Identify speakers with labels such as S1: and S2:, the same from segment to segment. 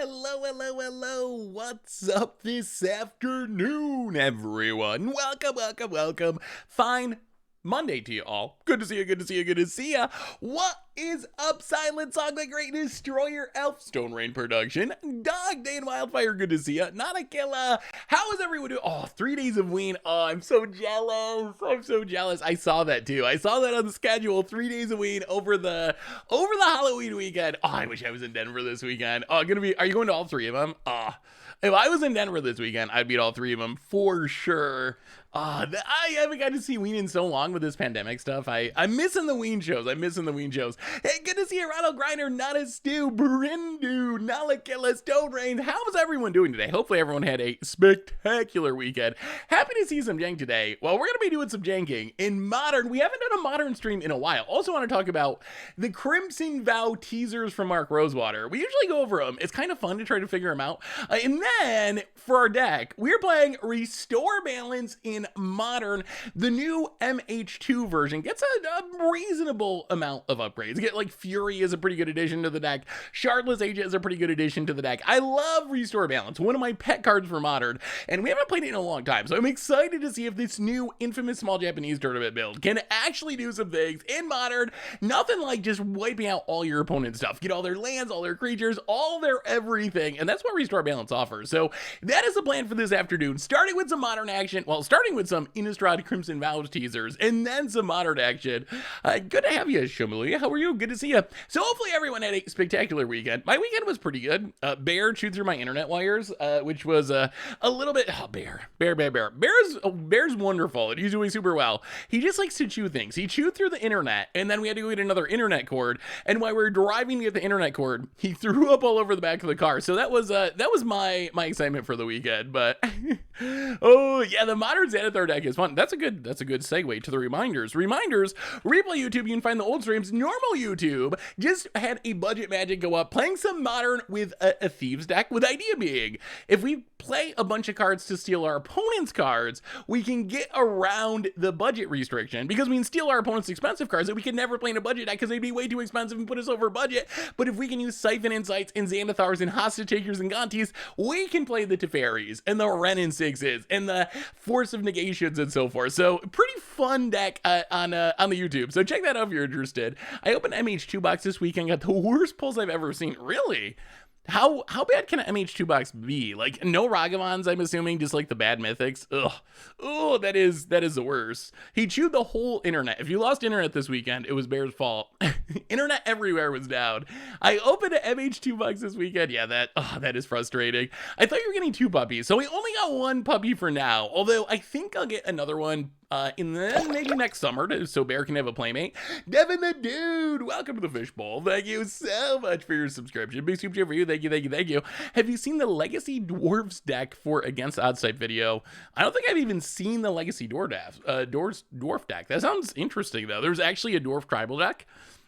S1: Hello. What's up this afternoon, everyone? Welcome. Fine Monday to you all. Good to see ya. What is up, Silent Song, the Great Destroyer, Elf, Stone Rain Production, Dog Day and Wildfire, good to see ya. Not a killer. How is everyone doing? Oh, 3 days of Ween. Oh, I'm so jealous. I saw that too. I saw that on the schedule. 3 days of Ween over the Halloween weekend. Oh, I wish I was in Denver this weekend. Oh, are you going to all three of them? If I was in Denver this weekend, I'd beat all three of them for sure. I haven't got to see Ween in so long with this pandemic stuff. I'm missing the Ween shows. Hey, good to see you, Ronald Griner, Not a Stew, Brindu, Nalakilla, Stone Rain. How's everyone doing today? Hopefully everyone had a spectacular weekend. Happy to see some jank today. Well, we're going to be doing some janking in Modern. We haven't done a Modern stream in a while. Also want to talk about the Crimson Vow teasers from Mark Rosewater. We usually go over them. It's kind of fun to try to figure them out. And then for our deck, we're playing Restore Balance in Modern. The new MH2 version gets a reasonable amount of upgrades. Get like Fury is a pretty good addition to the deck. Shardless Agent is a pretty good addition to the deck. I love Restore Balance, one of my pet cards for Modern, and we haven't played it in a long time, so I'm excited to see if this new infamous small Japanese tournament build can actually do some things in Modern. Nothing like just wiping out all your opponent's stuff. Get all their lands, all their creatures, all their everything, and that's what Restore Balance offers. So that is the plan for this afternoon, starting with some Modern action, starting with some Innistrad Crimson Vows teasers, and then some Modern action. Good to have you, Shumalia. How are you? Good to see you. So hopefully everyone had a spectacular weekend. My weekend was pretty good. Bear chewed through my internet wires, which was a little bit... Oh, Bear. Bear's wonderful, and he's doing super well. He just likes to chew things. He chewed through the internet, and then we had to go get another internet cord, and while we were driving to get the internet cord, he threw up all over the back of the car. So that was my excitement for the weekend, but... Oh, yeah, the Modern Xanathar deck is fun. That's a good segue to the reminders. Replay YouTube, you can find the old streams. Normal YouTube just had a budget magic go up, playing some Modern with a Thieves deck, with idea being, if we play a bunch of cards to steal our opponent's cards, we can get around the budget restriction, because we can steal our opponent's expensive cards that we could never play in a budget deck because they'd be way too expensive and put us over budget. But if we can use Siphon Insights and Xanathars and Hostage Takers and Gontis, we can play the Teferis and the Ren and Sixes and the Force of Negations and so forth. So pretty fun deck on the YouTube. So check that out if you're interested. I opened MH2 box this weekend, got the worst pulls I've ever seen. Really? How bad can an MH2 box be? Like, no Ragavans, I'm assuming, just like the bad mythics. Ugh. Oh, that is the worst. He chewed the whole internet. If you lost internet this weekend, it was Bear's fault. Internet everywhere was down. I opened an MH2 box this weekend. Yeah, that is frustrating. I thought you were getting 2 puppies, so we only got 1 puppy for now. Although I think I'll get another one maybe next summer, so Bear can have a playmate. Devin the Dude, welcome to the Fishbowl. Thank you so much for your subscription. Big super chat for you. Thank you. Have you seen the Legacy Dwarves deck for Against Odds type video? I don't think I've even seen the Legacy Dwarf deck. That sounds interesting, though. There's actually a Dwarf tribal deck.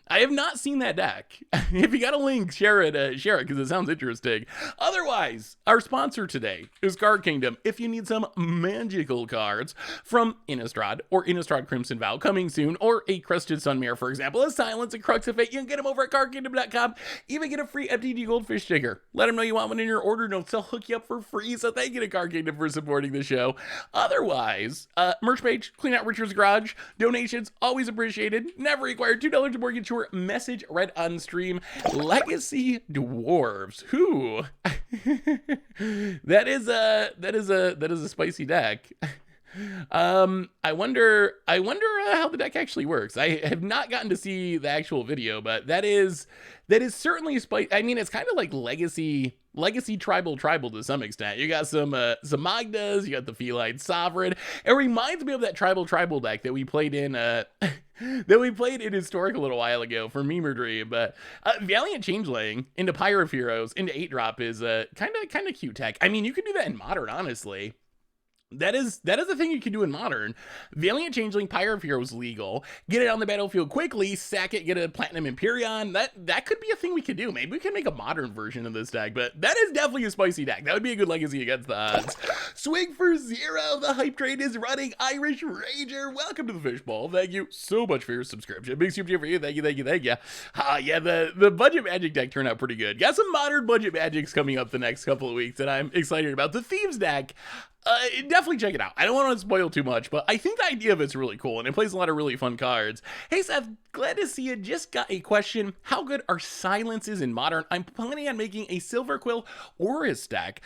S1: I have not seen that deck. If you got a link, share it because it sounds interesting. Otherwise, our sponsor today is Card Kingdom. If you need some magical cards from Innistrad or Innistrad Crimson Vow coming soon, or a Crested Sunmare, for example, a Silence, a Crux of Fate, you can get them over at cardkingdom.com. Even get a free MTG Goldfish sticker. Let them know you want one in your order notes. They'll hook you up for free. So thank you to Card Kingdom for supporting the show. Otherwise, merch page, clean out Richard's garage. Donations, always appreciated. Never required. $2 or more get your message read on stream. Legacy Dwarves. Who? that is a spicy deck. I wonder how the deck actually works. I have not gotten to see the actual video, but that is certainly spicy. I mean, it's kind of like legacy tribal to some extent. You got some Magdas, you got the Feline Sovereign. It reminds me of that tribal deck that we played in Historic a little while ago for Memer Dream. But Valiant Changeling into Pyre of Heroes into 8-drop is a kind of cute tech. I mean, you could do that in Modern, honestly. That is the thing you can do in Modern. Valiant Changeling, Pyre of Heroes legal. Get it on the battlefield quickly, sack it, get a Platinum Empyrean. That could be a thing we could do. Maybe we can make a Modern version of this deck, but that is definitely a spicy deck. That would be a good legacy against the odds. Swing for 0. The hype train is running. Irish Ranger, welcome to the Fishbowl. Thank you so much for your subscription. Big super for you. Thank you, thank you, thank you. Yeah, the Budget Magic deck turned out pretty good. Got some Modern Budget Magics coming up the next couple of weeks that I'm excited about. The Thieves deck, definitely check it out. I don't want to spoil too much, but I think the idea of it's really cool, and it plays a lot of really fun cards. Hey, Seth, glad to see you. Just got a question. How good are silences in Modern? I'm planning on making a Silver Quill Aurus deck.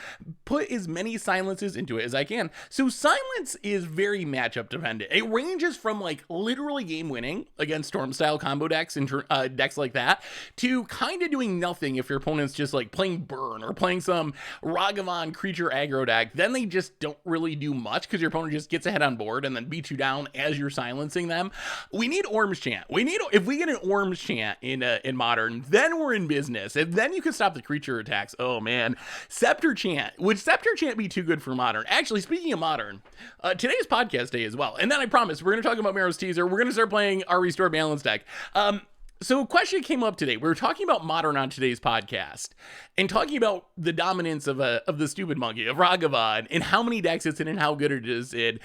S1: Put as many silences into it as I can. So silence is very matchup dependent. It ranges from like literally game winning against Storm style combo decks and decks like that to kind of doing nothing if your opponent's just like playing Burn or playing some Ragavan creature aggro deck. Then they just don't really do much because your opponent just gets ahead on board and then beats you down as you're silencing them. We need Orm's Chant. If we get an Orm's Chant in Modern, then we're in business, and then you can stop the creature attacks. Oh man, Scepter Chant. Would Scepter Chant be too good for Modern? Actually, speaking of Modern, today's podcast day as well, and then I promise we're going to talk about Marrow's Teaser. We're going to start playing our Restore Balance deck. So a question came up today. We were talking about Modern on today's podcast and talking about the dominance of the stupid monkey, of Ragavan, and how many decks it's in and how good it is in.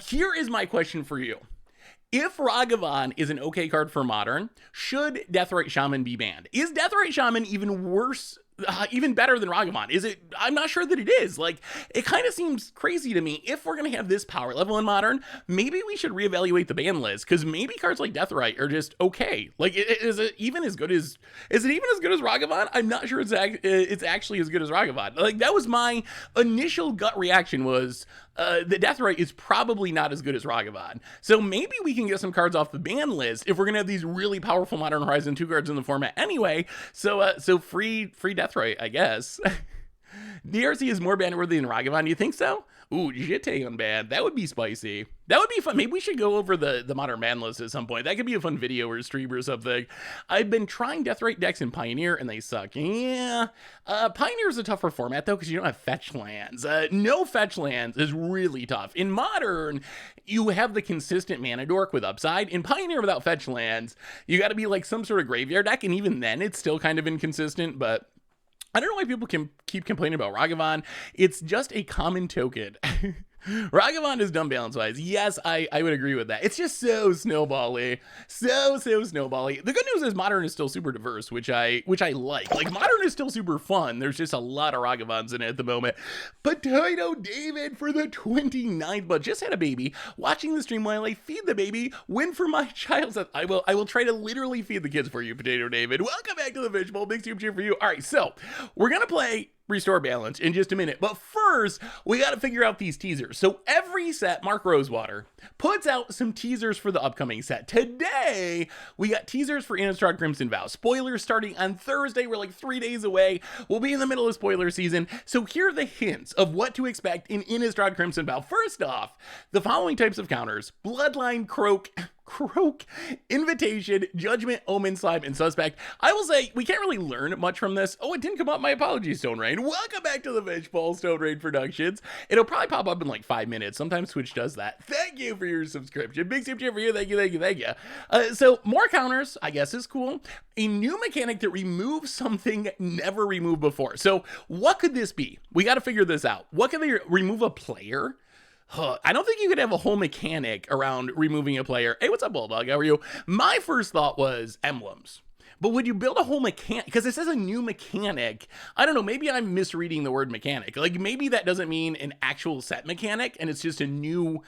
S1: Here is my question for you. If Ragavan is an okay card for Modern, should Deathrite Shaman be banned? Is Deathrite Shaman even worse, even better than Ragavan? Is it? I'm not sure that it is. Like, it kind of seems crazy to me. If we're going to have this power level in Modern, maybe we should reevaluate the ban list, because maybe cards like Deathrite are just okay. Like, is it even as good as Ragavan? I'm not sure it's actually as good as Ragavan. Like, that was my initial gut reaction, was the Deathrite is probably not as good as Ragavan. So maybe we can get some cards off the ban list if we're going to have these really powerful Modern Horizon 2 cards in the format anyway. So free Deathrite, I guess. DRC is more ban-worthy than Ragavan. Do you think so? Ooh, Jite unbanned. That would be spicy. That would be fun. Maybe we should go over the Modern ban list at some point. That could be a fun video or stream or something. I've been trying Deathrite decks in Pioneer, and they suck. Yeah. Pioneer is a tougher format, though, because you don't have fetch lands. No fetch lands is really tough. In Modern, you have the consistent mana dork with upside. In Pioneer, without fetch lands, you got to be like some sort of graveyard deck, and even then, it's still kind of inconsistent, but I don't know why people can keep complaining about Ragavan. It's just a common token. Ragavan is dumb balance-wise. Yes, I would agree with that. It's just so snowbally. So snowbally. The good news is Modern is still super diverse, which I like. Like, Modern is still super fun. There's just a lot of Ragavans in it at the moment. Potato David for the 29th, but just had a baby. Watching the stream while I feed the baby. Win for my child. I will try to literally feed the kids for you, Potato David. Welcome back to the Fishbowl. Big super cheer for you. All right, so we're going to play Restore Balance in just a minute, but first we got to figure out these teasers. So every set, Mark Rosewater puts out some teasers for the upcoming set. Today we got teasers for Innistrad Crimson Vow. Spoilers starting on Thursday. We're like 3 days away. We'll be in the middle of spoiler season, so here are the hints of what to expect in Innistrad Crimson Vow. First off, the following types of counters: Bloodline, Croak, Invitation, Judgment, Omen, Slime, and Suspect. I will say, we can't really learn much from this. Oh, it didn't come up. My apologies, Stone Rain. Welcome back to the Fishbowl, Stone Rain Productions. It'll probably pop up in like 5 minutes. Sometimes Twitch does that. Thank you for your subscription. Big super for you. Thank you. So more counters, I guess, is cool. A new mechanic that removes something never removed before. So what could this be? We got to figure this out. What can they remove? A player? I don't think you could have a whole mechanic around removing a player. Hey, what's up, Bulldog? How are you? My first thought was emblems. But would you build a whole mechanic? Because it says a new mechanic. I don't know. Maybe I'm misreading the word mechanic. Like, maybe that doesn't mean an actual set mechanic, and it's just a new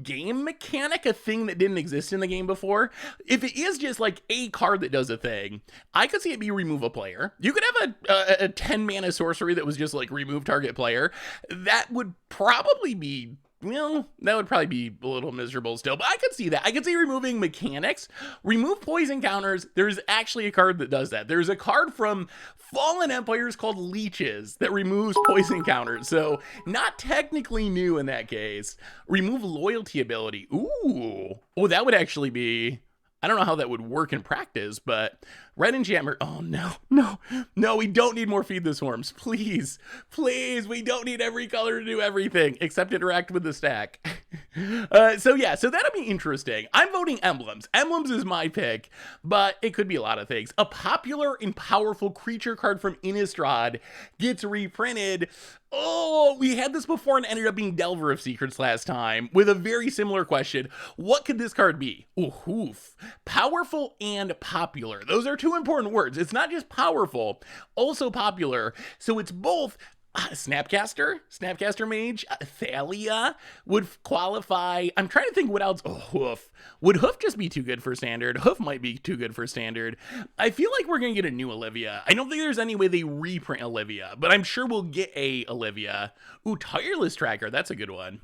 S1: game mechanic, a thing that didn't exist in the game before. If it is just like a card that does a thing, I could see it be remove a player. You could have a 10 mana sorcery that was just like remove target player. That would probably be, well, that would probably be a little miserable still, but I could see that. I could see removing mechanics, remove poison counters. There's actually a card that does that. There's a card from Fallen Empires called Leeches that removes poison counters, so not technically new in that case. Remove loyalty ability. Ooh. Oh, that would actually be I don't know how that would work in practice, but red enchantment. Oh, no, we don't need more Feed the Swarms. Please, we don't need every color to do everything except interact with the stack. So that'll be interesting. I'm voting Emblems. Emblems is my pick, but it could be a lot of things. A popular and powerful creature card from Innistrad gets reprinted. Oh, we had this before and ended up being Delver of Secrets last time with a very similar question. What could this card be? Oof. Powerful and popular. Those are two important words. It's not just powerful, also popular. So it's both Snapcaster Mage, Thalia would qualify. I'm trying to think what else. Oh, Hoof. Would Hoof just be too good for Standard? Hoof might be too good for Standard. I feel like we're going to get a new Olivia. I don't think there's any way they reprint Olivia, but I'm sure we'll get a Olivia. Ooh, Tireless Tracker. That's a good one.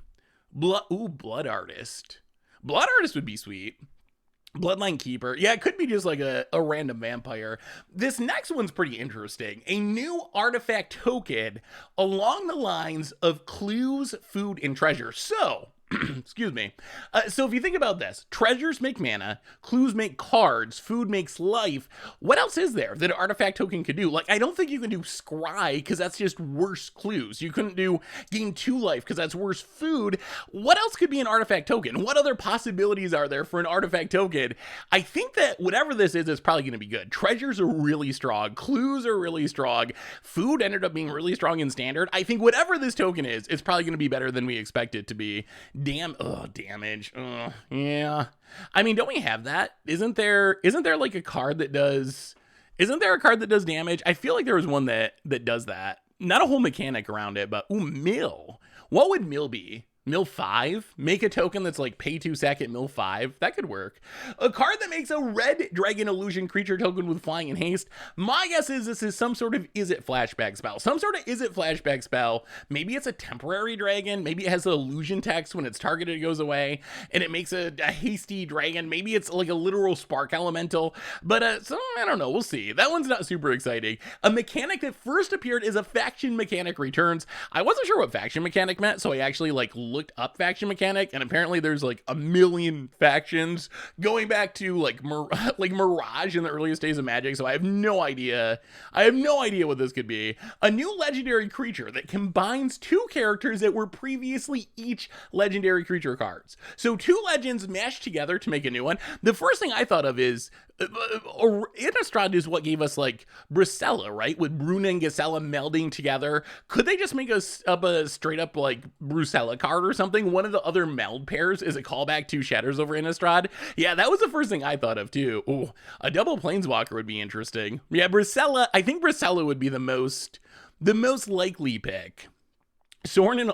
S1: Blood Artist. Blood Artist would be sweet. Bloodline Keeper. Yeah, it could be just like a random vampire. This next one's pretty interesting. A new artifact token along the lines of clues, food, and treasure. So, excuse me. So if you think about this, treasures make mana, clues make cards, food makes life. What else is there that an artifact token could do? Like, I don't think you can do Scry because that's just worse clues. You couldn't do gain 2 life because that's worse food. What else could be an artifact token? What other possibilities are there for an artifact token? I think that whatever this is probably going to be good. Treasures are really strong. Clues are really strong. Food ended up being really strong in Standard. I think whatever this token is, it's probably going to be better than we expect it to be. Damage. Yeah. I mean, don't we have that? Isn't there like a card that does, isn't there a card that does damage? I feel like there was one that does that. Not a whole mechanic around it, but mill. What would mill be? Mill 5? Make a token that's like pay 2 sack at mill 5? That could work. A card that makes a red dragon illusion creature token with flying and haste. My guess is this is some sort of is-it flashback spell. Some sort of is-it flashback spell. Maybe it's a temporary dragon. Maybe it has the illusion text when it's targeted, it goes away. And it makes a hasty dragon. Maybe it's like a literal spark elemental. But so I don't know. We'll see. That one's not super exciting. A mechanic that first appeared as a faction mechanic returns. I wasn't sure what faction mechanic meant, so I actually looked up faction mechanic, and apparently there's like a million factions going back to like Mirage in the earliest days of Magic, so I have no idea what this could be. A new legendary creature that combines 2 characters that were previously each legendary creature cards. So 2 legends mashed together to make a new one. The first thing I thought of is Innistrad is what gave us like Bracella, right? With Bruna and Gisela melding together. Could they just make us up a straight up like Bracella card or something? One of the other meld pairs is a callback to Shatters over Innistrad. Yeah, that was the first thing I thought of too. Ooh, a double Planeswalker would be interesting. Yeah, Bracella. I think Bracella would be the most likely pick. Sorin and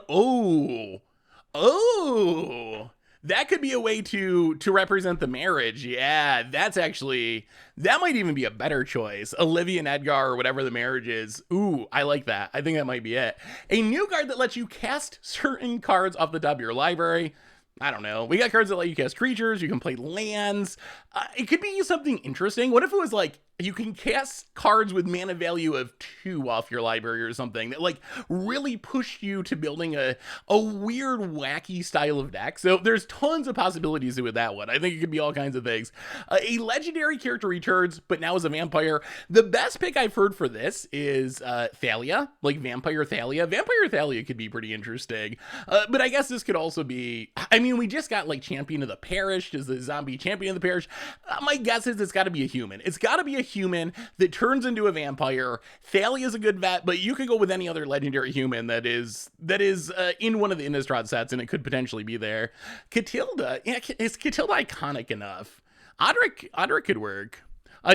S1: that could be a way to represent the marriage. Yeah, that might even be a better choice. Olivia and Edgar or whatever the marriage is. Ooh, I like that. I think that might be it. A new card that lets you cast certain cards off the top of your library. I don't know. We got cards that let you cast creatures. You can play lands. It could be something interesting. What if it was like you can cast cards with mana value of 2 off your library or something that like really pushed you to building a weird, wacky style of deck. So there's tons of possibilities with that one. I think it could be all kinds of things. A legendary character returns, but now as a vampire. The best pick I've heard for this is Thalia, like Vampire Thalia. Vampire Thalia could be pretty interesting. But I guess this could also be, I mean, we just got like Champion of the Parish as the zombie Champion of the Parish. My guess is it's got to be a human. It's got to be a human that turns into a vampire. Thalia is a good vet, but you could go with any other legendary human that is in one of the Innistrad sets, and it could potentially be there. Catilda, yeah, is Catilda iconic enough? Odric could work.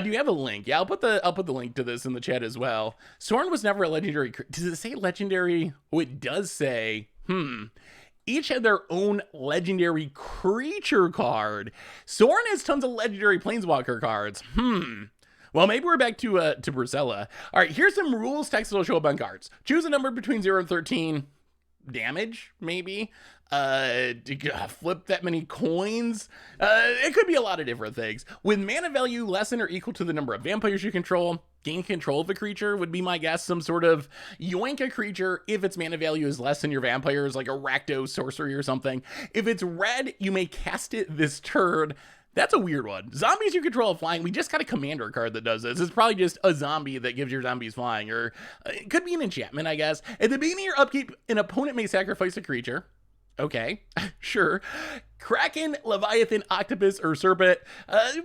S1: Do you have a link? Yeah, I'll put the link to this in the chat as well. Sorin was never a legendary. Does it say legendary? Oh, it does say. Each had their own legendary creature card. Sorin has tons of legendary planeswalker cards. Well, maybe we're back to Bracella. All right, here's some rules text that'll show up on cards. Choose a number between 0 and 13. Damage, maybe. Flip that many coins. It could be a lot of different things. With mana value less than or equal to the number of vampires you control, gain control of a creature would be my guess. Some sort of yoink a creature if its mana value is less than your vampires, like a Rakdos sorcery or something. If it's red, you may cast it this turn. That's a weird one. Zombies you control flying. We just got a commander card that does this. It's probably just a zombie that gives your zombies flying, or it could be an enchantment, I guess. At the beginning of your upkeep, an opponent may sacrifice a creature. Okay, sure. Kraken, Leviathan, Octopus, or Serpent.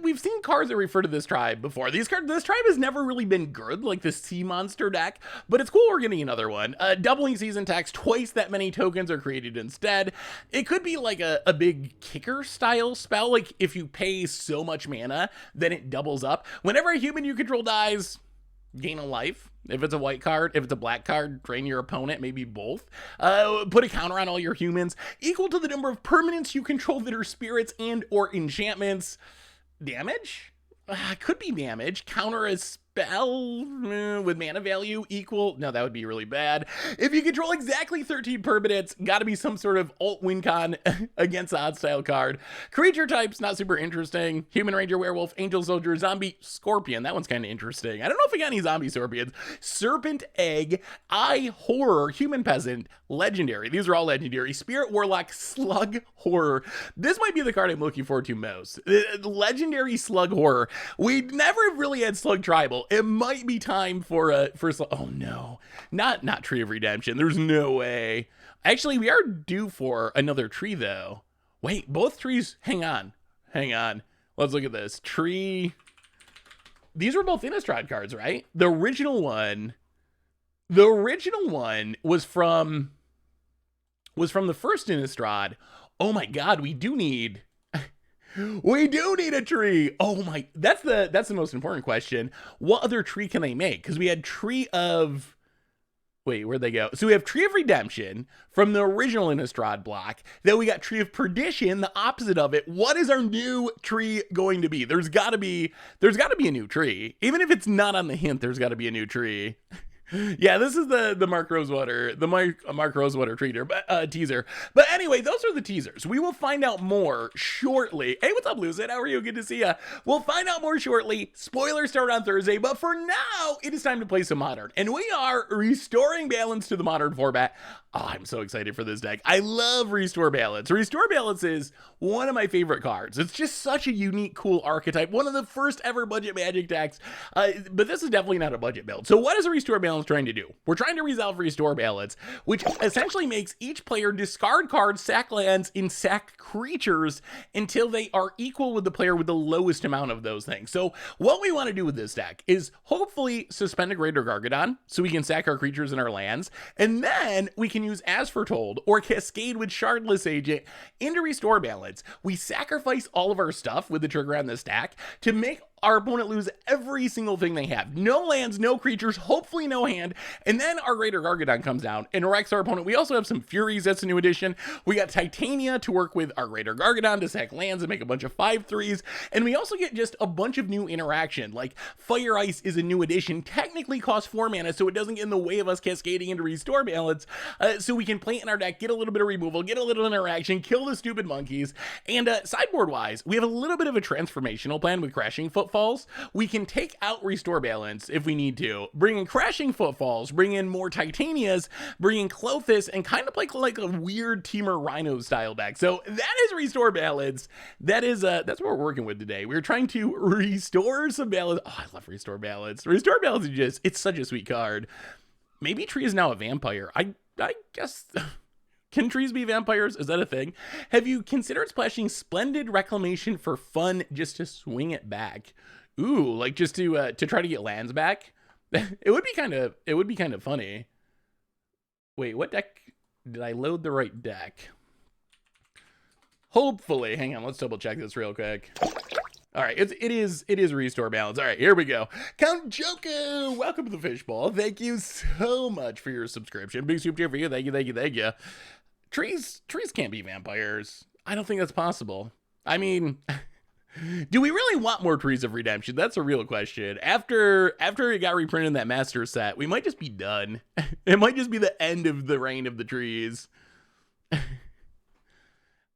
S1: We've seen cards that refer to this tribe before. This tribe has never really been good, like the sea monster deck, but it's cool we're getting another one. Doubling season tax, twice that many tokens are created instead. It could be like a big kicker style spell, like if you pay so much mana, then it doubles up. Whenever a human you control dies, gain a life. If it's a white card, if it's a black card, drain your opponent, maybe both. Put a counter on all your humans, equal to the number of permanents you control that are spirits and or enchantments. Damage? Could be damage. Counter a spell with mana value equal. No, that would be really bad. If you control exactly 13 permanents, gotta be some sort of alt win con against a hostile card. Creature types, not super interesting. Human, ranger, werewolf, angel, soldier, zombie, scorpion. That one's kind of interesting. I don't know if we got any zombie scorpions. Serpent, egg, eye, horror, human peasant, legendary. These are all legendary. Spirit, warlock, slug, horror. This might be the card I'm looking forward to most. Legendary slug horror. We never really had slug tribal. It might be time for oh no, not Tree of Redemption. There's no way. Actually, we are due for another tree though. Wait, both trees. Hang on. Let's look at this tree. These were both Innistrad cards, right? The original one was from the first Innistrad. Oh my God, we do need a tree. Oh my, that's the most important question. What other tree can they make? Because we had Tree of, wait, where'd they go? So we have Tree of Redemption from the original Innistrad block. Then we got Tree of Perdition, the opposite of it. What is our new tree going to be? There's gotta be a new tree. Even if it's not on the hint, there's gotta be a new tree. Yeah, this is the Mark Rosewater, teaser. But anyway, those are the teasers. We will find out more shortly. Hey, what's up, Lucid? How are you? Good to see ya. We'll find out more shortly. Spoilers start on Thursday, but for now, it is time to play some Modern. And we are restoring balance to the Modern format. Oh, I'm so excited for this deck. I love Restore Balance. Restore Balance is one of my favorite cards. It's just such a unique, cool archetype. One of the first ever budget Magic decks. But this is definitely not a budget build. So what is a Restore Balance trying to do? We're trying to resolve Restore Balance, which essentially makes each player discard cards, sack lands, and sack creatures until they are equal with the player with the lowest amount of those things. So what we want to do with this deck is hopefully suspend a Greater Gargadon so we can sack our creatures in our lands, and then we can use As Foretold or Cascade with Shardless Agent into Restore Balance. We sacrifice all of our stuff with the trigger on the stack to make our opponent lose every single thing they have. No lands, no creatures, hopefully no hand. And then our Greater Gargadon comes down and wrecks our opponent. We also have some Furies, that's a new addition. We got Titania to work with our Greater Gargadon to sack lands and make a bunch of 5/3s. And we also get just a bunch of new interaction, like Fire Ice is a new addition, technically costs 4 mana, so it doesn't get in the way of us cascading into Restore Balance. So we can play it in our deck, get a little bit of removal, get a little interaction, kill the stupid monkeys. And sideboard-wise, we have a little bit of a transformational plan with Crashing Footfalls. We can take out Restore Balance if we need to, bring in Crashing Footfalls, bring in more Titanias, bring in Clothis, and kind of play like a weird Teamer Rhino style deck. So that is Restore Balance. That's what we're working with today. We're trying to restore some balance. Oh, I love Restore Balance. Restore Balance is it's such a sweet card. Maybe Tree is now a vampire. I guess. Can trees be vampires? Is that a thing? Have you considered splashing Splendid Reclamation for fun just to swing it back? Ooh, like just to try to get lands back? It would be kind of funny. Wait, what deck? Did I load the right deck? Hopefully. Hang on, let's double check this real quick. All right, it is Restore Balance. All right, here we go. Count Joko, welcome to the Fishbowl. Thank you so much for your subscription. Big super cheer for you. Thank you. Trees can't be vampires. I don't think that's possible. I mean, do we really want more Trees of Redemption? That's a real question. After it got reprinted in that master set, we might just be done. It might just be the end of the reign of the trees.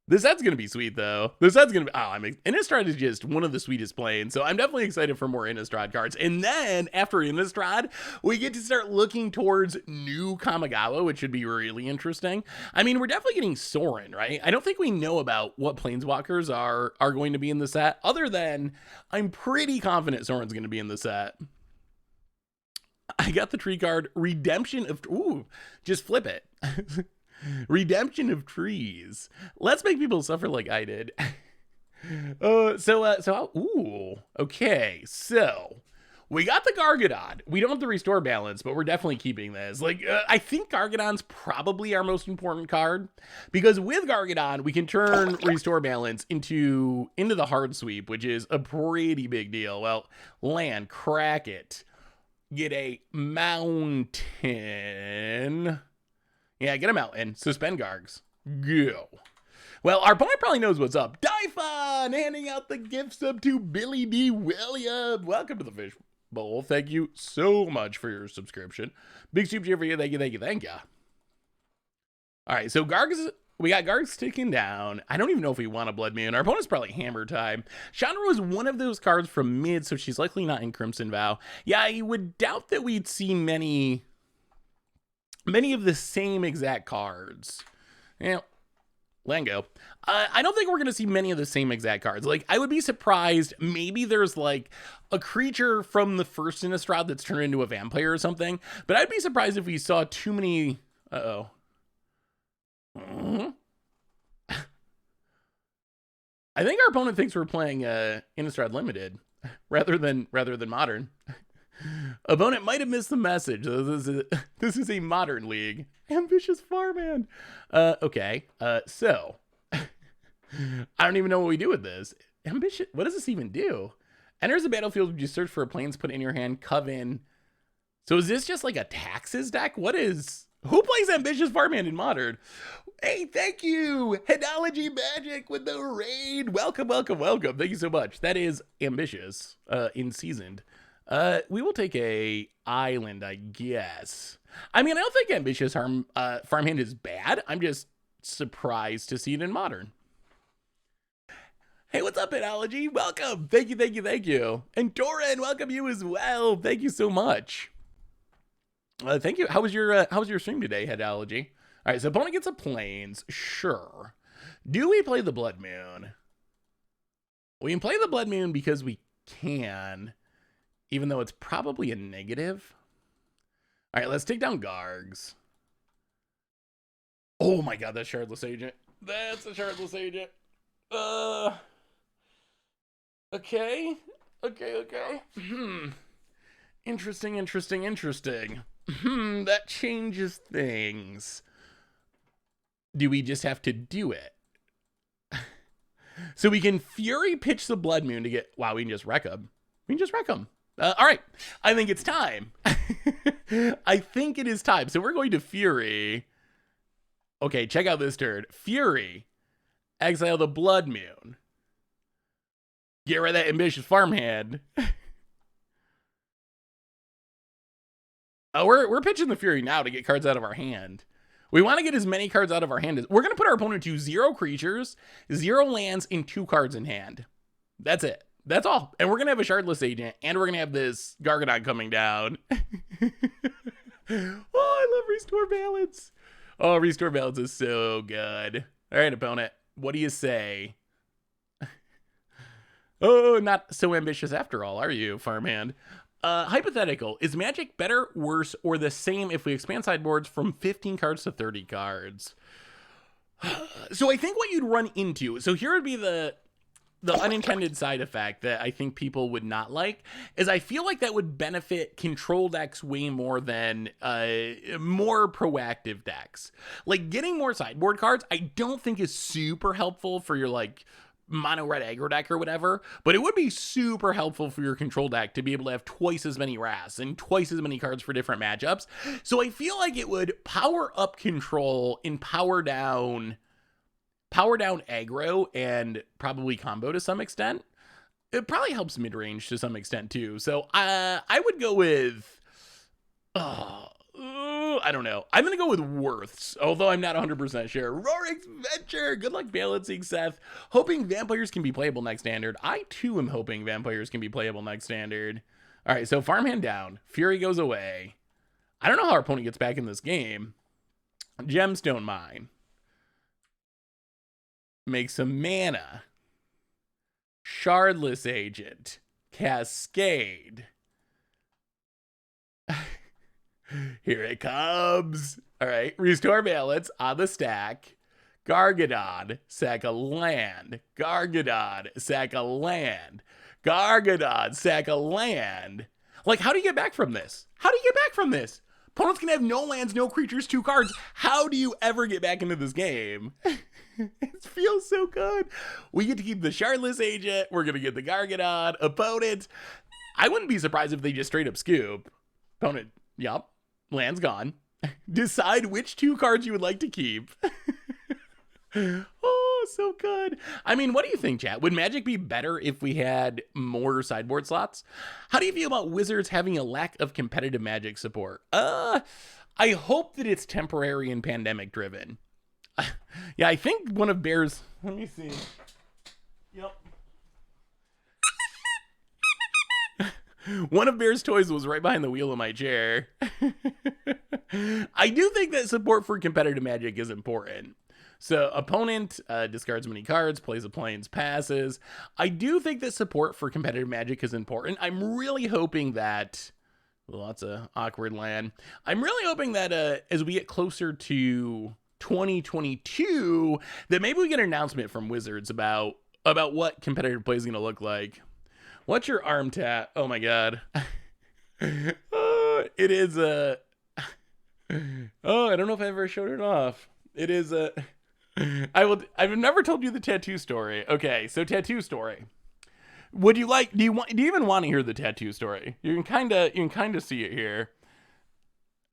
S1: This set's gonna be sweet though. This set's gonna be Innistrad is just one of the sweetest planes, so I'm definitely excited for more Innistrad cards. And then after Innistrad, we get to start looking towards new Kamigawa, which should be really interesting. I mean, we're definitely getting Sorin, right? I don't think we know about what planeswalkers are going to be in the set, other than I'm pretty confident Sorin's gonna be in the set. I got the tree card, Redemption of just flip it. Redemption of trees. Let's make people suffer like I did. Okay. So we got the Gargadon. We don't have the restore balance, but we're definitely keeping this. I think Gargadon's probably our most important card, because with Gargadon, we can turn restore balance into the hard sweep, which is a pretty big deal. Well, land, crack it. Get a mountain. Yeah, get a mountain. Suspend Gargs. Go. Well, our opponent probably knows what's up. Dyphon handing out the gift sub to Billy D. Williams. Welcome to the Fish Bowl. Thank you so much for your subscription. Big super cheer for you. Thank you, thank you, thank you. All right, so Gargs, we got Gargs sticking down. I don't even know if we want a Blood Moon. Our opponent's probably Hammer Time. Chandra was one of those cards from mid, so she's likely not in Crimson Vow. Yeah, I would doubt that we'd see many of the same exact cards. Yeah, Lango. I don't think we're going to see many of the same exact cards. I would be surprised. Maybe there's a creature from the first Innistrad that's turned into a vampire or something. But I'd be surprised if we saw too many. I think our opponent thinks we're playing Innistrad Limited rather than Modern. Opponent might have missed the message. This is a Modern league. Ambitious Farmhand. Okay. So I don't even know what we do with this. Ambitious. What does this even do? Enters the battlefield. You search for a planes put in your hand. Coven. So is this just a taxes deck? Who plays Ambitious Farmhand in Modern? Hey, thank you, Headology Magic with the raid. Welcome. Thank you so much. That is ambitious. In seasoned. We will take a island, I guess. I mean, I don't think Ambitious Farmhand is bad. I'm just surprised to see it in Modern. Hey, what's up, Headology? Welcome. Thank you. And Doran, welcome you as well. Thank you so much. Thank you. How was your stream today, Headology? All right, so opponent gets a plains. Sure. Do we play the Blood Moon? We can play the Blood Moon because we can, even though it's probably a negative. All right, let's take down Gargs. Oh my god, that's Shardless Agent. That's a Shardless Agent. Okay. Interesting. That changes things. Do we just have to do it? So we can Fury pitch the Blood Moon to get... Wow, we can just wreck him. All right, I think it's time. I think it is time. So we're going to Fury. Okay, check out this turn. Fury. Exile the Blood Moon. Get rid of that Ambitious Farmhand. We're pitching the Fury now to get cards out of our hand. We want to get as many cards out of our hand as... We're going to put our opponent to 0 creatures, 0 lands, and 2 cards in hand. That's it. That's all. And we're going to have a Shardless Agent, and we're going to have this Gargadon coming down. Oh, I love Restore Balance. Oh, Restore Balance is so good. All right, opponent. What do you say? Oh, not so ambitious after all, are you, Farmhand? Hypothetical. Is Magic better, worse, or the same if we expand sideboards from 15 cards to 30 cards? So I think what you'd run into... So here would be the unintended side effect that I think people would not like, is I feel like that would benefit control decks way more than more proactive decks. Getting more sideboard cards, I don't think is super helpful for your mono red aggro deck or whatever, but it would be super helpful for your control deck to be able to have twice as many Wraths and twice as many cards for different matchups. So I feel like it would power up control and power down aggro and probably combo to some extent. It probably helps mid-range to some extent too. So I would go with I don't know. I'm going to go with Worths, although I'm not 100% sure. Rorik's Venture. Good luck balancing, Seth. Hoping Vampires can be playable next standard. I, too, am hoping Vampires can be playable next standard. All right, so Farmhand down. Fury goes away. I don't know how our opponent gets back in this game. Gemstone Mine. Make some mana. Shardless Agent. Cascade. Here it comes. All right. Restore balance on the stack. Gargadon. Sack a land. Gargadon. Sack a land. Gargadon. Sack a land. Like, how do you get back from this? How do you get back from this? Opponents can have no lands, no creatures, 2 cards. How do you ever get back into this game? It feels so good. We get to keep the Shardless Agent. We're going to get the Gargadon. Opponent. I wouldn't be surprised if they just straight up scoop. Opponent. Yup. Land's gone. Decide which 2 cards you would like to keep. Oh, so good. I mean, what do you think, chat? Would Magic be better if we had more sideboard slots? How do you feel about Wizards having a lack of competitive Magic support? I hope that it's temporary and pandemic driven. Yeah, I think one of Bear's... Let me see. Yep. One of Bear's toys was right behind the wheel of my chair. I do think that support for competitive Magic is important. So opponent discards many cards, plays a planes, passes. I do think that support for competitive Magic is important. I'm really hoping that... Lots of awkward land. I'm really hoping that as we get closer to 2022, that maybe we get an announcement from Wizards about what competitive play is going to look like. What's your arm tat? Oh my god. It is a... Oh, I don't know if I ever showed it off. It is a... I've never told you the tattoo story. Okay, so tattoo story. Would you like... Do you even want to hear the tattoo story? You can kind of see it here.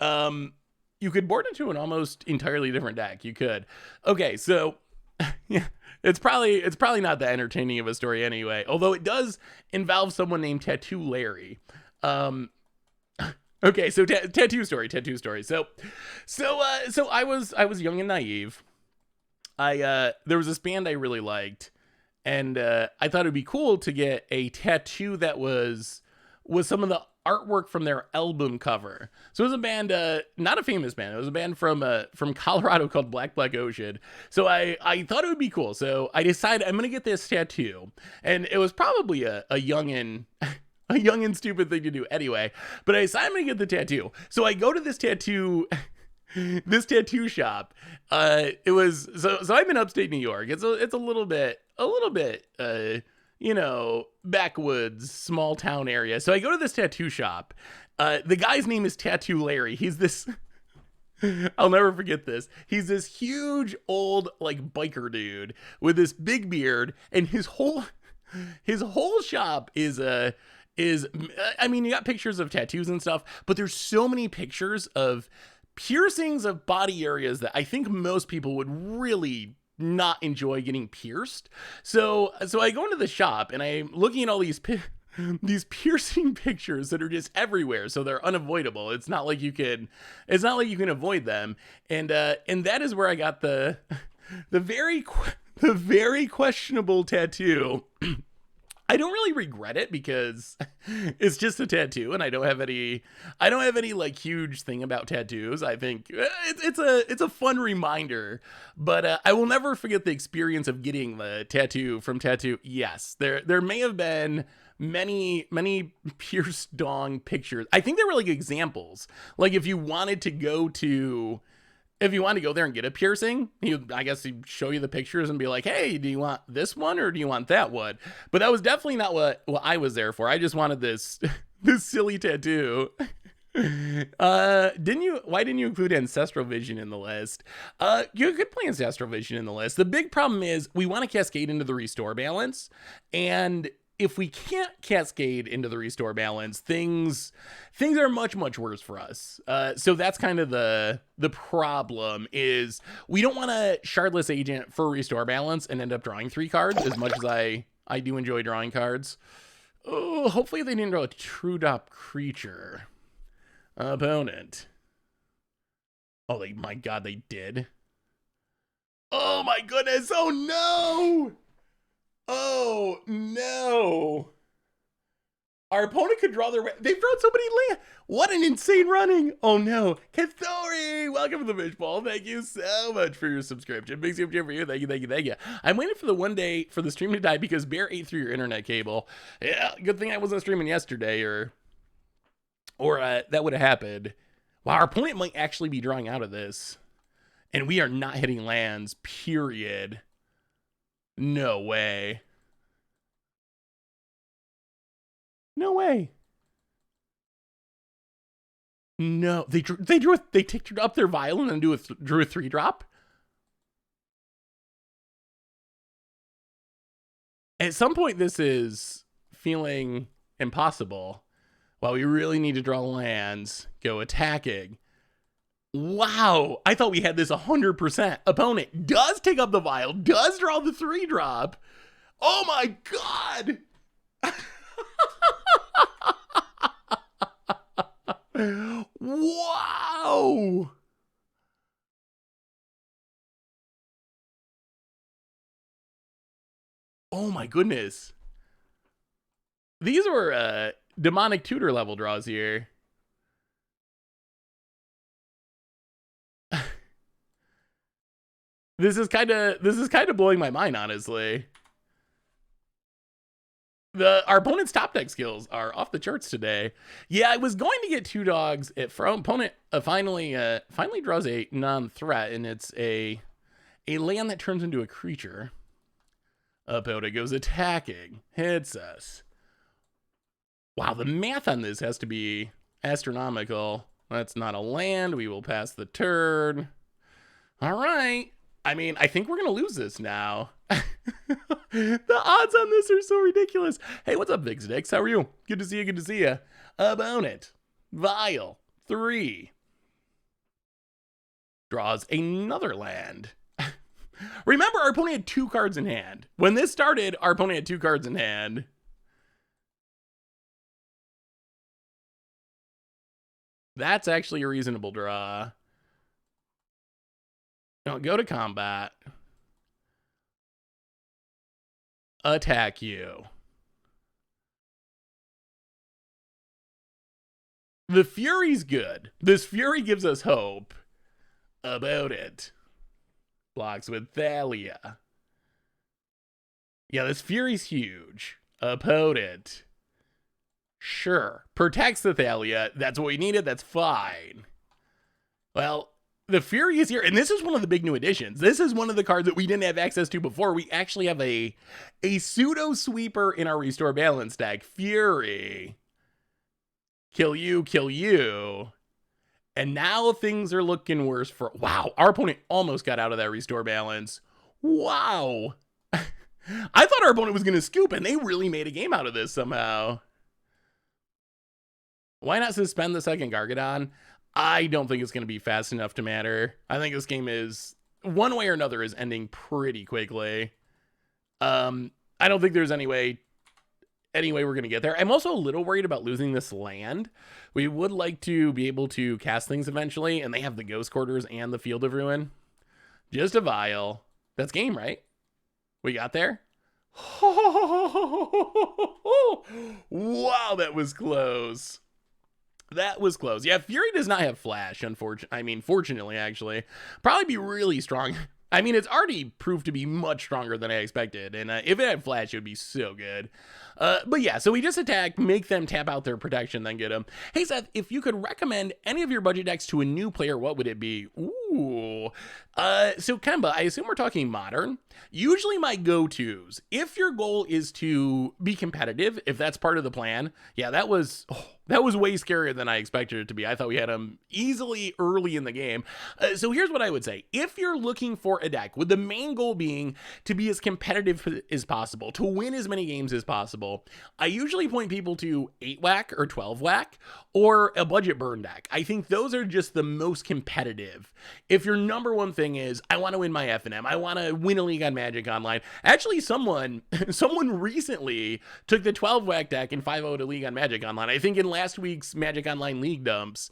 S1: You could board into an almost entirely different deck. You could. Okay, so... Yeah, it's probably not that entertaining of a story anyway, although it does involve someone named Tattoo Larry. Okay, so tattoo story. So I was young and naive. There was this band I really liked, and I thought it'd be cool to get a tattoo that was some of the artwork from their album cover. So it was a band, not a famous band. It was a band from Colorado called Black Ocean. So I thought it would be cool. So I decided I'm gonna get this tattoo, and it was probably a young and stupid thing to do anyway. But I decided I'm gonna get the tattoo. So I go to this tattoo shop. It was so I'm in upstate New York. It's a little bit backwoods, small town area. So I go to this tattoo shop. The guy's name is Tattoo Larry. He's this, I'll never forget this. He's this huge old like biker dude with this big beard, and his whole shop is I mean, you got pictures of tattoos and stuff, but there's so many pictures of piercings of body areas that I think most people would really not enjoy getting pierced. So I go into the shop and I'm looking at all these piercing pictures that are just everywhere, so they're unavoidable. It's not like you can avoid them. And that is where I got the very questionable tattoo. I don't really regret it because it's just a tattoo, and I don't have any like huge thing about tattoos. I think it's a fun reminder, but I will never forget the experience of getting the tattoo from Tattoo. Yes, there may have been many pierced dong pictures. I think they were like examples. Like if you wanted to go there and get a piercing, I guess he'd show you the pictures and be like, hey, do you want this one or do you want that one? But that was definitely not what I was there for. I just wanted this silly tattoo. Why didn't you include Ancestral Vision in the list? You could play Ancestral Vision in the list. The big problem is we want to cascade into the restore balance, and if we can't cascade into the restore balance, things are much worse for us. So that's kind of the problem, is we don't want a Shardless Agent for restore balance and end up drawing 3 cards, as much as I do enjoy drawing cards. Oh, hopefully they didn't draw a True Dop Creature. Opponent. Oh, my God, they did. Oh my goodness. Oh no. Oh no. Our opponent could draw their way. They've drawn so many land. What an insane running. Oh no. Kathori, welcome to the fishbowl. Thank you so much for your subscription. Big super for you. Thank you, thank you, thank you. I'm waiting for the one day for the stream to die because Bear ate through your internet cable. Yeah, good thing I wasn't streaming yesterday or that would have happened. Wow, our opponent might actually be drawing out of this. And we are not hitting lands, period. No way. No way. No, they ticked up their violin and drew a 3-drop. At some point, this is feeling impossible. While we really need to draw lands, go attacking. Wow, I thought we had this 100%. Opponent does take up the vial, does draw the 3-drop. Oh my God. Wow. Oh my goodness. These were demonic tutor level draws here. This is kind of blowing my mind, honestly. Our opponent's top deck skills are off the charts today. Yeah, I was going to get 2 dogs. Opponent finally draws a non-threat, and it's a land that turns into a creature. Opponent goes attacking, hits us. Wow, the math on this has to be astronomical. That's not a land. We will pass the turn. All right. I mean, I think we're going to lose this now. The odds on this are so ridiculous. Hey, what's up, Vixdix? How are you? Good to see you. Good to see you. Opponent. Vial. 3. Draws another land. Remember, our opponent had 2 cards in hand. When this started, our opponent had 2 cards in hand. That's actually a reasonable draw. No, go to combat. Attack you. The Fury's good. This Fury gives us hope about it. Blocks with Thalia. Yeah, this Fury's huge. Opponent. Sure. Protects the Thalia. That's what we needed. That's fine. Well, the Fury is here, and this is one of the big new additions. This is one of the cards that we didn't have access to before. We actually have a pseudo sweeper in our Restore Balance deck. Fury. Kill you, kill you. And now things are looking worse for... Wow, our opponent almost got out of that Restore Balance. Wow. I thought our opponent was going to scoop, and they really made a game out of this somehow. Why not suspend the second Gargadon? I don't think it's going to be fast enough to matter. I think this game is, one way or another, is ending pretty quickly. I don't think there's any way we're going to get there. I'm also a little worried about losing this land. We would like to be able to cast things eventually, and they have the Ghost Quarters and the Field of Ruin. Just a vial. That's game, right? We got there? Wow, that was close. That was close. Yeah, Fury does not have Flash, fortunately, actually. Probably be really strong. I mean, it's already proved to be much stronger than I expected, and if it had Flash, it would be so good. But yeah, so we just attack, make them tap out their protection, then get them. Hey, Seth, if you could recommend any of your budget decks to a new player, what would it be? Ooh. So Kemba, I assume we're talking modern. Usually my go-tos, if your goal is to be competitive, if that's part of the plan, yeah, that was way scarier than I expected it to be. I thought we had him easily early in the game. So here's what I would say. If you're looking for a deck with the main goal being to be as competitive as possible, to win as many games as possible, I usually point people to 8-whack or 12-whack or a budget burn deck. I think those are just the most competitive. If your number one thing is, I want to win my FNM, I want to win a league on Magic Online. Actually, someone recently took the 12-whack deck and 5-0'd a league on Magic Online. I think in last week's Magic Online League dumps,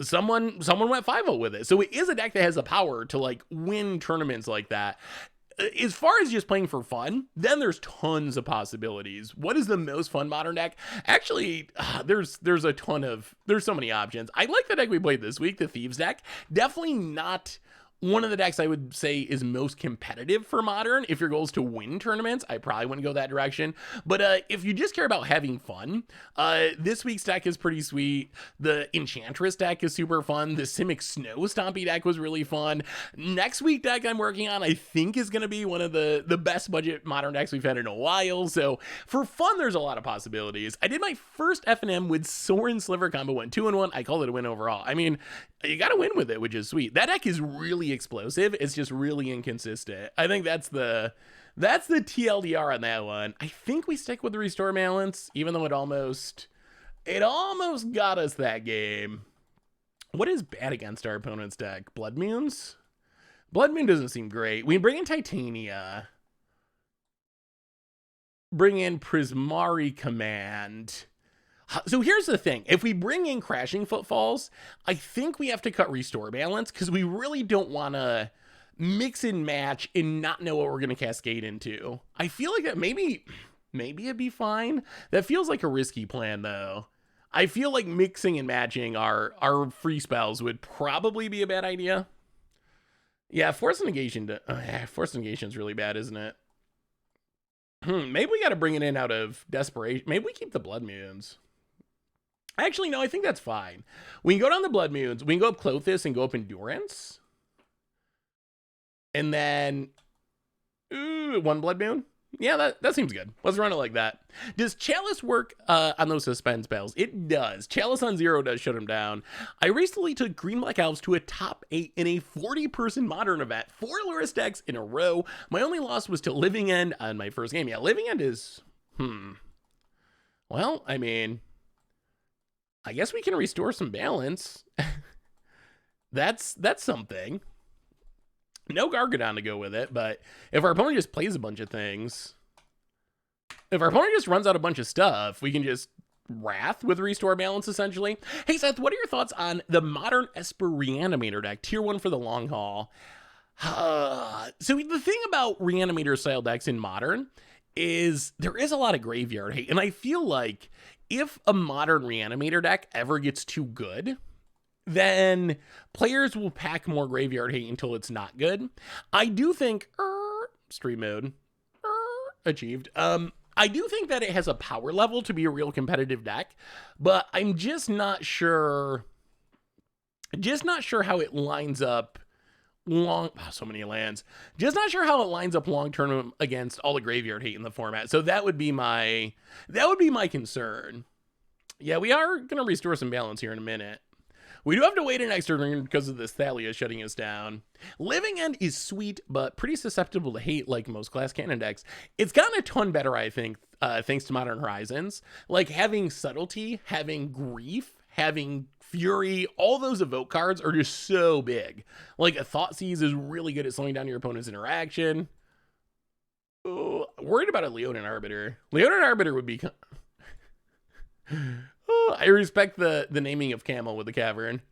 S1: someone went 5-0 with it. So it is a deck that has the power to like win tournaments like that. As far as just playing for fun, then there's tons of possibilities. What is the most fun modern deck? Actually, there's so many options. I like the deck we played this week, the Thieves deck. Definitely not one of the decks I would say is most competitive for modern. If your goal is to win tournaments, I probably wouldn't go that direction. But if you just care about having fun, this week's deck is pretty sweet. The Enchantress deck is super fun. The Simic Snow Stompy deck was really fun. Next week deck I'm working on, I think is going to be one of the best budget modern decks we've had in a while. So for fun, there's a lot of possibilities. I did my first FNM with Sorin Sliver combo, went 2-1. I called it a win overall. I mean, you got to win with it, which is sweet. That deck is really explosive. It's just really inconsistent. I think that's the TLDR on that one. I think we stick with the Restore Balance, even though it almost got us that game. What is bad against our opponent's deck? Blood Moons? Blood Moon doesn't seem great. We bring in Titania. Bring in Prismari Command. So here's the thing. If we bring in Crashing Footfalls, I think we have to cut Restore Balance because we really don't want to mix and match and not know what we're going to cascade into. I feel like that maybe it'd be fine. That feels like a risky plan, though. I feel like mixing and matching our free spells would probably be a bad idea. Yeah, Force Negation is really bad, isn't it? Maybe we got to bring it in out of desperation. Maybe we keep the Blood Moons. Actually, no, I think that's fine. We can go down the Blood Moons. We can go up Clothis and go up Endurance. And then, one Blood Moon. Yeah, that seems good. Let's run it like that. Does Chalice work on those suspend spells? It does. Chalice on 0 does shut him down. I recently took Green Black Elves to a top 8 in a 40-person modern event. 4 Lurrus decks in a row. My only loss was to Living End on my first game. Yeah, Living End is, well, I mean, I guess we can restore some balance. That's something. No Gargadon to go with it, but if our opponent just plays a bunch of things, if our opponent just runs out a bunch of stuff, we can just Wrath with Restore Balance, essentially. Hey, Seth, what are your thoughts on the modern Esper Reanimator deck? Tier 1 for the long haul. So the thing about Reanimator style decks in modern is there is a lot of graveyard hate, and I feel like if a modern Reanimator deck ever gets too good, then players will pack more graveyard hate until it's not good. I do think stream mode achieved. I do think that it has a power level to be a real competitive deck, but I'm just not sure how it lines up so many lands. Just not sure how it lines up long term against all the graveyard hate in the format. So that would be my concern. Yeah, we are gonna restore some balance here in a minute. We do have to wait an extra turn because of this Thalia shutting us down. Living End is sweet, but pretty susceptible to hate like most Glass Cannon decks. It's gotten a ton better, I think, thanks to Modern Horizons. Like having Subtlety, having Grief, having Fury, all those evoke cards are just so big. Like a Thoughtseize is really good at slowing down your opponent's interaction. Oh, worried about a Leonin Arbiter. Leonin Arbiter would be... I respect the naming of Camel with the Cavern.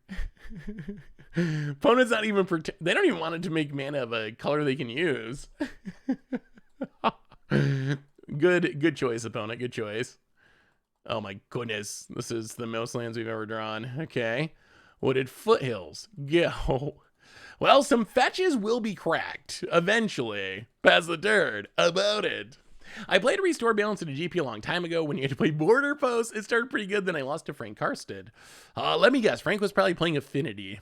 S1: Opponents not even they don't even want it to make mana of a color they can use. Good choice, opponent. Good choice. Oh my goodness. This is the most lands we've ever drawn. Okay. Wooded Foothills. Go. Well, some fetches will be cracked eventually. Pass the turn. About it. I played Restore Balance in a GP a long time ago when you had to play Border Post. It started pretty good, then I lost to Frank Karsted. Let me guess, Frank was probably playing Affinity.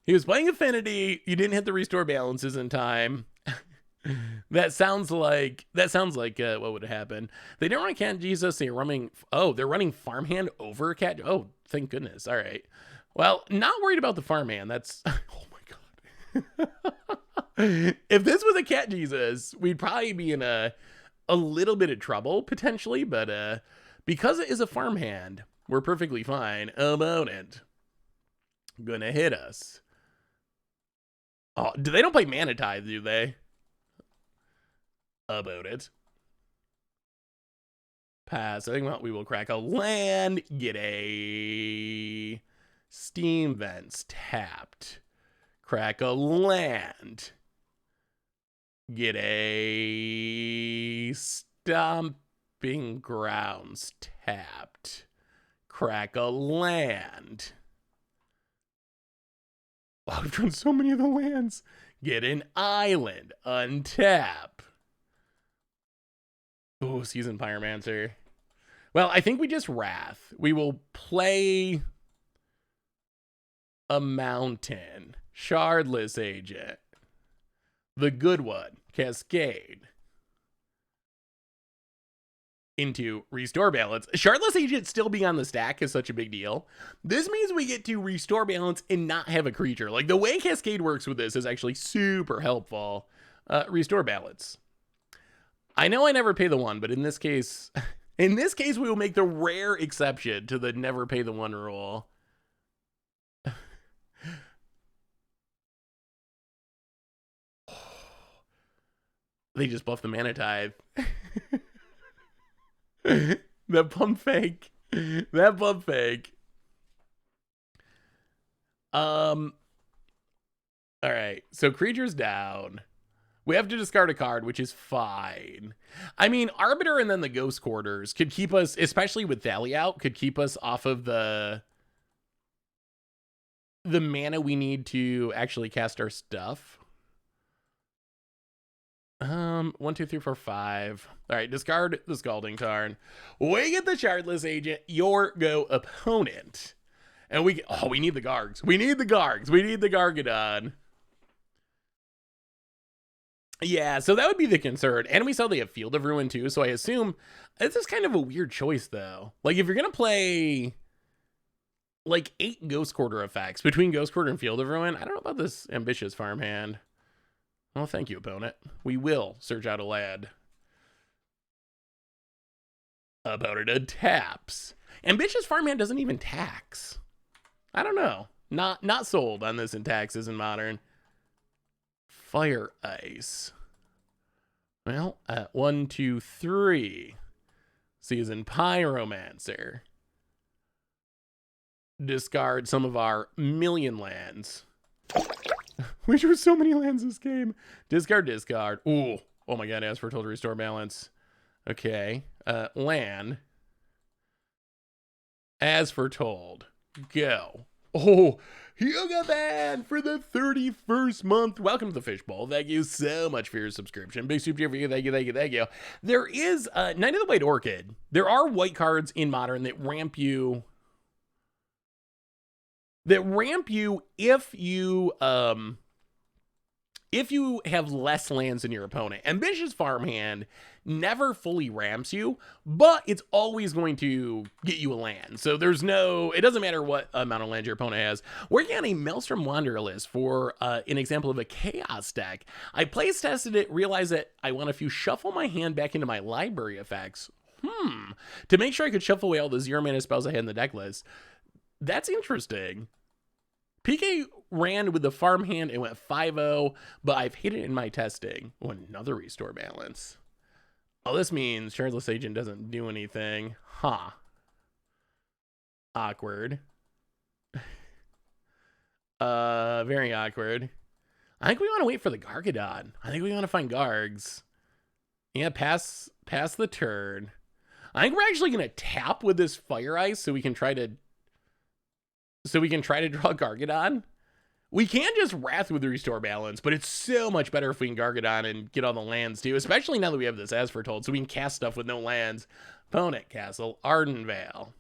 S1: He was playing Affinity, you didn't hit the Restore Balances in time. That sounds like what would happen. They don't run Cat Jesus, they're running Farmhand over Cat. Oh, thank goodness. All right. Well, not worried about the Farmhand. That's, oh my God. If this was a Cat Jesus, we'd probably be in a little bit of trouble potentially, but because it is a Farmhand, we're perfectly fine about it. Gonna hit us. Oh, they don't play Mana Tithe, do they? About it. Pass. I think we will crack a land. Get a Steam Vents tapped. Crack a land. Get a Stomping Grounds tapped. Crack a land. Oh, I've drawn so many of the lands. Get an island. Untap. Oh, Seasoned Pyromancer. Well, I think we just Wrath. We will play a mountain. Shardless Agent. The good one. Cascade. Into Restore Balance. Shardless Agent still being on the stack is such a big deal. This means we get to Restore Balance and not have a creature. Like, the way Cascade works with this is actually super helpful. Restore Balance. I know I never pay the one, but in this case, we will make the rare exception to the never pay the one rule. They just buffed the Mana Tithe. That pump fake. That pump fake. All right. So creature's down. We have to discard a card, which is fine. I mean, Arbiter and then the Ghost Quarters could keep us, especially with Thali out, could keep us off of the mana we need to actually cast our stuff. 1, 2, 3, 4, 5. All right, discard the Scalding Tarn. We get the Shardless Agent, your go opponent. And we need the Gargs. We need the Gargs. We need the Gargadon. Yeah, so that would be the concern. And we saw they have Field of Ruin too, so I assume this is kind of a weird choice though. Like if you're going to play like 8 Ghost Quarter effects between Ghost Quarter and Field of Ruin, I don't know about this ambitious farmhand. Well, thank you, opponent. We will search out a lad. Opponent taps. Ambitious farmhand doesn't even tax. I don't know. Not sold on this in taxes in Modern. Fire Ice. Well, 1, 2, 3. Seasoned Pyromancer. Discard some of our million lands. Which were so many lands this game. Discard. Ooh. Oh my god, as for total restore balance. Okay. Land. As foretold. Go. Oh, Hyuga Man for the 31st month. Welcome to the Fishbowl. Thank you so much for your subscription. Big super for you. Thank you. There is Knight of the White Orchid. There are white cards in Modern that ramp you. If you have less lands than your opponent. Ambitious Farmhand never fully ramps you, but it's always going to get you a land. So it doesn't matter what amount of land your opponent has. Working on a Maelstrom Wanderlust for an example of a Chaos deck. I place tested it, realized that I want to shuffle my hand back into my library effects. To make sure I could shuffle away all the 0-mana spells I had in the deck list. That's interesting. PK ran with the farmhand and went 5-0, but I've hit it in my testing. Oh, another restore balance. Oh, this means Shardless Agent doesn't do anything. Huh. Awkward. Very awkward. I think we want to wait for the Gargadon. I think we want to find Gargs. Yeah, pass the turn. I think we're actually going to tap with this Fire Ice so we can try to draw Gargadon. We can just Wrath with the Restore Balance, but it's so much better if we can Gargadon and get all the lands too, especially now that we have this As Foretold, so we can cast stuff with no lands. Opponent Castle, Ardenvale.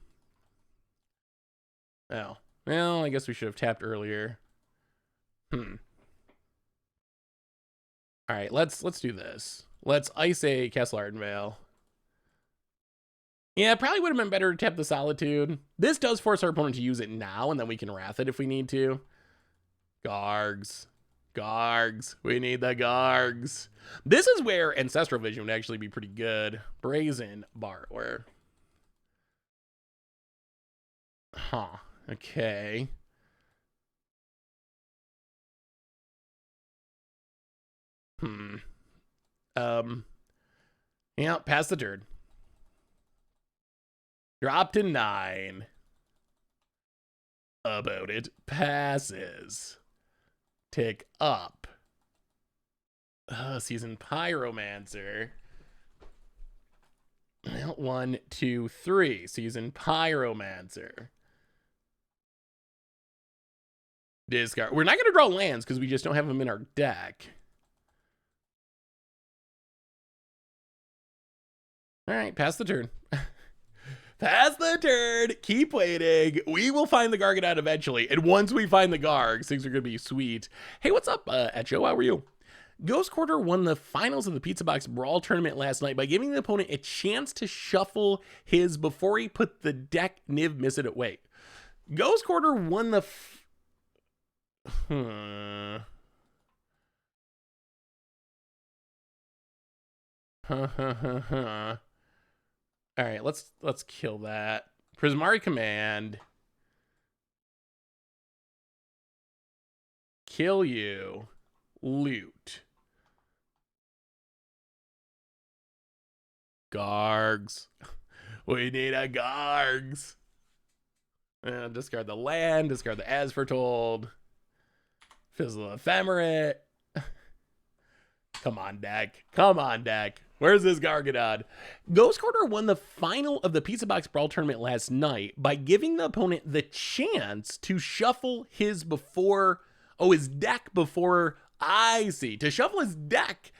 S1: Oh, well, I guess we should have tapped earlier. All right, let's do this. Let's ice a Castle Ardenvale. Yeah, it probably would have been better to tap the Solitude. This does force our opponent to use it now, and then we can Wrath it if we need to. Gargs. We need the Gargs. This is where Ancestral Vision would actually be pretty good. Brazen Borrower. Huh. Okay. Yeah, pass the turn. Drop to 9. About it. Passes. Tick up. Season Pyromancer. 1, 2, 3. Season Pyromancer. Discard. We're not going to draw lands because we just don't have them in our deck. All right, pass the turn. Pass the turn. Keep waiting. We will find the Gargadon eventually. And once we find the Gargs, things are going to be sweet. Hey, what's up, Echo? How are you? Ghost Quarter won the finals of the Pizza Box Brawl tournament last night by giving the opponent a chance to shuffle his before he put the deck Niv Miss It away. Ghost Quarter won the... All right, let's kill that. Prismari Command. Kill you. Loot. Gargs. We need a Gargs. Discard the land. Discard the As Foretold. Fizzle Ephemerate. Come on, deck. Come on, deck. Where's this Gargadon? Ghost Quarter won the final of the Pizza Box Brawl tournament last night by giving the opponent the chance to shuffle his deck before to shuffle his deck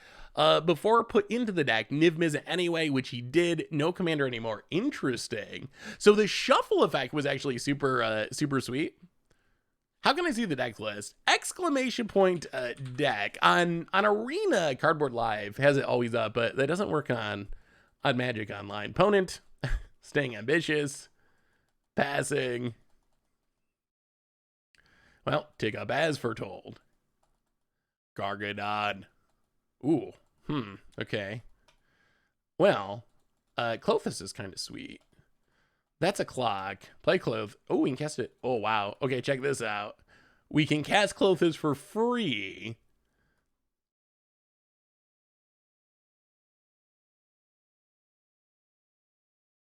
S1: before put into the deck Niv Mizzet anyway, which he did. No commander anymore. Interesting. So the shuffle effect was actually super sweet. How can I see the deck list? Exclamation point deck on Arena Cardboard Live has it always up, but that doesn't work on Magic Online. Opponent, staying ambitious, passing. Well, take up As Foretold. Gargadon. Ooh, okay. Well, Clothis is kind of sweet. That's a clock. Play Cloth. Oh, we can cast it. Oh, wow. Okay, check this out. We can cast Clothis for free.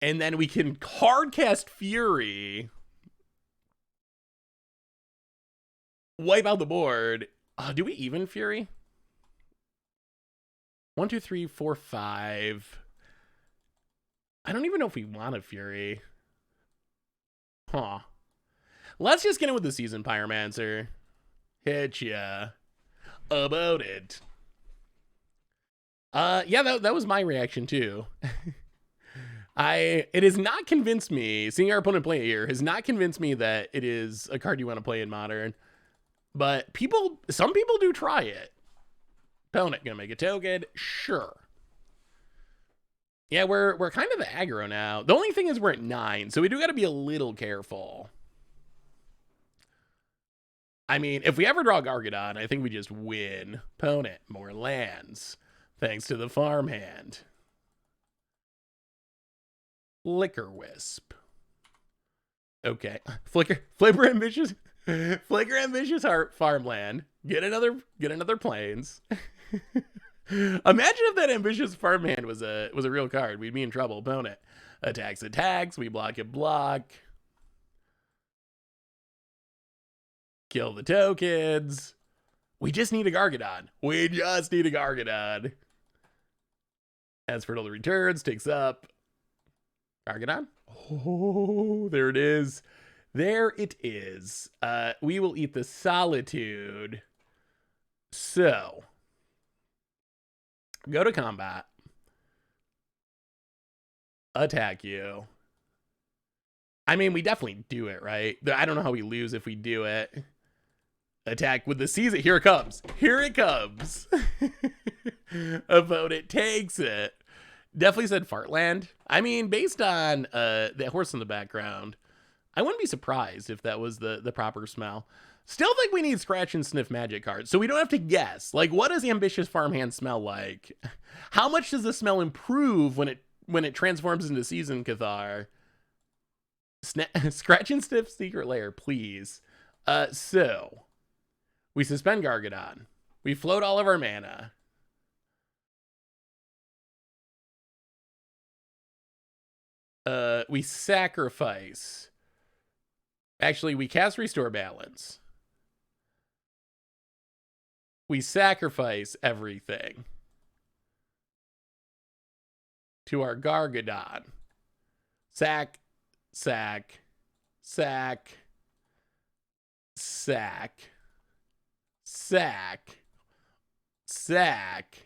S1: And then we can hard cast Fury. Wipe out the board. Do we even Fury? 1, 2, 3, 4, 5. I don't even know if we want a Fury. Huh. Let's just get in with the Season Pyromancer. Hit ya. About it. Yeah, that was my reaction too. It has not convinced me, seeing our opponent play it here, has not convinced me that it is a card you want to play in Modern. But some people do try it. Opponent gonna make a token? Sure. Yeah, we're kind of aggro now. The only thing is we're at 9, so we do got to be a little careful. I mean, if we ever draw Gargadon, I think we just win. Opponent, more lands. Thanks to the farmhand. Flicker Wisp. Okay. Flicker Ambitious Heart farmland. Get another Plains. Imagine if that Ambitious Farmhand was a real card. We'd be in trouble. Opponent attacks. We block. Kill the tokens. We just need a Gargadon. As Fertile returns, takes up. Gargadon. Oh, there it is. We will eat the Solitude. So, go to combat. Attack you. I mean, we definitely do it, right? I don't know how we lose if we do it. Attack with the season. Here it comes. Opponent takes it. Definitely said Fartland. I mean, based on that horse in the background, I wouldn't be surprised if that was the proper smell. Still think we need Scratch and Sniff Magic cards, so we don't have to guess. Like, what does Ambitious Farmhand smell like? How much does the smell improve when it transforms into Season Cathar? Scratch and Sniff Secret Lair, please. So we suspend Gargadon. We float all of our mana. We sacrifice Actually, we cast Restore Balance. We sacrifice everything to our Gargadon. Sack, sack, sack, sack, sack, sack.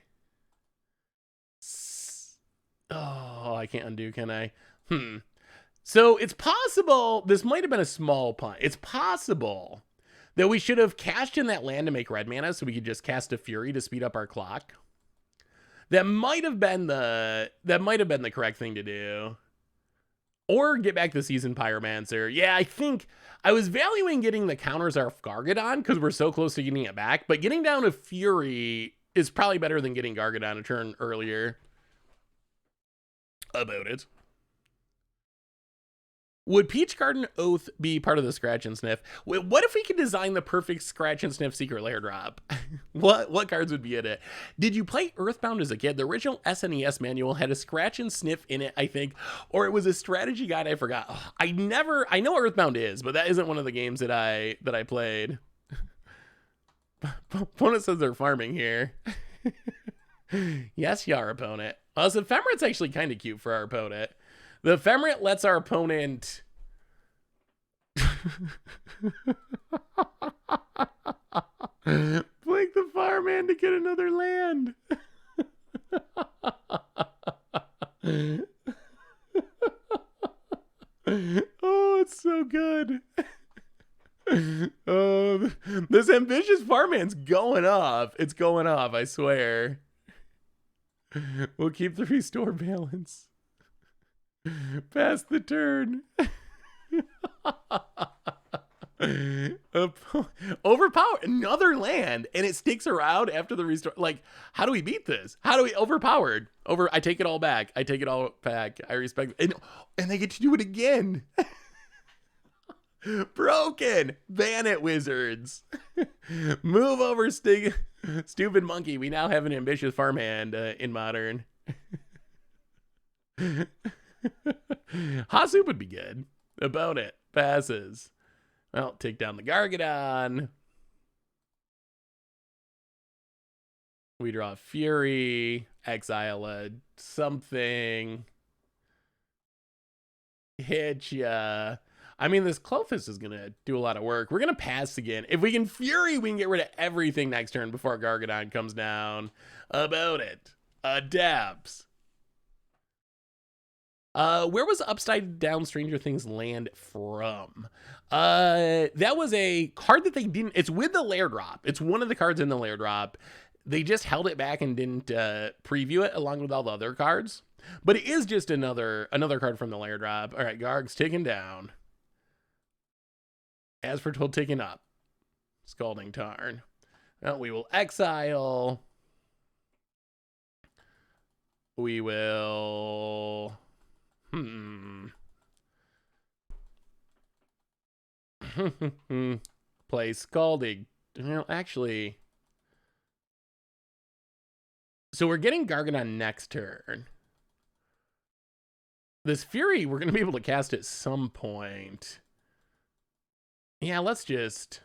S1: Oh, I can't undo, can I? So it's possible, this might have been a small punt. It's possible that we should have cashed in that land to make red mana so we could just cast a Fury to speed up our clock. That might have been the correct thing to do. Or get back the Seasoned Pyromancer. Yeah, I think I was valuing getting the counters off Gargadon because we're so close to getting it back, but getting down to Fury is probably better than getting Gargadon a turn earlier. About it. Would Peach Garden Oath be part of the Scratch and Sniff? What if we could design the perfect Scratch and Sniff Secret Lair drop? What cards would be in it? Did you play Earthbound as a kid? The original SNES manual had a Scratch and Sniff in it, I think, or it was a strategy guide. I forgot. I know Earthbound is, but that isn't one of the games that I played. Opponent says they're farming here. Yes, you are, opponent. So Ephemerit's actually kind of cute for our opponent. The Ephemerate lets our opponent blink the fireman to get another land. Oh, it's so good. Oh, this ambitious fireman's going off. It's going off, I swear. We'll keep the Restore Balance. Pass the turn. Overpower another land, and it sticks around after the restore. Like, how do we beat this? How do we overpowered? I take it all back. I take it all back. I respect it. And they get to do it again. Broken. Ban it, wizards. Move over, stupid monkey. We now have an ambitious farmhand in modern. Hot soup would be good. About it. Passes. Well, take down the Gargadon. We draw Fury. Exile a something. Hit ya. I mean, this Clothis is going to do a lot of work. We're going to pass again. If we can Fury, we can get rid of everything next turn before Gargadon comes down. About it. Adapts. Where was Upside Down Stranger Things land from? That was a card that they didn't... It's with the Lair Drop. It's one of the cards in the Lair Drop. They just held it back and didn't preview it along with all the other cards. But it is just another card from the Lair Drop. All right, Garg's taken down. As for Told taken up. Scalding Tarn. Well, we will exile. We will... Play Scalding. Well, actually... So we're getting Gargadon next turn. This Fury, we're going to be able to cast at some point. Yeah, let's just...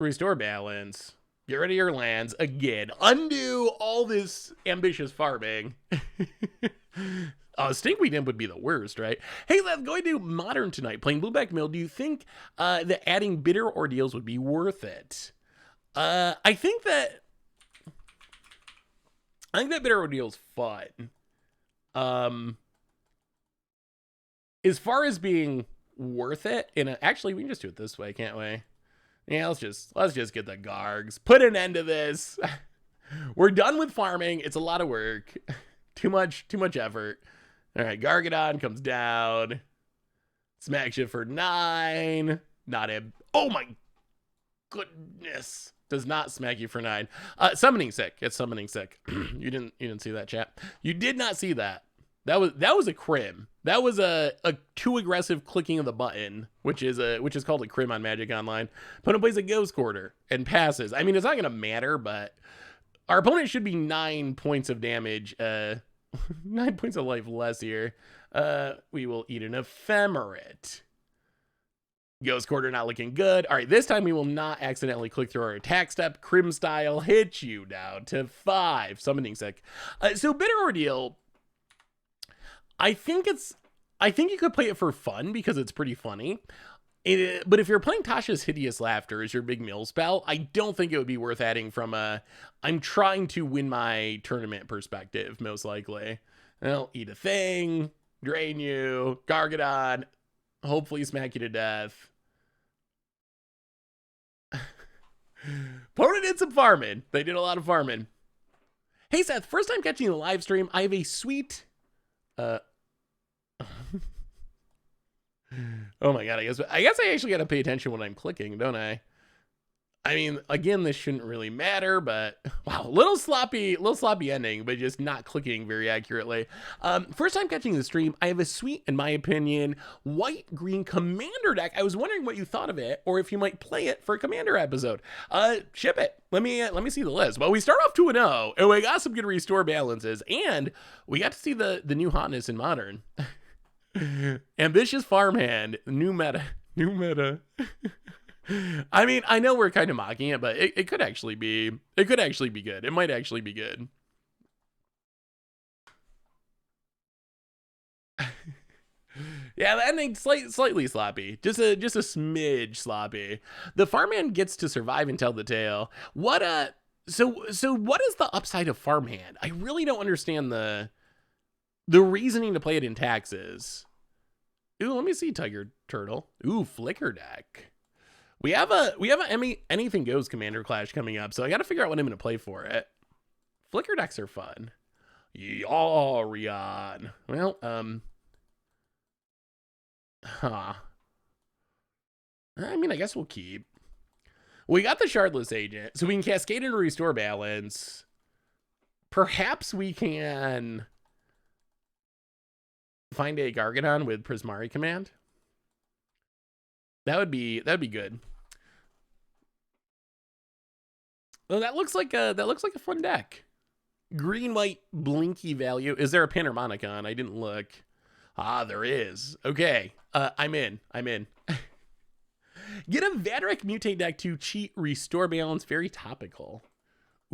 S1: Restore Balance. Get rid of your lands again. Undo all this ambitious farming. Stinkweed Imp would be the worst, right? Hey, let's go to Modern tonight. Playing Blueback Mill. Do you think that adding Bitter Ordeals would be worth it? I think that Bitter Ordeal's fun. As far as being worth it, actually we can just do it this way, can't we? Yeah, let's just get the Gargs. Put an end to this. We're done with farming. It's a lot of work. Too much effort. All right, Gargadon comes down. Smacks you for 9. Not him. Oh my goodness. Does not smack you for 9. Summoning Sick. It's Summoning Sick. You didn't see that, chat. You did not see that. That was a crim. That was a too aggressive clicking of the button, which is called a crim on Magic Online. Opponent plays a Ghost Quarter and passes. I mean, it's not gonna matter, but our opponent should be 9 points of damage 9 points of life less here. We will eat an ephemerate. Ghost Quarter not looking good. All right, this time we will not accidentally click through our attack step. Crim Style hits you down to 5. Summoning Sick. So Bitter Ordeal, I think you could play it for fun because it's pretty funny. But if you're playing Tasha's Hideous Laughter as your big mill spell, I don't think it would be worth adding from I'm trying to win my tournament perspective, most likely. Well, eat a thing, drain you, Gargadon, hopefully smack you to death. Opponent did some farming. They did a lot of farming. Hey Seth, first time catching the live stream. I have a sweet oh my god, I guess I actually gotta pay attention when I'm clicking, don't I? I mean, again, this shouldn't really matter, but wow, little sloppy ending, but just not clicking very accurately. First time catching the stream, I have a sweet, in my opinion, white-green commander deck. I was wondering what you thought of it, or if you might play it for a commander episode. Ship it. Let me see the list. Well, we start off 2-0, and we got some good restore balances, and we got to see the new hotness in Modern. Ambitious Farmhand, new meta. I mean, I know we're kind of mocking it, but it could actually be good. It might actually be good. Yeah, the ending slightly sloppy. Just a smidge sloppy. The farmhand gets to survive and tell the tale. So what is the upside of farmhand? I really don't understand the reasoning to play it in taxes. Ooh, let me see Tiger Turtle. Ooh, Flicker deck. We have a anything goes commander clash coming up, so I got to figure out what I'm going to play for it. Flicker decks are fun. Yorion. Well, I mean, I guess we'll keep. We got the Shardless Agent, so we can cascade and restore balance. Perhaps we can find a Gargadon with Prismari command. That would be good. Well, that looks like a fun deck. Green white blinky value. Is there a pin or Monicon? I didn't look. Ah, there is. Okay. I'm in. Get a Vadrak mutate deck to cheat restore balance. Very topical.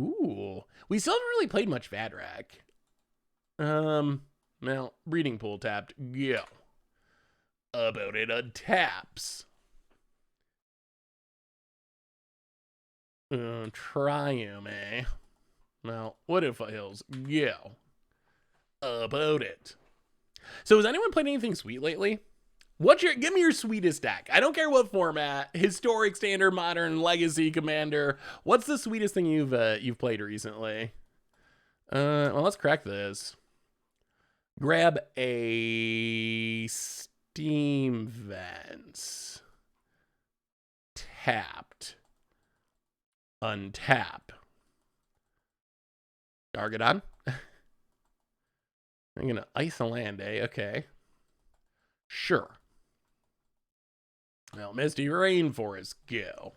S1: Ooh. We still haven't really played much Vadrak. Well, breeding pool tapped. Go. About it untaps. Triume. Well, what if Hills? Go. About it. So has anyone played anything sweet lately? Give me your sweetest deck. I don't care what format. Historic, standard, modern, legacy, commander. What's the sweetest thing you've played recently? Well, let's crack this. Grab a Steam Vents. Tapped. Untap. Gargadon. I'm gonna ice a land, eh? Okay. Sure. Well, Misty Rainforest, go.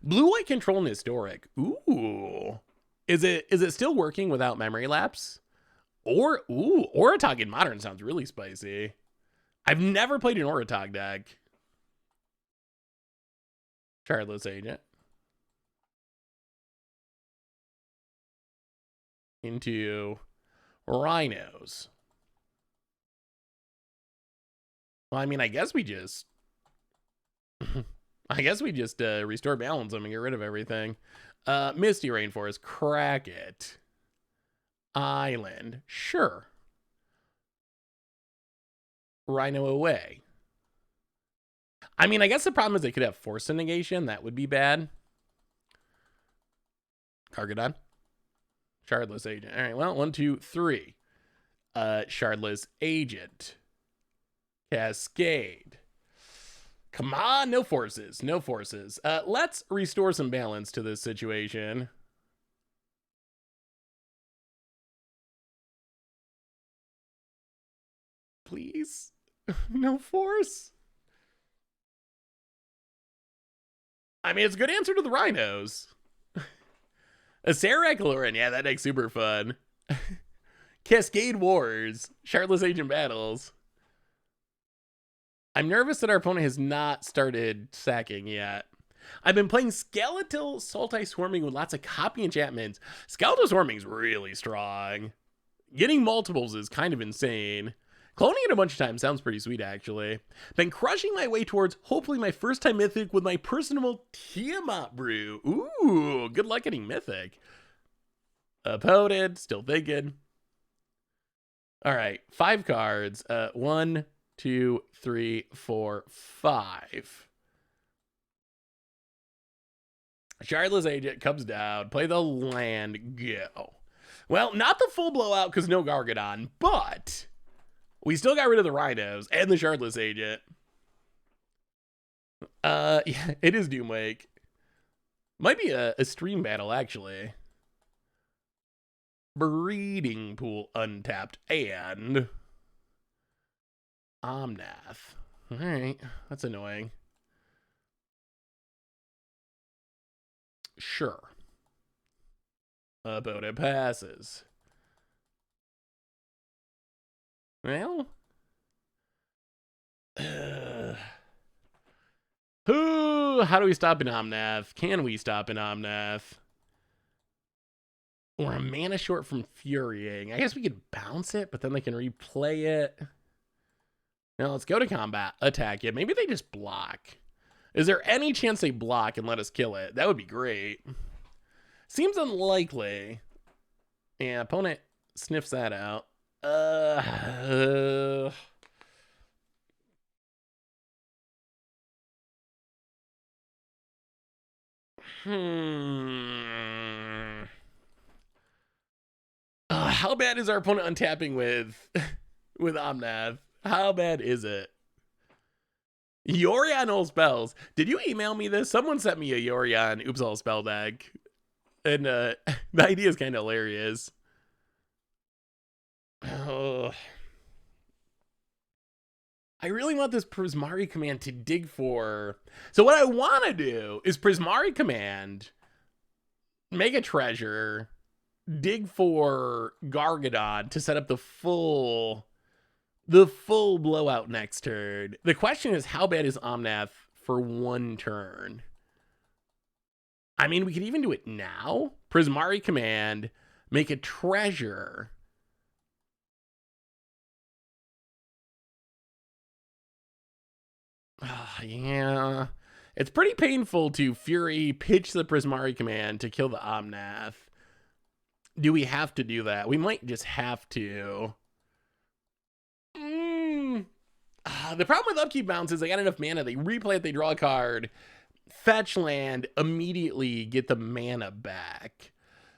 S1: Blue-white control and historic. Ooh. Is it still working without memory lapse? Or Oratog in modern sounds really spicy. I've never played an Oratog deck. Shardless Agent. Into Rhinos. Well, I mean, I guess we just restore balance them and get rid of everything. Misty Rainforest, crack it. Island, sure. Rhino away. I mean, I guess the problem is they could have force negation. That would be bad. Gargadon. Shardless Agent. All right, well, 1, 2, 3. Shardless Agent. Cascade. Come on, no forces. Let's restore some balance to this situation. Please. No force. I mean, it's a good answer to the Rhinos. A Sarah Caloran, yeah, that deck's super fun. Cascade Wars. Shardless Agent Battles. I'm nervous that our opponent has not started sacking yet. I've been playing Skeletal Sultai Swarming with lots of copy enchantments. Skeletal Swarming's really strong. Getting multiples is kind of insane. Cloning it a bunch of times sounds pretty sweet, actually. Been crushing my way towards hopefully my first time Mythic with my personal Tiamat brew. Ooh, good luck getting Mythic. Opponent, still thinking. All right, 5 cards. 1, 2, 3, 4, 5. Shardless Agent comes down. Play the land. Go. Well, not the full blowout because no Gargadon, but we still got rid of the Rhinos and the Shardless Agent. Yeah, it is Doomwake. Might be a stream battle, actually. Breeding Pool untapped and Omnath. All right, that's annoying. Sure. But it passes. Well. How do we stop an Omnath? Can we stop an Omnath? Or a mana short from Furying. I guess we could bounce it, but then they can replay it. Now let's go to combat. Attack it. Maybe they just block. Is there any chance they block and let us kill it? That would be great. Seems unlikely. Yeah, opponent sniffs that out. How bad is our opponent untapping with with Omnath? How bad is it? Yorion All Spells. Did you email me this? Someone sent me a Yorion Oops All Spell deck. And the idea is kind of hilarious. Oh. I really want this Prismari command to dig for. So what I want to do is Prismari command, make a treasure, dig for Gargadon to set up the full blowout next turn. The question is, how bad is Omnath for 1 turn? I mean, we could even do it now. Prismari command, make a treasure. Yeah. It's pretty painful to Fury pitch the Prismari command to kill the Omnath. Do we have to do that? We might just have to. The problem with upkeep bounce is they got enough mana. They replay it, they draw a card, fetch land, immediately get the mana back.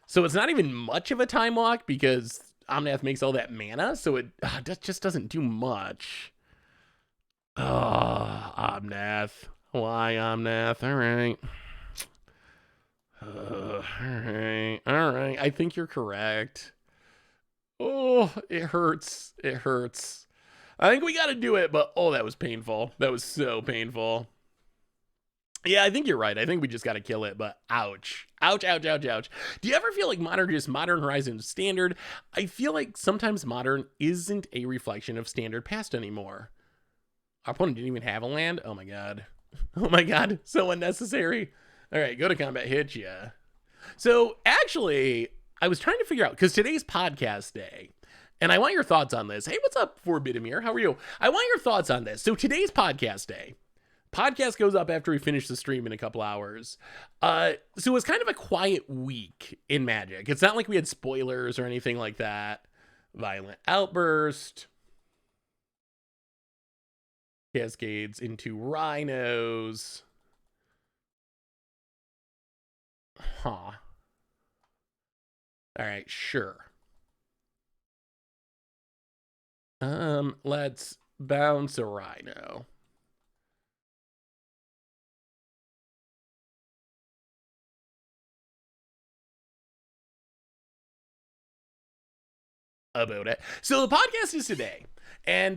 S1: So it's not even much of a time walk because Omnath makes all that mana, so it just doesn't do much. Omnath. Why Omnath? All right. All right. I think you're correct. Oh, it hurts. It hurts. I think we got to do it, but that was painful. That was so painful. Yeah, I think you're right. I think we just got to kill it, but ouch. Ouch, ouch, ouch, ouch. Do you ever feel like Modern Horizons Standard? I feel like sometimes Modern isn't a reflection of Standard past anymore. Our opponent didn't even have a land? Oh my god. Oh my god, so unnecessary. All right, go to combat, hit ya. So actually, I was trying to figure out, because today's podcast day, and I want your thoughts on this. Hey, what's up, Forbidimir? How are you? I want your thoughts on this. So today's podcast day. Podcast goes up after we finish the stream in a couple hours. So it was kind of a quiet week in Magic. It's not like we had spoilers or anything like that. Violent Outburst. Cascades into Rhinos. Huh. All right, sure. Let's bounce a Rhino. about it. So the podcast is today. And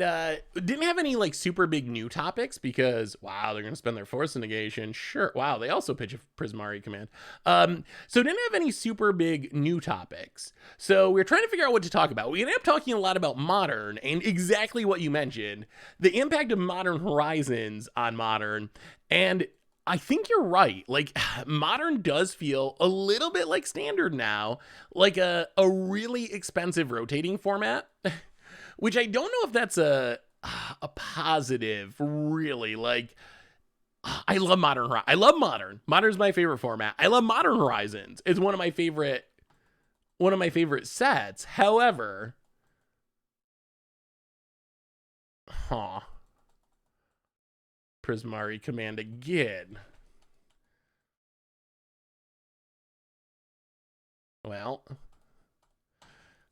S1: didn't have any like super big new topics because wow, they're gonna spend their force negation. Sure. Wow, they also pitch a Prismari command. So didn't have any super big new topics. So we're trying to figure out what to talk about. We ended up talking a lot about Modern and exactly what you mentioned, the impact of Modern Horizons on Modern. And I think you're right. Like Modern does feel a little bit like Standard now, like a really expensive rotating format. Which I don't know if that's a positive, really. Like, I love Modern. I love Modern. Modern's my favorite format. I love Modern Horizons. It's one of my favorite sets. However, Prismari command again. Well.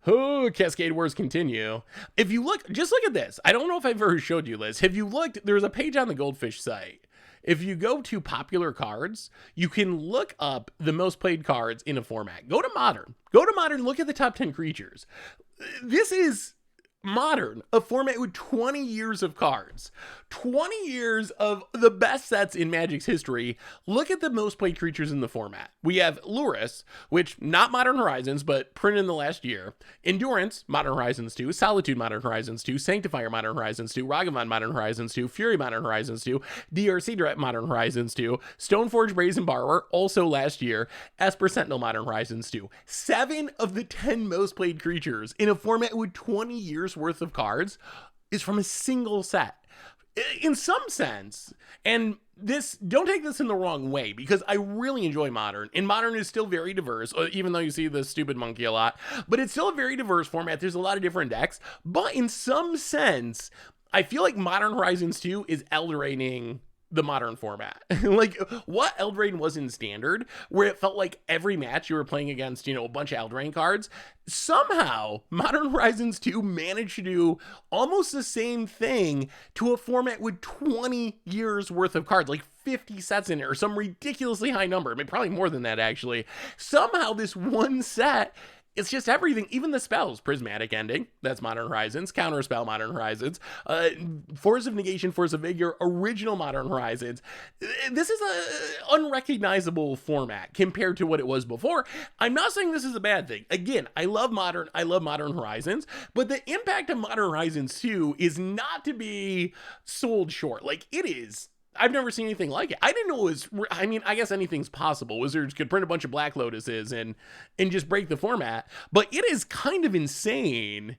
S1: Oh, Cascade Wars continue. If you look, just look at this. I don't know if I've ever showed you this. Have you looked? There's a page on the Goldfish site. If you go to popular cards, you can look up the most played cards in a format. Go to Modern. Go to Modern. Look at the top 10 creatures. This is Modern, a format with 20 years of cards. 20 years of the best sets in Magic's history. Look at the most played creatures in the format. We have Lurrus, which not Modern Horizons, but printed in the last year. Endurance, Modern Horizons 2. Solitude, Modern Horizons 2. Sanctifier, Modern Horizons 2. Ragavan, Modern Horizons 2. Fury, Modern Horizons 2. DRC Direct, Modern Horizons 2. Stoneforge, Brazen Borrower, also last year. Esper Sentinel, Modern Horizons 2. 7 of the 10 most played creatures in a format with 20 years worth of cards is from a single set. In some sense, and this, don't take this in the wrong way, because I really enjoy Modern, and Modern is still very diverse, even though you see the stupid monkey a lot, but it's still a very diverse format. There's a lot of different decks, but in some sense, I feel like Modern Horizons 2 is Eldraining the Modern format. Like what Eldraine was in Standard, where it felt like every match you were playing against, a bunch of Eldraine cards, somehow Modern Horizons 2 managed to do almost the same thing to a format with 20 years worth of cards, like 50 sets in it or some ridiculously high number. I mean, probably more than that actually. Somehow this one set, it's just everything, even the spells. Prismatic Ending, that's Modern Horizons. Counterspell, Modern Horizons. Force of Negation, Force of Vigor, original Modern Horizons. This is a unrecognizable format compared to what it was before. I'm not saying this is a bad thing. Again, I love Modern Horizons, but the impact of Modern Horizons 2 is not to be sold short. Like, it is. I've never seen anything like it. I didn't know it was, I mean, I guess anything's possible. Wizards could print a bunch of Black Lotuses and just break the format, but it is kind of insane.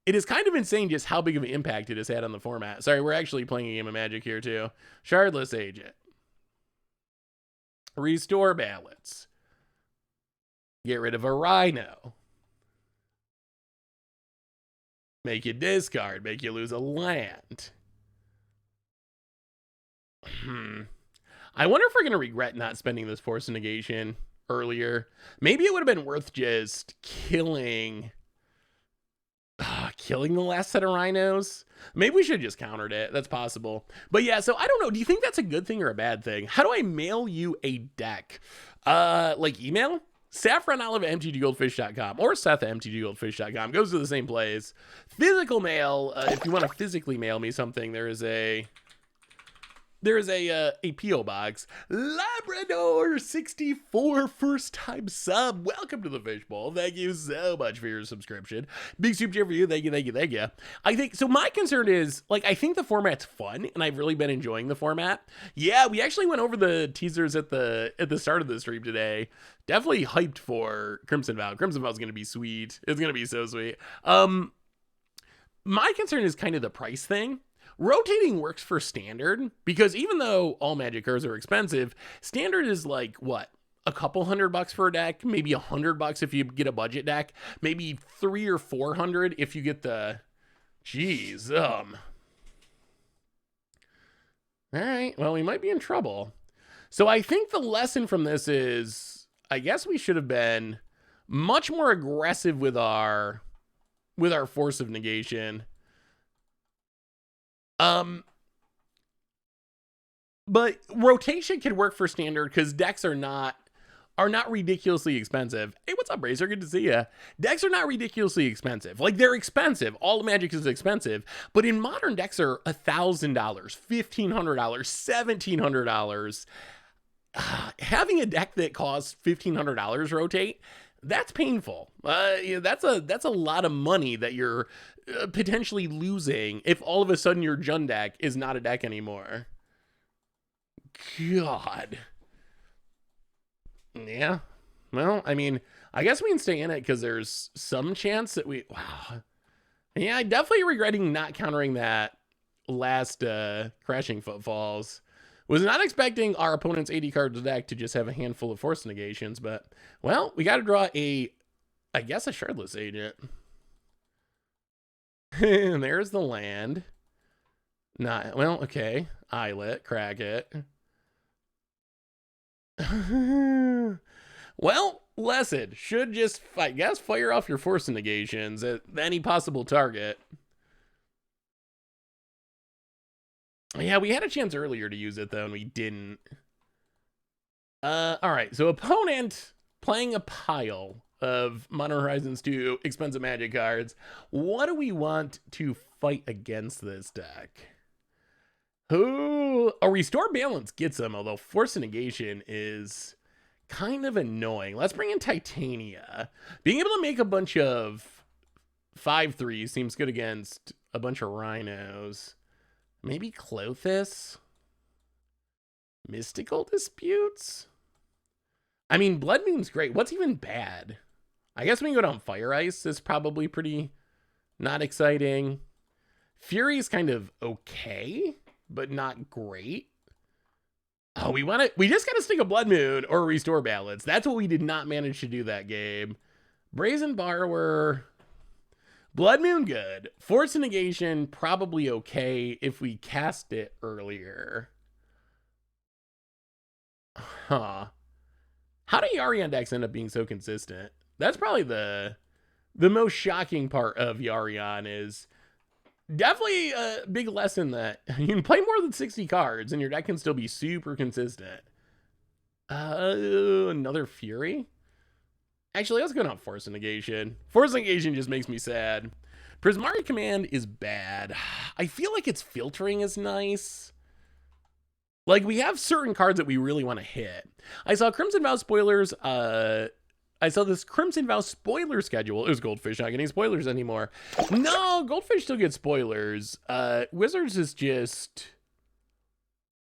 S1: It is kind of insane just how big of an impact it has had on the format. Sorry, we're actually playing a game of Magic here too. Shardless Agent. Restore ballots. Get rid of a Rhino. Make you discard, make you lose a land. I wonder if we're going to regret not spending this Force of Negation earlier. Maybe it would have been worth just killing the last set of Rhinos. Maybe we should have just countered it. That's possible. But yeah, so I don't know. Do you think that's a good thing or a bad thing? How do I mail you a deck? Like email? SaffronOlive at mtggoldfish.com or Seth at mtggoldfish.com. Goes to the same place. Physical mail. If you want to physically mail me something, there is a P.O. box. Labrador 64, first time sub. Welcome to the Fishbowl. Thank you so much for your subscription. Big super chat for you. Thank you. I think, so my concern is, like, I think the format's fun, and I've really been enjoying the format. Yeah, we actually went over the teasers at the start of the stream today. Definitely hyped for Crimson Vow. Crimson Vow is going to be sweet. It's going to be so sweet. My concern is kind of the price thing. Rotating works for Standard, because even though all Magic cards are expensive, Standard is like, what, a couple $100 for a deck, maybe $100 if you get a budget deck, maybe $300 or $400 if you get the, geez, all right, well, we might be in trouble. So I think the lesson from this is, I guess we should have been much more aggressive with our Force of Negation. But rotation can work for Standard because decks are not are not ridiculously expensive. Hey, what's up, Razor? Good to see ya. Decks are not ridiculously expensive. Like, they're expensive. All Magic is expensive. But in modern, decks are $1,000, $1,500, $1,700. Having a deck that costs $1,500 rotate, that's painful. That's a lot of money that you're potentially losing if all of a sudden your Jund deck is not a deck anymore. God. Yeah. Well, I mean, I guess we can stay in it because there's some chance that we... Wow. Yeah, I'm definitely regretting not countering that last Crashing Footfalls. Was not expecting our opponent's 80 cards deck to just have a handful of force negations, but, well, we got to draw I guess a Shardless Agent. And there's the land. Not, well, okay. Islet, crack it. Well, lesson. Should just, I guess, fire off your force negations at any possible target. Yeah, we had a chance earlier to use it, though, and we didn't. All right, so opponent playing a pile of Modern Horizons 2 expensive Magic cards. What do we want to fight against this deck? Ooh, a Restore Balance gets them, although Force Negation is kind of annoying. Let's bring in Titania. Being able to make a bunch of 5/3s seems good against a bunch of Rhinos. Maybe Clothis? Mystical Disputes? I mean, Blood Moon's great. What's even bad? I guess we can go down Fire Ice is probably pretty not exciting. Fury's kind of okay, but not great. Oh, we just gotta stick a Blood Moon or Restore Balance. That's what we did not manage to do that game. Brazen Borrower... Blood Moon, good. Force Negation, probably okay if we cast it earlier. Huh. How do Yarion decks end up being so consistent? That's probably the most shocking part of Yarion is definitely a big lesson that you can play more than 60 cards and your deck can still be super consistent. Another Fury? Actually, let's go down Force Negation. Force Negation just makes me sad. Prismari Command is bad. I feel like its filtering is nice. Like, we have certain cards that we really want to hit. I saw Crimson Vow spoilers. I saw this Crimson Vow spoiler schedule. It was Goldfish not getting spoilers anymore. No, Goldfish still gets spoilers. Wizards is just...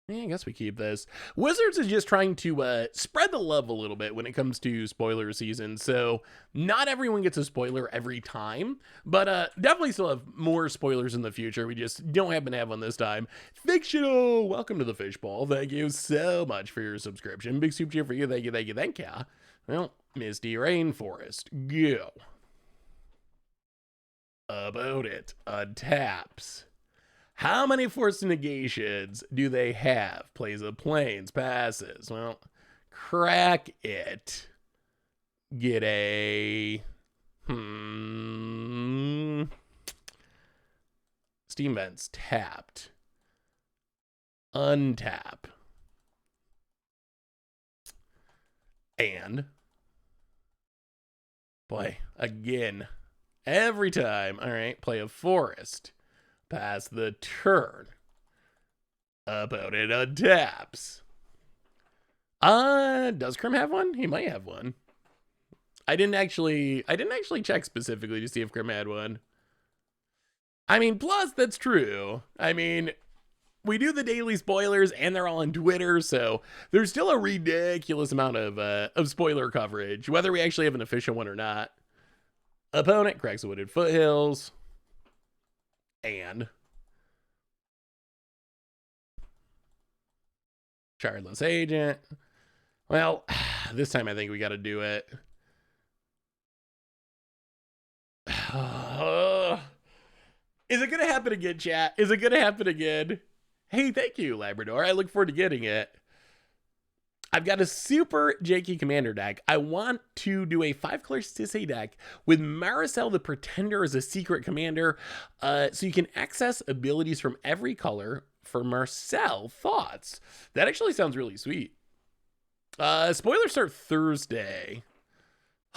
S1: Yeah, I guess we keep this. Wizards is just trying to spread the love a little bit when it comes to spoiler season. So not everyone gets a spoiler every time, but definitely still have more spoilers in the future. We just don't happen to have one this time. Fictional, welcome to the Fishbowl. Thank you so much for your subscription. Big soup cheer for you. Thank you, thank you, thank you. Well, Misty Rainforest, go. About it. Untaps. How many Force Negations do they have? Plays of Plains, passes. Well, crack it. Get a... Steam Vents tapped. Untap. And... Boy, again. Every time. All right, play a Forest. Pass the turn. About it untaps. Does Krim have one? He might have one. I didn't actually check specifically to see if Krim had one. I mean, plus that's true. I mean, we do the daily spoilers and they're all on Twitter, so there's still a ridiculous amount of spoiler coverage, whether we actually have an official one or not. Opponent cracks the Wooded Foothills. And Shardless Agent. Well, this time I think we got to do it. Is it going to happen again, chat? Is it going to happen again? Hey, thank you, Labrador. I look forward to getting it. I've got a super janky commander deck. I want to do a 5-color Sisay deck with Maricel the Pretender as a secret commander. So you can access abilities from every color for Marcel. Thoughts? That actually sounds really sweet. Spoilers start Thursday.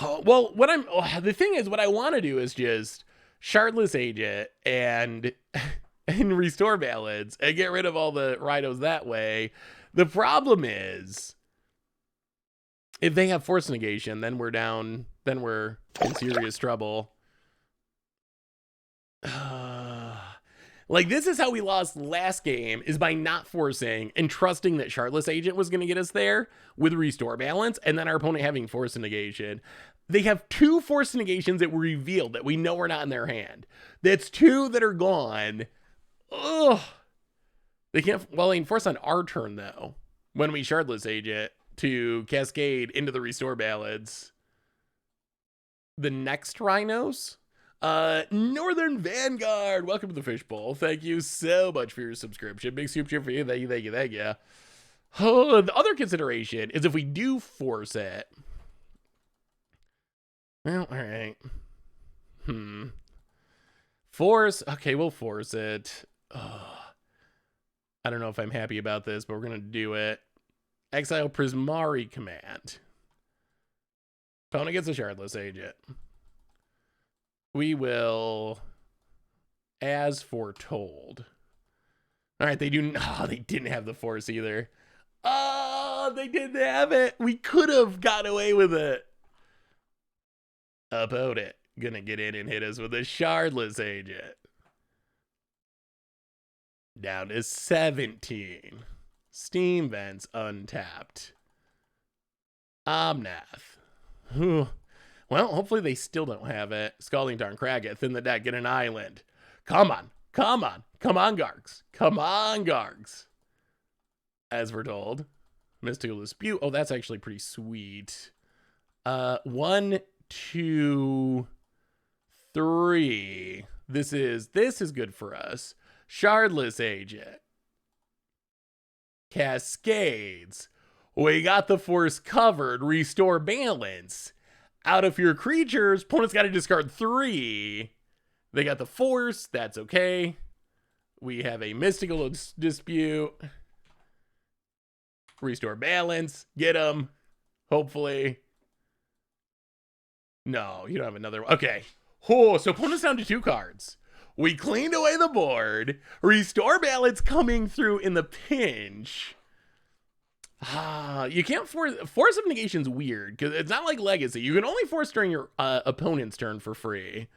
S1: Oh, well, the thing is, what I want to do is just Shardless Agent and and restore balance and get rid of all the rhinos that way. The problem is, if they have force negation, then we're down. Then we're in serious trouble. Like, this is how we lost last game, is by not forcing and trusting that Shardless Agent was going to get us there with restore balance, and then our opponent having force negation. They have 2 force negations that were revealed that we know are not in their hand. That's 2 that are gone. Ugh. They can't, well, they can force on our turn, though, when we Shardless Agent to cascade into the restore balance. The next rhinos? Northern Vanguard, welcome to the Fishbowl. Thank you so much for your subscription. Big super chat for you. Thank you, thank you, thank you. Oh, the other consideration is if we do force it. Well, all right. Force. Okay, we'll force it. I don't know if I'm happy about this, but we're going to do it. Exile Prismari command. Opponent gets a Shardless Agent. We will, as foretold. All right, they do. Oh, they didn't have the force either. Oh, they didn't have it. We could have got away with it. Opponent gonna get in and hit us with a Shardless Agent. Down to 17. Steam Vents untapped. Omnath. Well, hopefully they still don't have it. Scalding Tarn Kraggeth in the deck. Get an island. Come on. Come on. Come on, Gargs. Come on, Gargs. As we're told. Mystical Dispute. Oh, that's actually pretty sweet. 1, 2, 3. This is good for us. Shardless Agent. Cascades. We got the force covered. Restore balance. Out of your creatures, opponent's got to discard 3. They got the force. That's okay. We have a mystical dispute. Restore balance. Get them. Hopefully. No, you don't have another one. Okay. Oh, so opponent's down to 2 cards. We cleaned away the board. Restore balance coming through in the pinch. You can't force of negation's weird because it's not like Legacy. You can only force during your opponent's turn for free.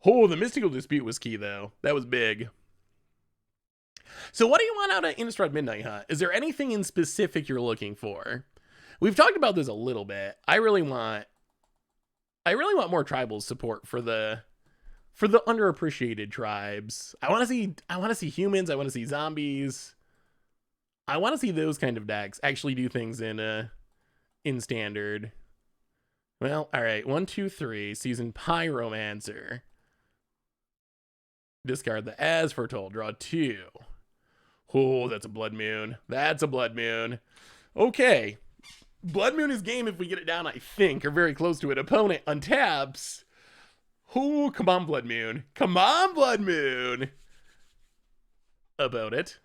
S1: Oh, the mystical dispute was key though. That was big. So what do you want out of Innistrad Midnight Hunt? Is there anything in specific you're looking for? We've talked about this a little bit. I really want more tribal support for the underappreciated tribes. I want to see humans. I want to see zombies. I want to see those kind of decks actually do things in standard. Well, all right. 1, 2, 3. Season Pyromancer. Discard the As Foretold. Draw 2. Oh, that's a Blood Moon. That's a Blood Moon. Okay. Blood Moon is game if we get it down, I think, or very close to it. Opponent untaps. Oh, come on, Blood Moon. Come on, Blood Moon. About it.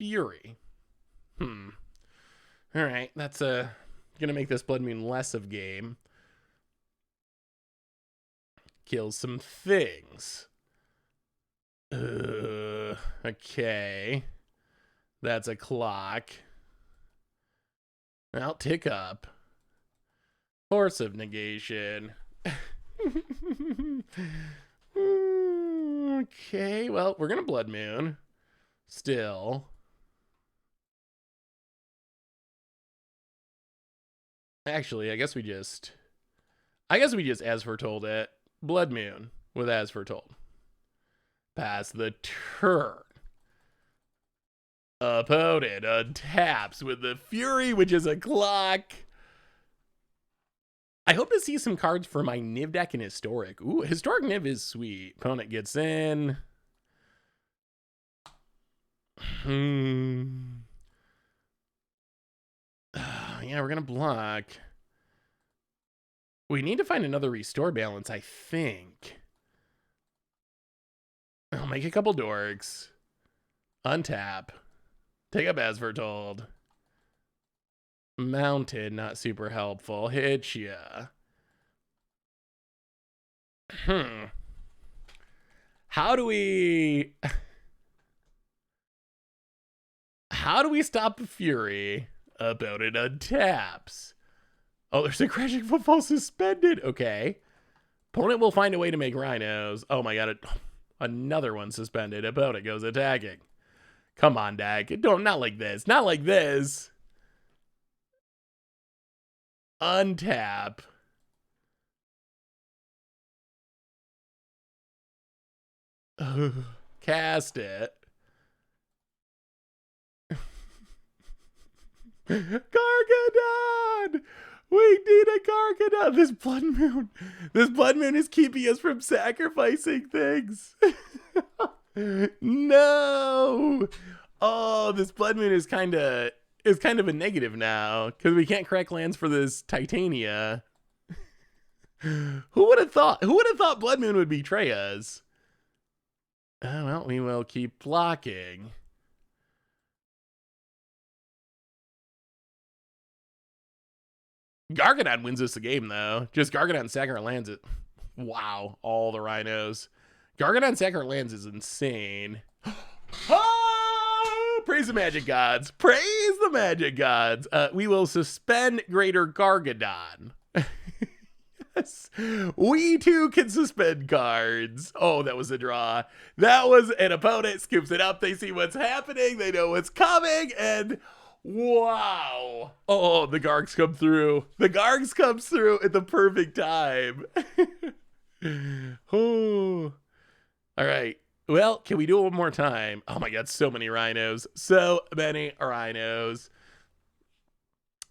S1: Fury. All right, that's gonna make this Blood Moon less of game. Kill some things. Okay. That's a clock. I'll tick up. Force of negation. Okay, well, we're gonna Blood Moon. Still. Actually, I guess we just As Foretold it. Blood Moon with As Foretold. Pass the turn. Opponent untaps with the Fury, which is a clock. I hope to see some cards for my Niv deck in Historic. Ooh, Historic Niv is sweet. Opponent gets in. Yeah, we're gonna block. We need to find another restore balance, I think. I'll make a couple dorks. Untap. Take up As Foretold. Mounted, not super helpful. Hit ya. How do we... How do we stop a Fury? About it untaps. Oh, there's a Crashing Footfall suspended. Okay. Opponent will find a way to make rhinos. Oh my god, another one suspended. About it goes attacking. Come on, Dag. Don't, not like this. Not like this. Untap. Cast it. Gargadon! We need a Gargadon! This blood moon is keeping us from sacrificing things. No! Oh, this blood moon is kind of a negative now because we can't crack lands for this Titania. Who would have thought? Who would have thought blood moon would betray us? Oh, well, we will keep blocking. Gargadon wins us the game, though. Just Gargadon sacker lands it. Wow, all the rhinos. Gargadon sacker lands is insane. Oh, praise the magic gods. Praise the magic gods. We will suspend Greater Gargadon. Yes. We too can suspend cards. Oh, that was a draw. That was an opponent scoops it up. They see what's happening. They know what's coming. And wow. Oh, the Gargs come through. The Gargs comes through at the perfect time. Oh. All right. Well, can we do it one more time? Oh my god, so many rhinos. So many rhinos.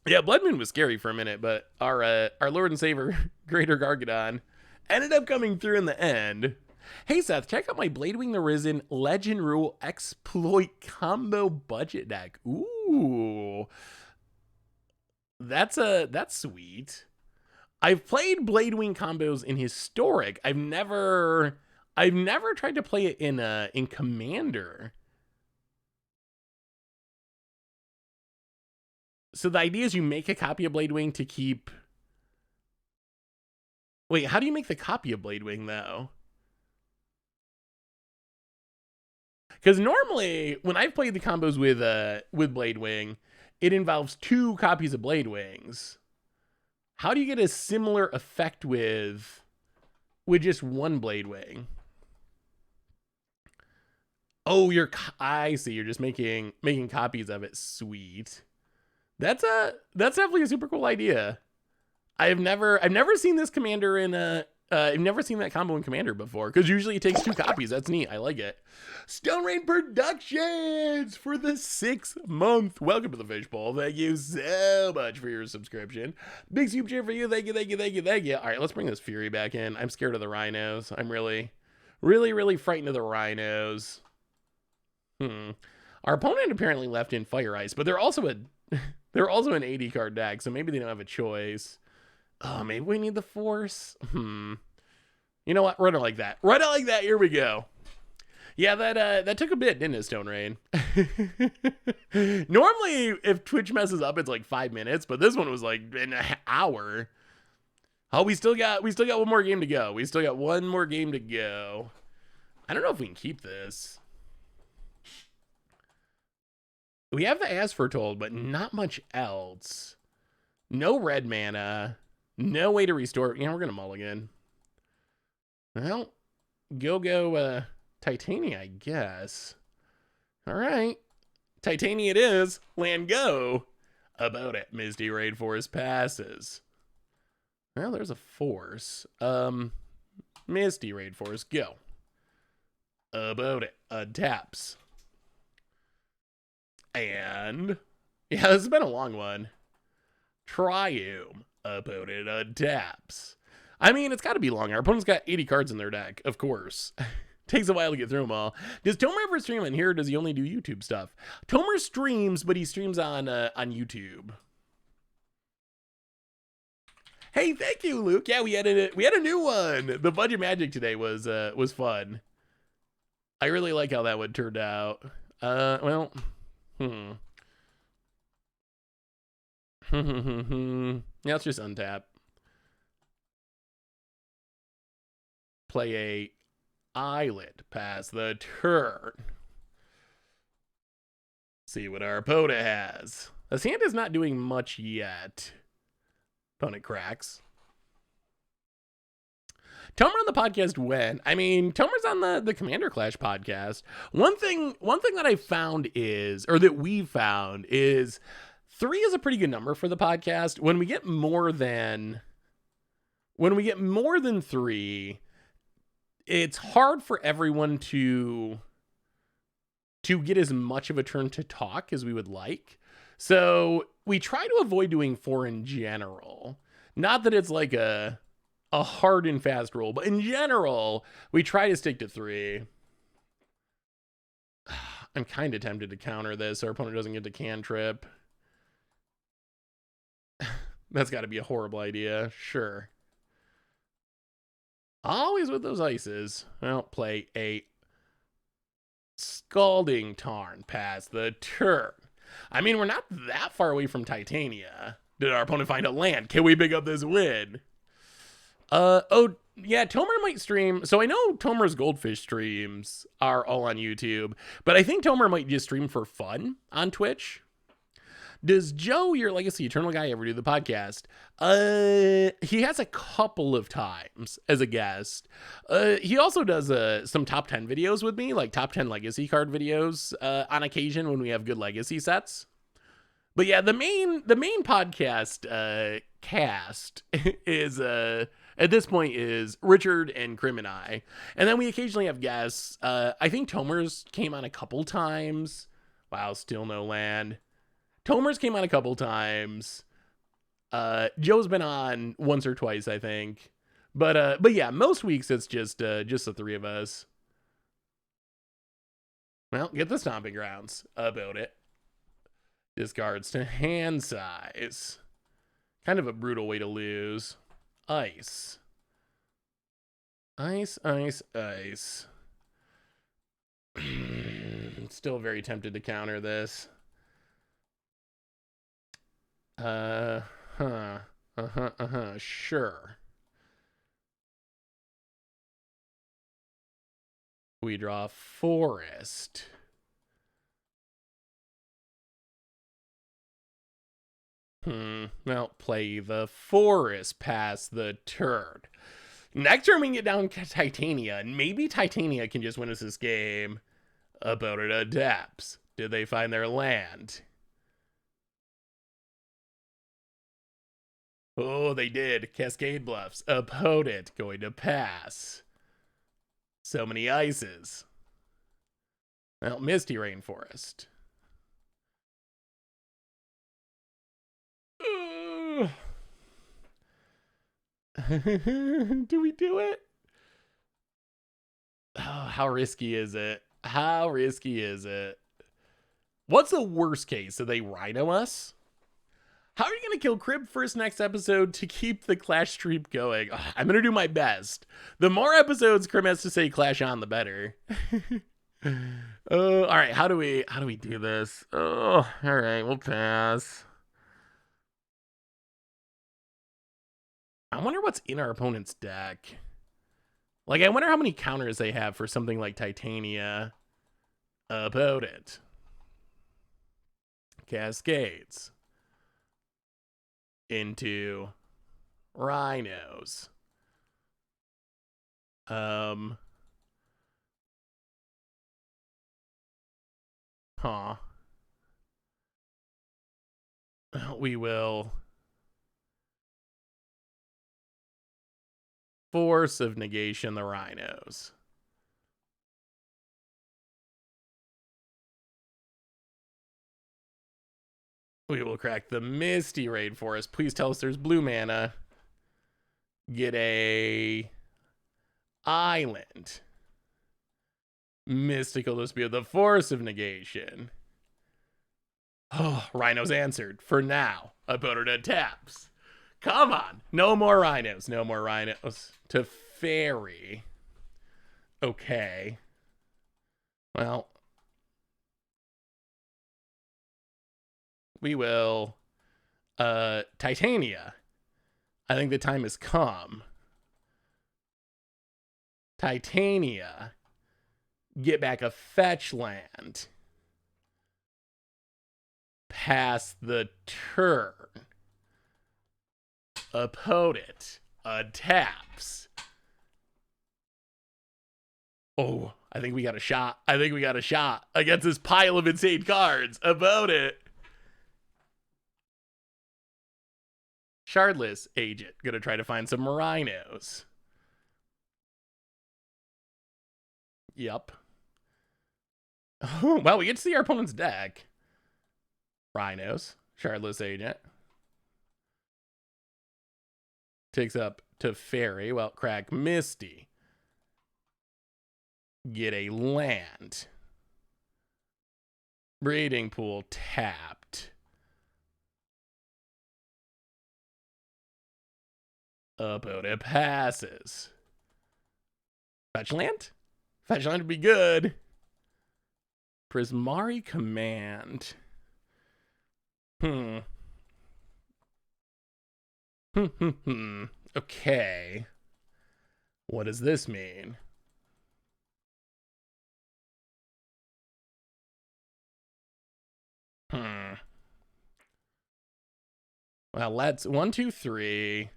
S1: Yeah, Blood Moon was scary for a minute, but our Lord and Savior, Greater Gargadon, ended up coming through in the end. Hey Seth, check out my Bladewing the Risen Legend Rule Exploit combo budget deck. Ooh. That's sweet. I've played Bladewing combos in Historic. I've never tried to play it in Commander. So the idea is you make a copy of Bladewing to keep... Wait, how do you make the copy of Bladewing, though? Because normally, when I've played the combos with Bladewing, it involves 2 copies of Bladewings. How do you get a similar effect with just 1 Bladewing? Oh, I see. You're just making copies of it. Sweet. That's definitely a super cool idea. I've never seen this commander in I've never seen that combo in Commander before, because usually it takes 2 copies. That's neat. I like it. Stone Rain Productions for the 6th month. Welcome to the Fishbowl. Thank you so much for your subscription. Big super cheer for you. Thank you, thank you, thank you, thank you. All right, let's bring this Fury back in. I'm scared of the rhinos. I'm really frightened of the rhinos. Our opponent apparently left in Fire Ice, but they're also an 80 card deck, so maybe they don't have a choice. Oh, maybe we need the Force. You know what? Run it like that. Run it like that. Here we go. Yeah, that took a bit, didn't it, Stone Rain? Normally, if Twitch messes up, it's like 5 minutes, but this one was like an hour. Oh, we still got one more game to go. We still got one more game to go. I don't know if we can keep this. We have the As Foretold, but not much else. No red mana. No way to restore. Yeah, we're going to mulligan. Well, go Titania, I guess. All right. Titania it is. Land go. About it. Misty Raid Force passes. Well, there's a Force. Misty Raid Force, go. About it. Taps. And yeah, this has been a long one. Triume. Opponent untaps. I mean, it's got to be long. Our opponent's got 80 cards in their deck, of course. Takes a while to get through them all. Does Tomer ever stream on here, or does he only do YouTube stuff? Tomer streams, but he streams on YouTube. Hey, thank you, Luke. Yeah, we had a new one. The Budget Magic today was fun. I really like how that one turned out. Well, Yeah, let's just untap. Play a island past the turn. See what our opponent has. This hand is not doing much yet. Opponent cracks. Tomer on the podcast when? I mean, Tomer's on the Commander Clash podcast. One thing that I found is, or that we found is, 3 is a pretty good number for the podcast. When we get more than 3, it's hard for everyone to get as much of a turn to talk as we would like. So we try to avoid doing 4 in general. Not that it's like a hard and fast rule, but in general, we try to stick to 3. I'm kind of tempted to counter this. Our opponent doesn't get to cantrip. That's got to be a horrible idea. Sure. Always with those ices. Well, play a Scalding Tarn past the turn. I mean, we're not that far away from Titania. Did our opponent find a land? Can we pick up this win? Oh, yeah, Tomer might stream. So I know Tomer's Goldfish streams are all on YouTube, but I think Tomer might just stream for fun on Twitch. Does Joe, your Legacy Eternal guy, ever do the podcast? He has a couple of times as a guest. He also does some top 10 videos with me, like top 10 Legacy card videos on occasion when we have good Legacy sets. But yeah, the main podcast cast is at this point is Richard and Krim and I. And then we occasionally have guests. I think Tomer's came on a couple times. Wow, still no land. Tomer's came on a couple times. Joe's been on once or twice, I think. But yeah, most weeks it's just the 3 of us. Well, get the stomping grounds about it. Discards to hand size. Kind of a brutal way to lose. Ice. Ice, ice, ice. Still very tempted to counter this. Sure. We draw forest. Well, play the forest past the turn. Next turn we can get down Titania, and maybe Titania can just win us this game. Opponent adapts. Did they find their land? Oh, they did. Cascade Bluffs. Opponent going to pass. So many ices. Well, Misty Rainforest. Do we do it? Oh, how risky is it? How risky is it? What's the worst case? Do they rhino us? How are you going to kill Crib first next episode to keep the Clash streak going? Ugh, I'm going to do my best. The more episodes Crib has to say Clash on, the better. All right, how do we do this? Oh, all right, we'll pass. I wonder what's in our opponent's deck. Like, I wonder how many counters they have for something like Titania. Opponent. Cascades. Into rhinos. We will force of negation the rhinos. We will crack the Misty Rainforest. Please tell us there's blue mana. Get a island. Mystical Dispute, the force of negation. Oh, rhinos answered. For now, opponent taps. Come on. No more rhinos. No more rhinos. To fairy. Okay. Well. We will Titania. I think the time has come. Titania. Get back a fetch land. Pass the turn. Opponent taps. Oh, I think we got a shot. I think we got a shot against this pile of insane cards. Opponent. Shardless Agent. Gonna try to find some rhinos. Yep. Well, we get to see our opponent's deck. Rhinos. Shardless Agent. Takes up to Fairy. Well, crack Misty. Get a land. Breeding Pool tapped. Opponent passes. Fetch land? Fetch land would be good. Prismari Command. Okay. What does this mean? Well, let's 1, 2, 3.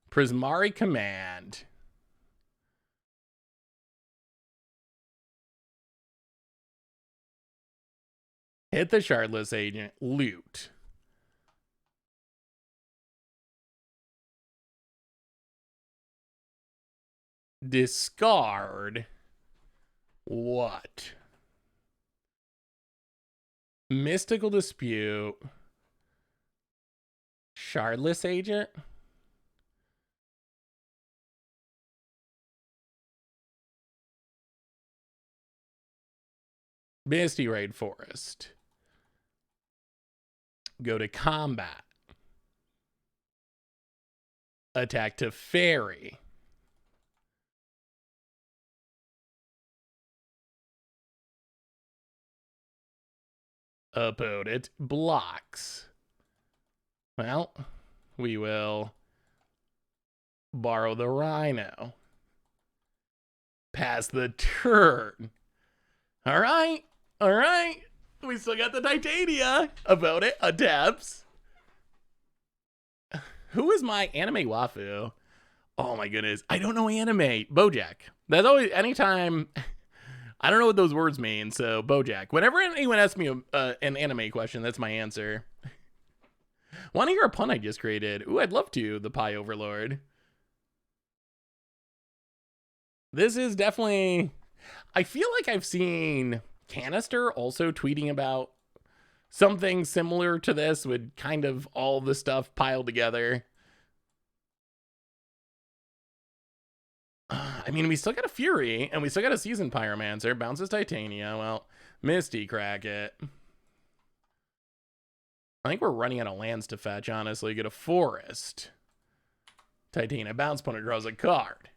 S1: Prismari Command. Hit the Shardless Agent. Loot. Discard. What? Mystical Dispute. Shardless Agent. Misty Raid Forest. Go to combat. Attack to Fairy. Opponent blocks. Well, we will borrow the Rhino. Pass the turn. All right. All right. We still got the Titania. Opponent adapts. Who is my anime wafu? Oh my goodness. I don't know anime. BoJack. That's always, anytime... I don't know what those words mean, so BoJack. Whenever anyone asks me an anime question, that's my answer. Want to hear a pun I just created? Ooh, I'd love to, the Pie Overlord. This is definitely... I feel like I've seen Canister also tweeting about something similar to this with kind of all the stuff piled together. I mean, we still got a Fury, and we still got a Seasoned Pyromancer. Bounces Titania. Well, Misty crack it. I think we're running out of lands to fetch, honestly. Get a Forest. Titania bounce. Opponent draws a card.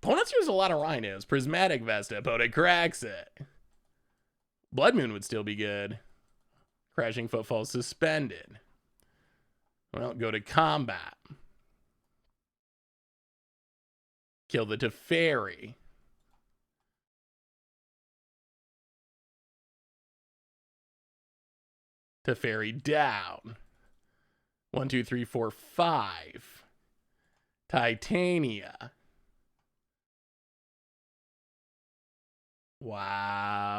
S1: Opponents use a lot of Rhinos. Prismatic Vesta. Opponent cracks it. Blood Moon would still be good. Crashing Footfall suspended. Well, go to combat. Kill the Teferi. Teferi down. 1, 2, 3, 4, 5. Titania. Wow.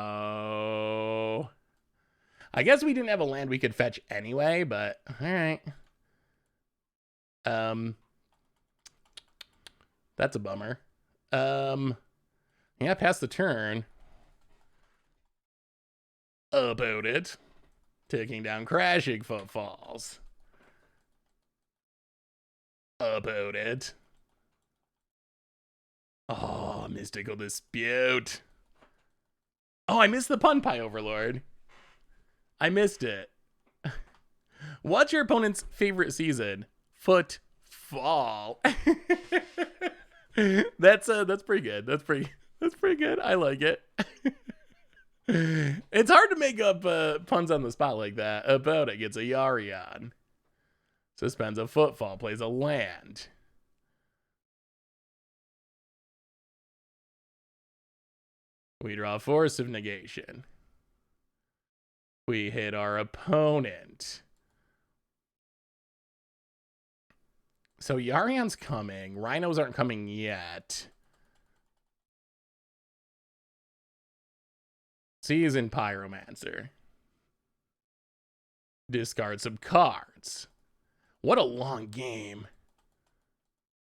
S1: I guess we didn't have a land we could fetch anyway, but all right. That's a bummer. Yeah, pass the turn. About it. Taking down Crashing Footfalls. About it. Oh, Mystical Dispute. Oh, I missed the pun, Pie Overlord. I missed it. What's your opponent's favorite season? Footfall. That's pretty good. That's pretty good. I like it. It's hard to make up puns on the spot like that. About it gets a Yarion. Suspends a footfall, plays a land. We draw Force of Negation. We hit our opponent. So Yarian's coming. Rhinos aren't coming yet. Seasoned Pyromancer. Discard some cards. What a long game.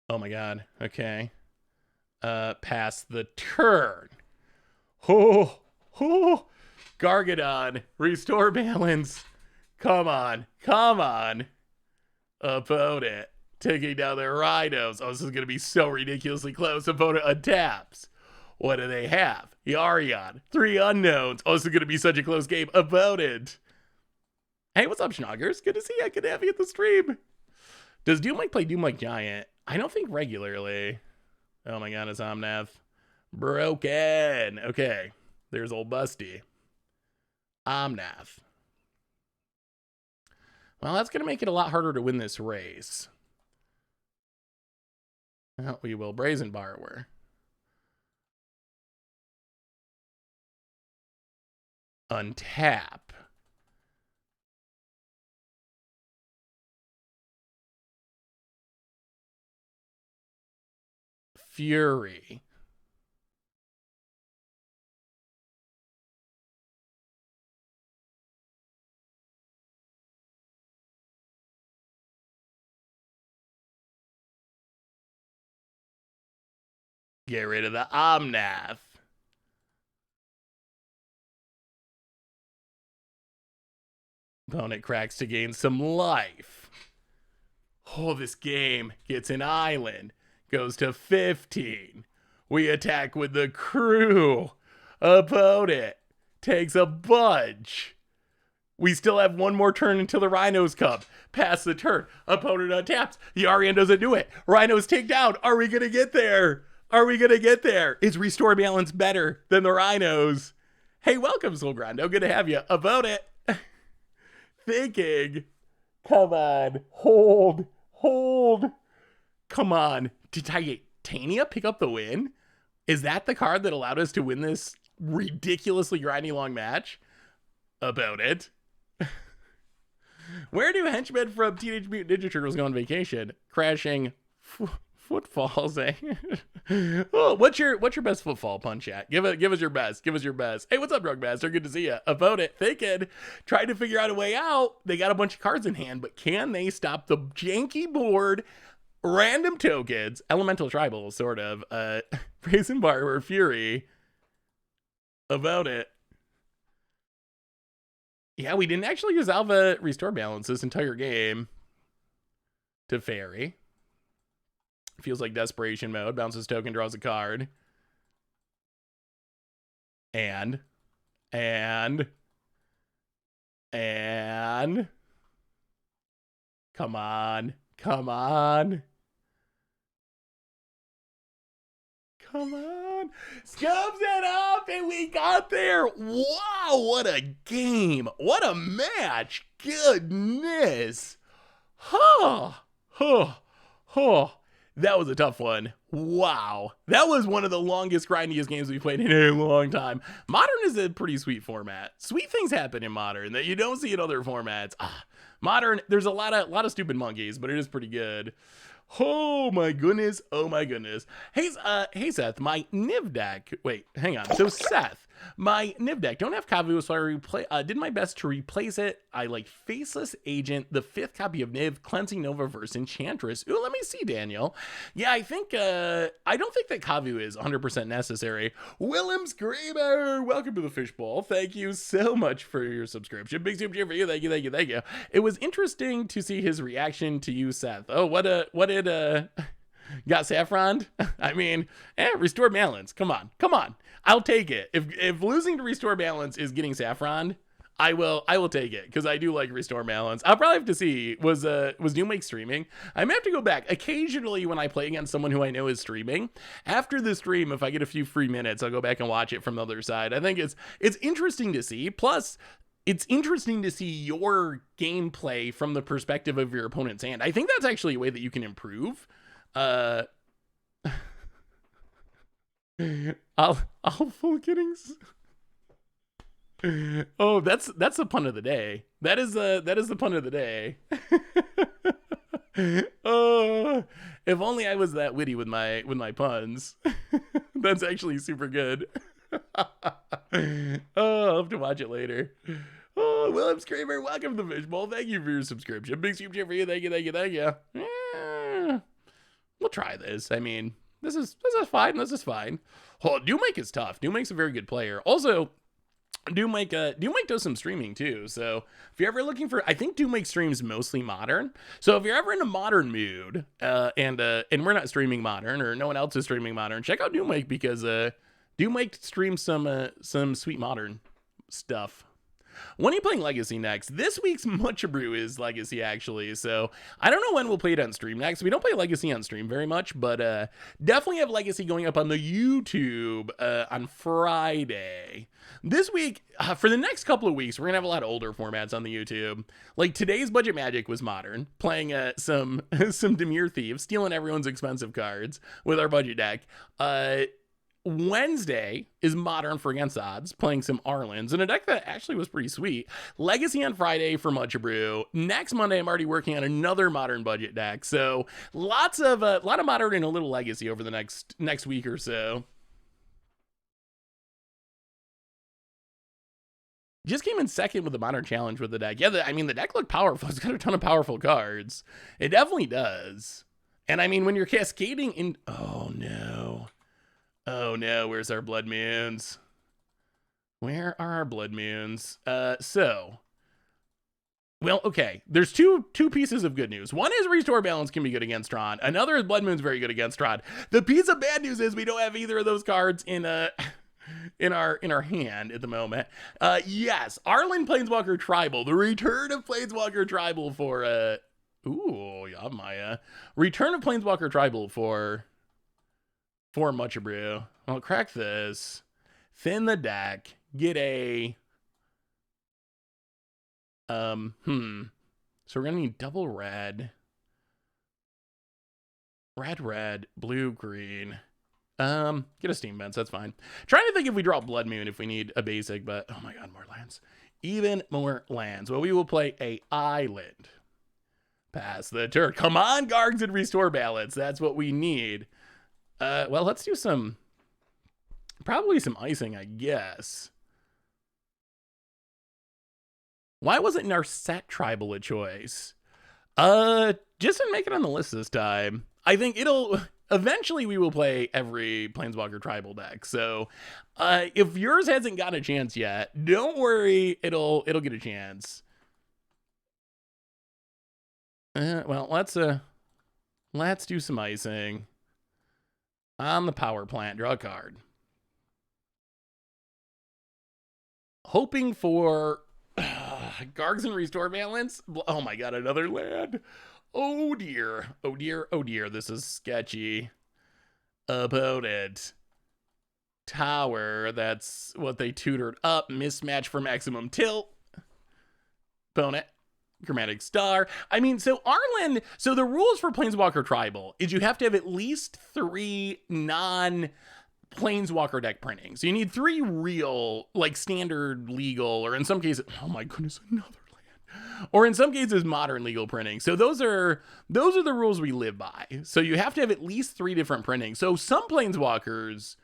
S1: Oh my god. Okay. Pass the turn. Oh. Gargadon. Restore balance. Come on. Opponent. Taking down their Rhinos. Oh, this is going to be so ridiculously close. Opponent untaps. What do they have? Yarion. 3 unknowns. Oh, this is going to be such a close game. Opponent. Hey, what's up, Schnoggers? Good to see you. Good to have you at the stream. Does Doomlike play Doomlike Giant? I don't think regularly. Oh my god, it's Omnath. Broken. Okay. There's old Busty. Omnath. Well, that's going to make it a lot harder to win this race. Well, we will Brazen Borrower. Untap. Fury. Get rid of the Omnath. Opponent cracks to gain some life. Oh, this game gets an island. Goes to 15. We attack with the crew. Opponent takes a bunch. We still have one more turn until the Rhinos come. Pass the turn. Opponent untaps. Yarian doesn't do it. Rhinos take down. Are we going to get there? Is Restore Balance better than the Rhinos? Hey, welcome, Solgrando. Good to have you. Opponent. Thinking. Come on. Hold. Come on. Did Titania pick up the win? Is that the card that allowed us to win this ridiculously grindy long match? Opponent. Where do henchmen from Teenage Mutant Ninja Turtles go on vacation? Crashing footfalls, eh? Oh, what's your best footfall punch at? Give us your best. Hey, what's up, Drug Master? Good to see you. Opponent thinking, trying to figure out a way out. They got a bunch of cards in hand, but can they stop the janky board? Random tokens, elemental tribal, sort of. Brazen Borrower, Fury. Opponent. Yeah, we didn't actually use Alva Restore Balance this entire game. To Fairy. Feels like desperation mode. Bounces token, draws a card. And. Come on. Scubs it up and we got there. Wow, what a game. What a match. Goodness. That was a tough one. Wow. That was one of the longest, grindiest games we've played in a long time. Modern is a pretty sweet format. Sweet things happen in Modern that you don't see in other formats. Modern, there's a lot of stupid monkeys, but it is pretty good. Oh my goodness. Hey Seth, my Niv deck. Wait, hang on. So Seth, my Niv deck don't have Kavu, so I did my best to replace it. I like Faceless Agent, the 5th copy of Niv, Cleansing Nova versus Enchantress. Ooh, let me see, Daniel. Yeah, I don't think that Kavu is 100% necessary. Willem Screamer, welcome to the Fishbowl. Thank you so much for your subscription. Big super cheer for you. Thank you. It was interesting to see his reaction to you, Seth. Oh, what did got Saffron? I mean, Restore Balance. Come on. I'll take it. If losing to Restore Balance is getting Saffron, I will take it because I do like Restore Balance. I'll probably have to see, was Doomlake streaming? I may have to go back. Occasionally when I play against someone who I know is streaming, after the stream, if I get a few free minutes, I'll go back and watch it from the other side. I think it's interesting to see. Plus, it's interesting to see your gameplay from the perspective of your opponent's hand. I think that's actually a way that you can improve. I'll full kidding. Oh, that's the pun of the day. That is the pun of the day. Oh, if only I was that witty with my puns. That's actually super good. Oh, I'll have to watch it later. Oh, Willem Screamer, welcome to the Fishbowl. Thank you for your subscription. Big super chat for you. Thank you. Yeah, we'll try this. I mean, this is fine. This is fine. Oh, Doomake is tough. Doomake's a very good player. Also, Doomake does some streaming too. So if you're ever looking for, I think Doomake streams mostly modern. So if you're ever in a modern mood, and we're not streaming modern, or no one else is streaming modern, check out Doomake, because Doomake streams some sweet modern stuff. When are you playing Legacy next? This week's Mucha Brew is Legacy, actually. So I don't know when we'll play it on stream next. We don't play Legacy on stream very much, but definitely have Legacy going up on the YouTube on Friday. This week, for the next couple of weeks, we're going to have a lot of older formats on the YouTube. Like today's Budget Magic was modern, playing some Dimir Thieves, stealing everyone's expensive cards with our budget deck. Wednesday is modern for Against Odds, playing some Arlens, and a deck that actually was pretty sweet. Legacy on Friday for Mucha Brew. Next Monday, I'm already working on another modern budget deck. So a lot of modern and a little Legacy over the next week or so. Just came in second with the modern challenge with the deck. Yeah, I mean, the deck looked powerful. It's got a ton of powerful cards. It definitely does. And I mean, when you're cascading in, oh no, where's our Blood Moons? Where are our Blood Moons? Well, okay, there's two pieces of good news. One is Restore Balance can be good against Tron. Another is Blood Moon's very good against Tron. The piece of bad news is we don't have either of those cards in our hand at the moment. Yes, Arlen Planeswalker Tribal, the return of Planeswalker Tribal for Maya. Return of Planeswalker Tribal for Mucha Brew. I'll crack this. Thin the deck. Get a so we're gonna need double red. Red, blue, green. Get a Steam Vents, that's fine. Trying to think if we draw Blood Moon if we need a basic, but oh my god, more lands. Even more lands. Well, we will play a island. Pass the turn. Come on, Gargs, and Restore Balance. That's what we need. Well, let's do probably some icing, I guess. Why wasn't Narset Tribal a choice? Just didn't make it on the list this time. I think eventually we will play every Planeswalker Tribal deck. So, if yours hasn't got a chance yet, don't worry, it'll get a chance. Well, let's do some icing. On the power plant, draw a card. Hoping for Gargs and Restore Balance. Oh my god, another land. Oh dear. This is sketchy. Opponent. Tower. That's what they tutored up. Mismatch for maximum tilt. Opponent. Chromatic Star. I mean, so Arlen, so the rules for Planeswalker Tribal is you have to have at least 3 non-Planeswalker deck printings. So you need 3 real, like standard legal, or in some cases, oh my goodness, another land. Or in some cases, modern legal printing. So those are the rules we live by. So you have to have at least 3 different printings. So some Planeswalkers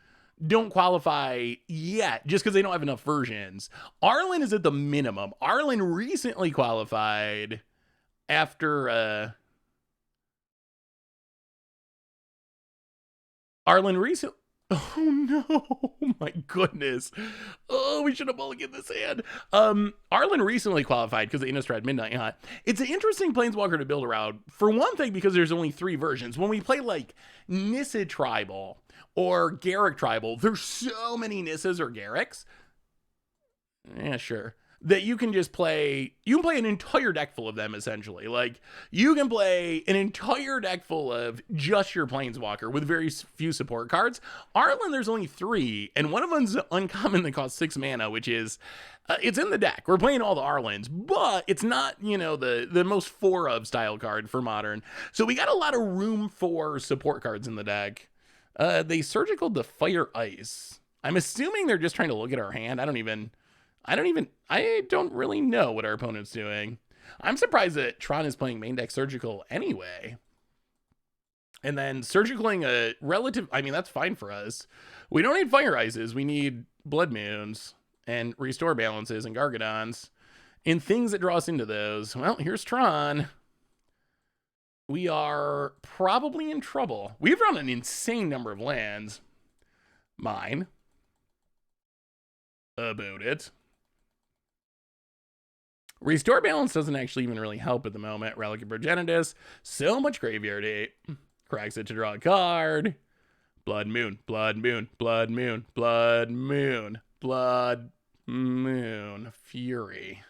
S1: don't qualify yet just because they don't have enough versions. Arlen is at the minimum. Arlen recently qualified after oh no, oh my goodness. Oh, we should have mulliganed this hand. Arlen recently qualified because of Innistrad Midnight Hunt. It's an interesting Planeswalker to build around. For one thing, because there's only 3 versions. When we play like Nissa Tribal or Garrick Tribal, there's so many Nissas or Garricks. Yeah, sure. that you can just play. You can play an entire deck full of them, essentially. Like, you can play an entire deck full of just your Planeswalker with very few support cards. Arlen, there's only 3, and one of them's uncommon that costs 6 mana, which is, it's in the deck. We're playing all the Arlens, but it's not, you know, the most 4 of style card for Modern. So we got a lot of room for support cards in the deck. They surgical the Fire Ice. I'm assuming they're just trying to look at our hand. I don't really know what our opponent's doing. I'm surprised that Tron is playing main deck surgical anyway. And then surgicaling a relative, I mean, that's fine for us. We don't need Fire Ices. We need Blood Moons and Restore Balances and Gargadons and things that draw us into those. Well, here's Tron. We are probably in trouble. We've run an insane number of lands. Mine. About it. Restore Balance doesn't actually even really help at the moment. Relic of Progenitus. So much graveyard hate. Cracks it to draw a card. Blood Moon. Blood Moon. Blood Moon. Blood Moon. Blood Moon. Fury.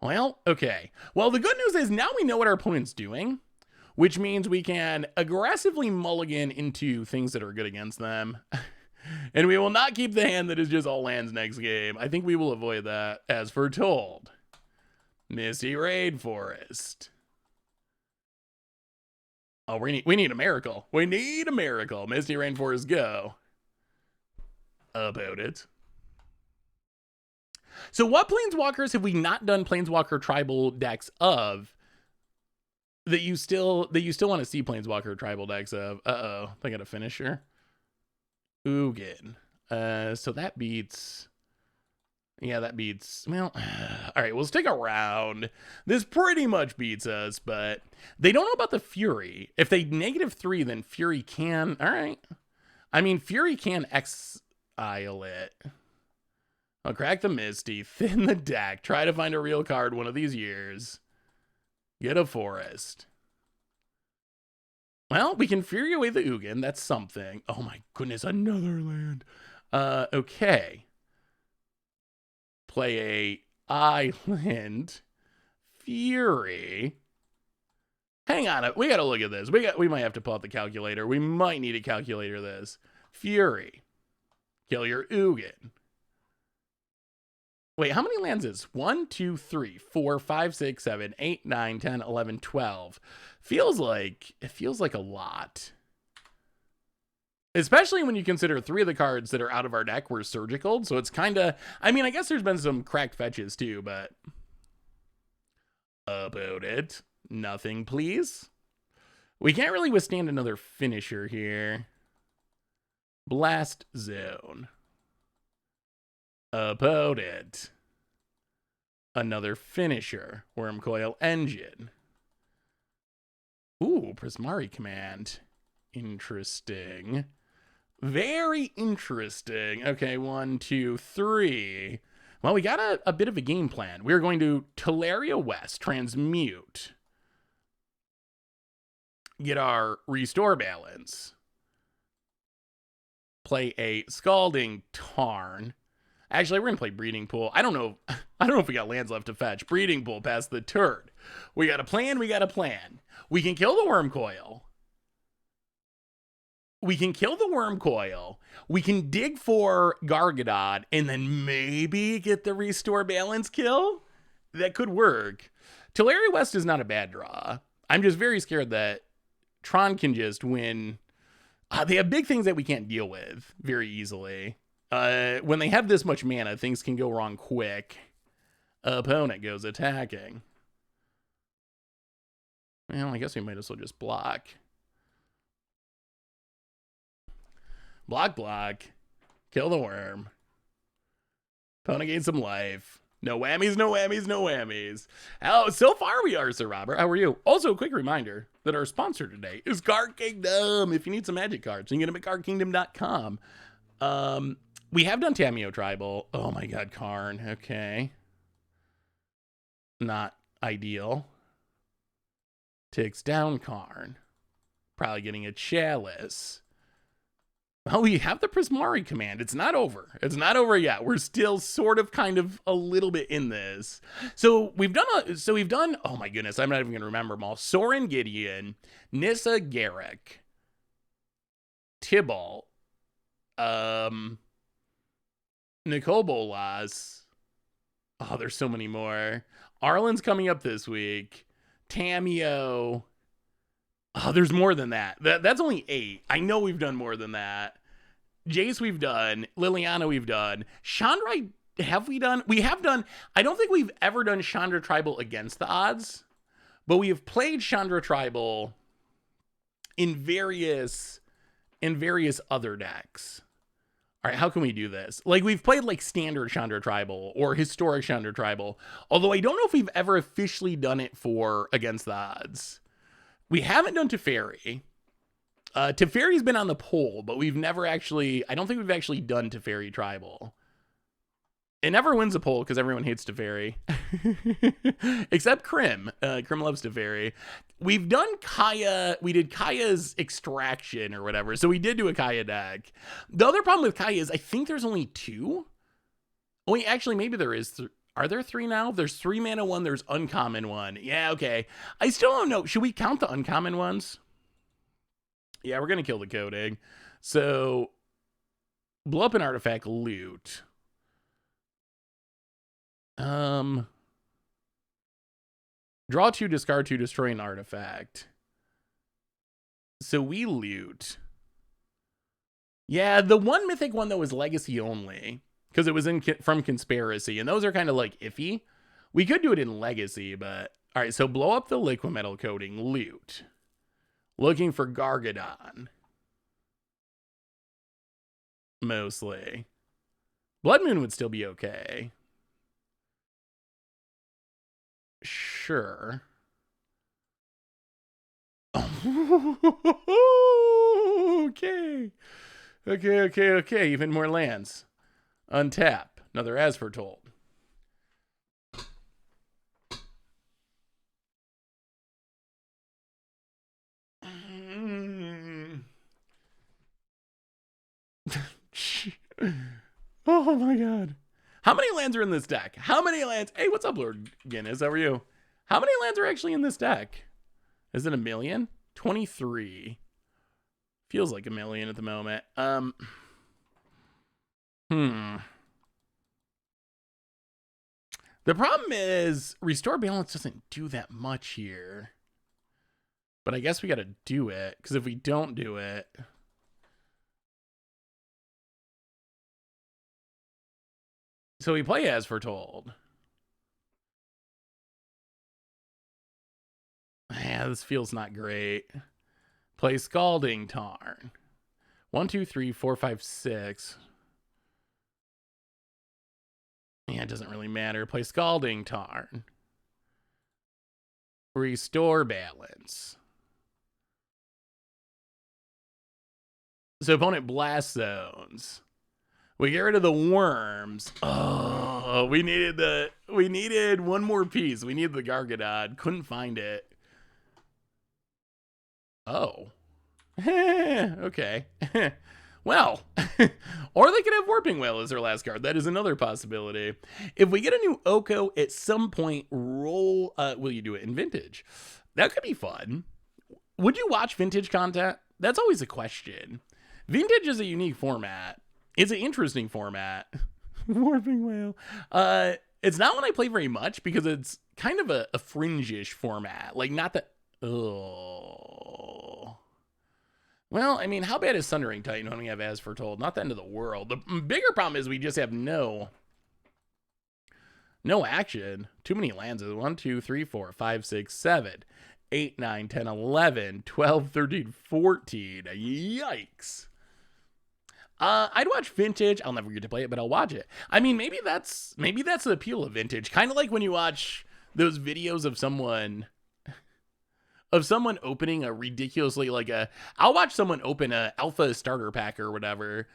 S1: Well, okay. Well, the good news is now we know what our opponent's doing, which means we can aggressively mulligan into things that are good against them. And we will not keep the hand that is just all lands next game. I think we will avoid that as foretold. Misty Rainforest. Oh, we need a miracle. We need a miracle. Misty Rainforest, go. About it. So what Planeswalkers have we not done Planeswalker tribal decks of that you still want to see Planeswalker tribal decks of? Uh-oh. I got a finisher. Ugin. So that beats... Yeah, that beats... Well, all right, we'll stick around. This pretty much beats us, but they don't know about the Fury. If they -3, then Fury can... All right. I mean, Fury can exile it. I'll crack the Misty, thin the deck, try to find a real card one of these years. Get a Forest. Well, we can Fury away the Ugin. That's something. Oh my goodness, another land. Okay. Play a Island. Fury. Hang on, we gotta look at this. We might have to pull out the calculator. We might need a calculator this. Fury. Kill your Ugin. Wait, how many lands is 1, 2, 3, 4, 5, 6, 7, 8, 9, 10, 11, 12? It feels like a lot. Especially when you consider 3 of the cards that are out of our deck were surgical. So it's kind of, I mean, I guess there's been some cracked fetches too, but about it. Nothing, please. We can't really withstand another finisher here. Blast Zone. About it. Another finisher. Wormcoil Engine. Ooh, Prismari Command. Interesting. Very interesting. Okay, 1, 2, 3. Well, we got a bit of a game plan. We're going to Teleria West, transmute. Get our Restore Balance. Play a Scalding Tarn. Actually, we're going to play Breeding Pool. I don't know if we got lands left to fetch. Breeding Pool past the turn. We got a plan. We can kill the Wormcoil. We can dig for Gargadon and then maybe get the Restore Balance kill. That could work. Teleria West is not a bad draw. I'm just very scared that Tron can just win. They have big things that we can't deal with very easily. When they have this much mana, things can go wrong quick. Opponent goes attacking. Well, I guess we might as well just block. Block. Kill the worm. Opponent gains some life. No whammies. Oh, so far we are, Sir Robert. How are you? Also, a quick reminder that our sponsor today is Card Kingdom. If you need some magic cards, you can get them at cardkingdom.com. We have done Tameo Tribal. Oh my god, Karn. Okay. Not ideal. Ticks down Karn. Probably getting a Chalice. Oh, we have the Prismari command. It's not over. It's not over yet. We're still sort of kind of a little bit in this. So we've done, oh my goodness, I'm not even going to remember them all. Soren Gideon, Nissa Garrick, Tybalt, Nicole Bolas. Oh, there's so many more. Arlen's coming up this week. Tamio. Oh, there's more than that. That's only 8. I know we've done more than that. Jace we've done. Liliana we've done. Chandra, have we done? We have done. I don't think we've ever done Chandra Tribal against the odds, but we have played Chandra Tribal in various other decks. All right, how can we do this? Like, we've played like standard Chandra Tribal or historic Chandra Tribal, although I don't know if we've ever officially done it for against the odds. We haven't done Teferi. Teferi's been on the poll, but we've never actually, I don't think we've actually done Teferi Tribal. It never wins a poll because everyone hates Teferi. Except Krim. Krim loves Teferi. We've done Kaya. We did Kaya's Extraction or whatever. So we did do a Kaya deck. The other problem with Kaya is I think there's only 2. Oh, wait, actually, maybe there is. Are there 3 now? There's 3 mana 1. There's uncommon 1. Yeah, okay. I still don't know. Should we count the uncommon ones? Yeah, we're going to kill the coding. So, blow up an artifact, loot. Draw 2, discard 2, destroy an artifact. So we loot. Yeah, the one mythic one, though, is legacy only. Because it was from Conspiracy. And those are kind of like iffy. We could do it in legacy, but... Alright, so blow up the liquid metal coating. Loot. Looking for Gargadon. Mostly. Blood Moon would still be okay. Sure. Okay. Okay. Even more lands. Untap. Another As Foretold. Oh my god. How many lands are in this deck? How many lands? Hey, what's up, Lord Guinness? How are you? How many lands are actually in this deck? Is it 1 million? 23. Feels like 1 million at the moment. The problem is Restore Balance doesn't do that much here. But I guess we got to do it, because if we don't do it... So we play As Foretold. Yeah, this feels not great. Play Scalding Tarn. 1, 2, 3, 4, 5, 6. Yeah, it doesn't really matter. Play Scalding Tarn. Restore Balance. So opponent Blast Zones. We get rid of the worms. Oh, we needed one more piece. We needed the Gargadon. Couldn't find it. Oh. Okay. Well, or they could have Warping Wail as their last card. That is another possibility. If we get a new Oko at some point, roll, will you do it in Vintage? That could be fun. Would you watch Vintage content? That's always a question. Vintage is a unique format. It's an interesting format. Warping Wail. It's not one I play very much because it's kind of a fringe-ish format. Like, not that... Oh. Well, I mean, how bad is Sundering Titan when we have As Foretold? Not the end of the world. The bigger problem is we just have no action. Too many lands. 1, 2, 3, 4, 5, 6, 7, 8, 9, 10, 11, 12, 13, 14. Yikes. I'd watch Vintage. I'll never get to play it, but I'll watch it. I mean, maybe that's the appeal of Vintage. Kind of like when you watch those videos of someone opening a ridiculously I'll watch someone open a alpha starter pack or whatever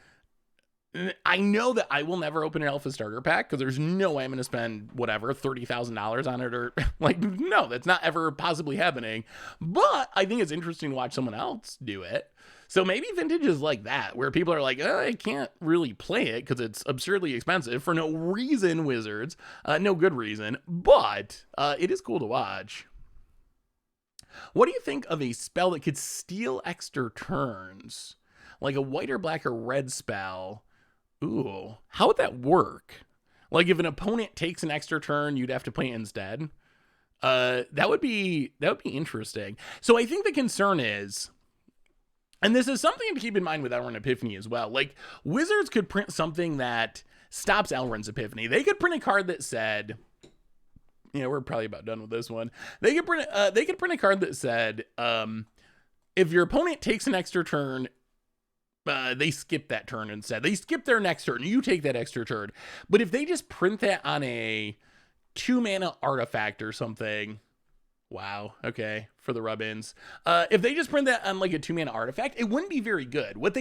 S1: I know that I will never open an alpha starter pack because there's no way I'm going to spend whatever $30,000 on it, or like, no, that's not ever possibly happening. But I think it's interesting to watch someone else do it. So maybe vintage is like that, where people are like, oh, I can't really play it because it's absurdly expensive for no reason, Wizards. No good reason, but it is cool to watch. What do you think of a spell that could steal extra turns? Like a white or black or red spell. Ooh, how would that work? Like if an opponent takes an extra turn, you'd have to play it instead. That would be interesting. So I think the concern is, and this is something to keep in mind with Elrond Epiphany as well. Like Wizards could print something that stops Elrond's Epiphany. They could print a card that said, we're probably about done with this one. They could print a card that said, if your opponent takes an extra turn, they skip that turn instead. They skip their next turn. You take that extra turn. But if they just print that on a 2-mana artifact or something, wow, okay, for the rub-ins. If they just print that on like a 2-mana artifact, it wouldn't be very good. What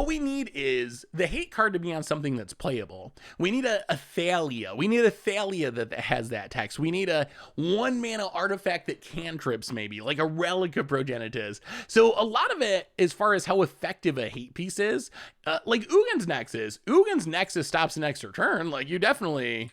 S1: we need is the hate card to be on something that's playable. We need a Thalia. We need a Thalia that has that text. We need a 1-mana artifact that cantrips, maybe, like a Relic of Progenitus. So a lot of it, as far as how effective a hate piece is, like Ugin's Nexus. Ugin's Nexus stops an extra turn. Like, you definitely...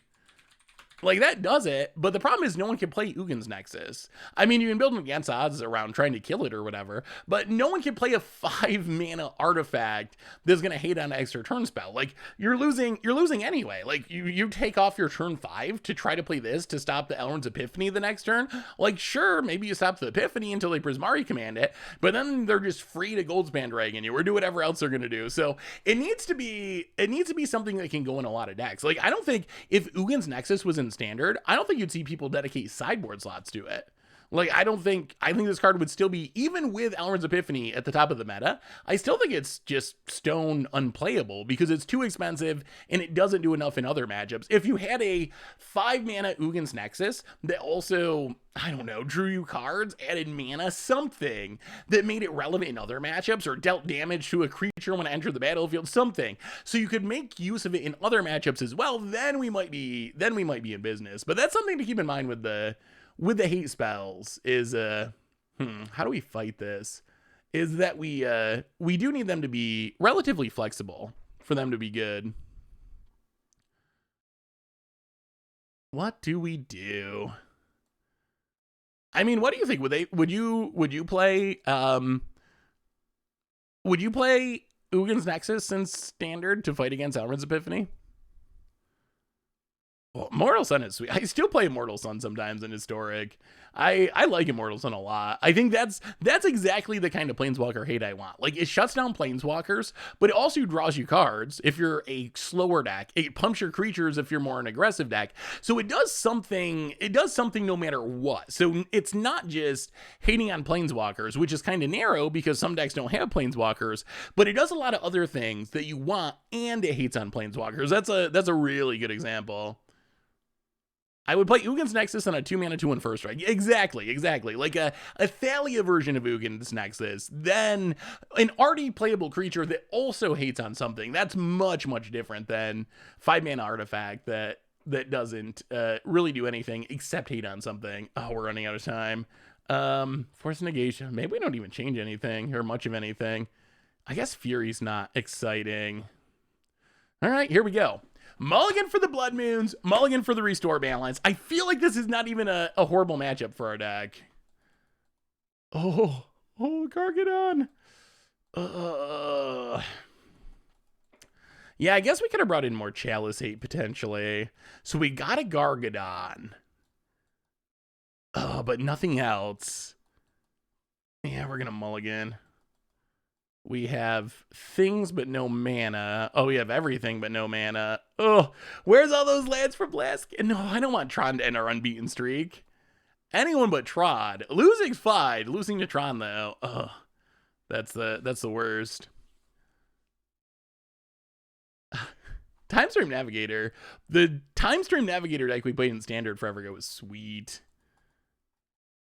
S1: Like, that does it, but the problem is no one can play Ugin's Nexus. I mean, you can build them against odds around trying to kill it or whatever, but no one can play a 5-mana artifact that's going to hate on an extra turn spell. Like, you're losing anyway. Like, you take off your turn 5 to try to play this to stop the Elrond's Epiphany the next turn. Like, sure, maybe you stop the Epiphany until they Prismari command it, but then they're just free to Goldspan Dragon you or do whatever else they're going to do. So it needs to be something that can go in a lot of decks. Like, I don't think if Ugin's Nexus was in Standard, I don't think you'd see people dedicate sideboard slots to it. Like, I think this card would still be, even with Elrond's Epiphany at the top of the meta, I still think it's just stone unplayable because it's too expensive and it doesn't do enough in other matchups. If you had a 5-mana Ugin's Nexus that also, I don't know, drew you cards, added mana, something that made it relevant in other matchups or dealt damage to a creature when it entered the battlefield, something, so you could make use of it in other matchups as well, then we might be in business. But that's something to keep in mind with the hate spells is, how do we fight this? Is that we do need them to be relatively flexible for them to be good. What do we do? I mean, what do you think? Would you play Ugin's Nexus in Standard to fight against Elrond's Epiphany? Well, Mortal Sun is sweet. I still play Immortal Sun sometimes in Historic. I like Immortal Sun a lot. I think that's exactly the kind of Planeswalker hate I want. Like, it shuts down Planeswalkers, but it also draws you cards if you're a slower deck. It pumps your creatures if you're more an aggressive deck. So it does something no matter what. So it's not just hating on Planeswalkers, which is kind of narrow because some decks don't have Planeswalkers, but it does a lot of other things that you want, and it hates on Planeswalkers. That's a really good example. I would play Ugin's Nexus on a 2-mana 2/1 first strike. Exactly. Like a Thalia version of Ugin's Nexus. Then an already playable creature that also hates on something. That's much, much different than 5-mana artifact that doesn't really do anything except hate on something. Oh, we're running out of time. Force Negation. Maybe we don't even change anything or much of anything. I guess Fury's not exciting. All right, here we go. Mulligan for the Blood Moons, mulligan for the Restore Balance. I feel like this is not even a horrible matchup for our deck. Oh, Gargadon. Yeah, I guess we could have brought in more Chalice Hate potentially. So we got a Gargadon. But nothing else. Yeah, we're going to mulligan. We have things but no mana. Oh, we have everything but no mana. Oh, where's all those lands for Blask? No, I don't want Tron to end our unbeaten streak. Anyone but Tron. Losing's fine. Losing to Tron, though. Oh, that's the worst. Time Stream Navigator. The Time Stream Navigator deck we played in Standard forever ago was sweet.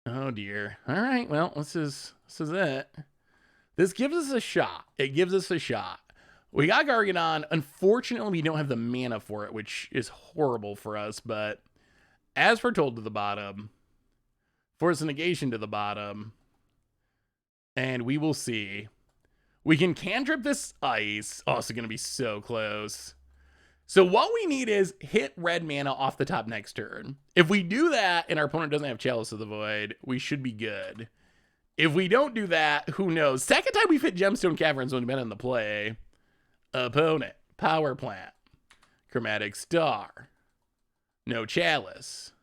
S1: Oh, dear. All right, well, this is it. This gives us a shot. It gives us a shot. We got Gargadon. Unfortunately, we don't have the mana for it, which is horrible for us. But as foretold to the bottom, force a negation to the bottom, and we will see. We can cantrip this ice. Oh, it's going to be so close. So what we need is hit red mana off the top next turn. If we do that and our opponent doesn't have Chalice of the Void, we should be good. If we don't do that, who knows? Second time we've hit Gemstone Caverns when we've been in the play. Opponent, Power Plant, Chromatic Star, no Chalice.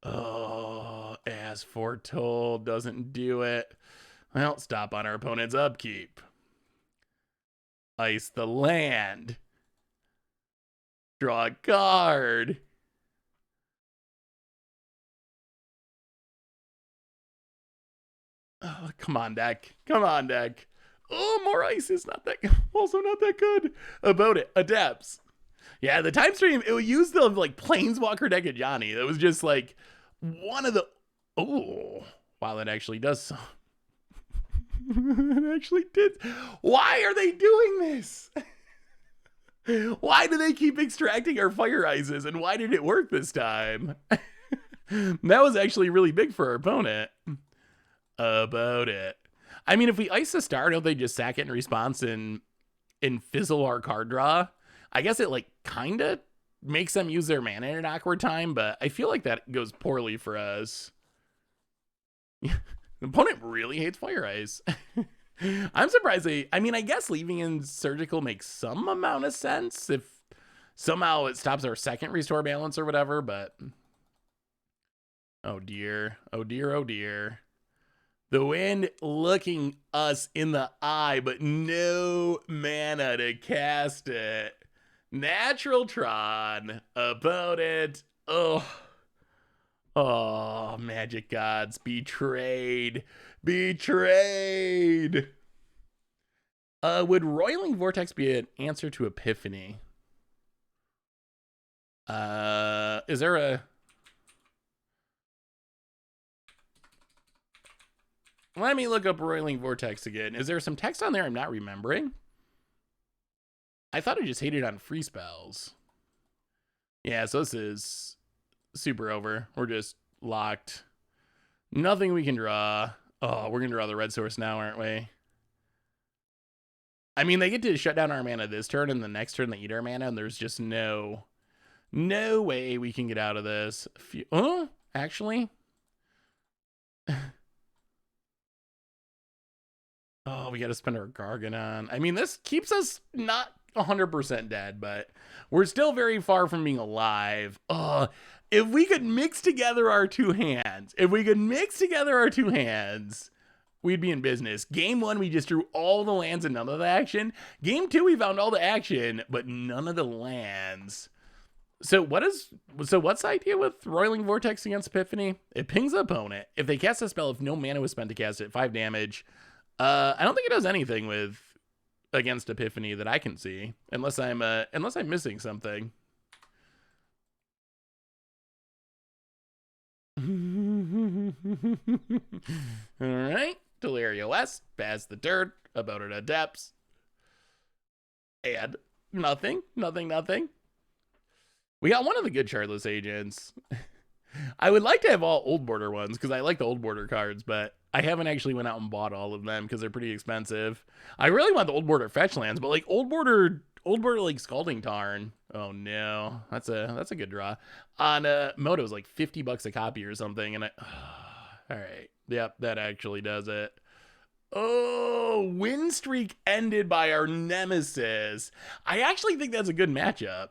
S1: Oh, as foretold, doesn't do it. Well, stop on our opponent's upkeep. Ice the land. Draw a card. Oh, come on, deck. Come on, deck. Oh, more ice is not that also not that good. About it. Adepts. Yeah, the time stream, it would use the like Planeswalker deck of Johnny. That was just like one of the oh wow, that actually does so. It actually did. Why are they doing this? Why do they keep extracting our fire ices, and why did it work this time? That was actually really big for our opponent. About it. I mean, if we ice a star, don't they just sack it in response and fizzle our card draw? I guess it like kind of makes them use their mana in an awkward time, but I feel like that goes poorly for us. The opponent really hates fire ice. I'm surprised I mean, I guess leaving in surgical makes some amount of sense if somehow it stops our second restore balance or whatever, but oh dear, oh dear, oh dear. The wind looking us in the eye, but no mana to cast it. Natural Tron, opponent. Oh, magic gods, betrayed. Betrayed. Would Roiling Vortex be an answer to Epiphany? Is there a... Let me look up Roiling Vortex again. Is there some text on there I'm not remembering? I thought I just hated on free spells. Yeah, so this is super over. We're just locked. Nothing we can draw. Oh, we're going to draw the red source now, aren't we? I mean, they get to shut down our mana this turn, and the next turn they eat our mana, and there's just no way we can get out of this. Oh, actually... Oh, we got to spend our Gargadon. I mean, this keeps us not 100% dead, but we're still very far from being alive. If we could mix together our two hands, we'd be in business. Game 1, we just drew all the lands and none of the action. Game 2, we found all the action, but none of the lands. So what's the idea with Roiling Vortex against Epiphany? It pings the opponent. If they cast a spell, if no mana was spent to cast it, 5 damage. I don't think it does anything against Epiphany that I can see, unless I'm missing something. All right, Delaria West, pass the dirt, about it at depths, and nothing. We got one of the good Chartless agents. I would like to have all old border ones because I like the old border cards, but I haven't actually went out and bought all of them because they're pretty expensive. I really want the old border fetch lands, but like old border like Scalding Tarn. Oh no, that's a good draw. On Moto is like $50 a copy or something, and all right, yep, that actually does it. Oh, win streak ended by our nemesis. I actually think that's a good matchup.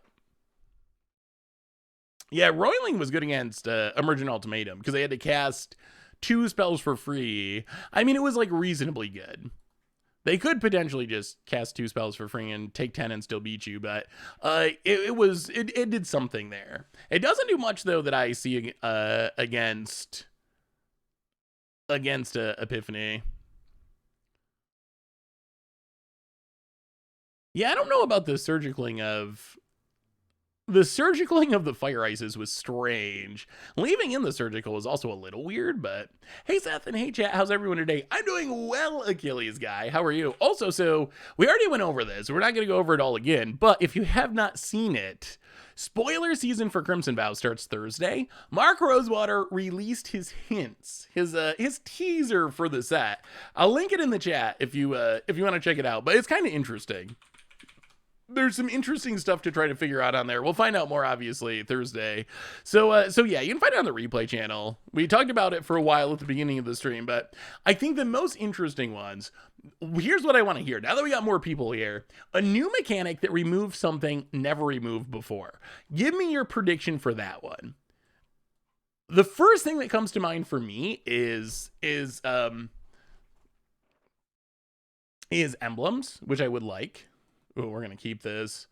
S1: Yeah, Roiling was good against Emergent Ultimatum because they had to cast 2 spells for free. I mean, it was like reasonably good. They could potentially just cast 2 spells for free and take 10 and still beat you, but it did something there. It doesn't do much though that I see against Epiphany. Yeah, I don't know about the surgicling of The surgicaling of the fire ices was strange. Leaving in the surgical was also a little weird, but hey Seth and hey chat, how's everyone today? I'm doing well, Achilles guy. How are you? Also, so we already went over this. We're not going to go over it all again, but if you have not seen it, spoiler season for Crimson Vow starts Thursday. Mark Rosewater released his hints, his teaser for the set. I'll link it in the chat if you want to check it out, but it's kind of interesting. There's some interesting stuff to try to figure out on there. We'll find out more, obviously, Thursday. So yeah, you can find it on the replay channel. We talked about it for a while at the beginning of the stream, but I think the most interesting ones, here's what I want to hear. Now that we got more people here, a new mechanic that removes something never removed before. Give me your prediction for that one. The first thing that comes to mind for me is emblems, which I would like. Oh, we're going to keep this.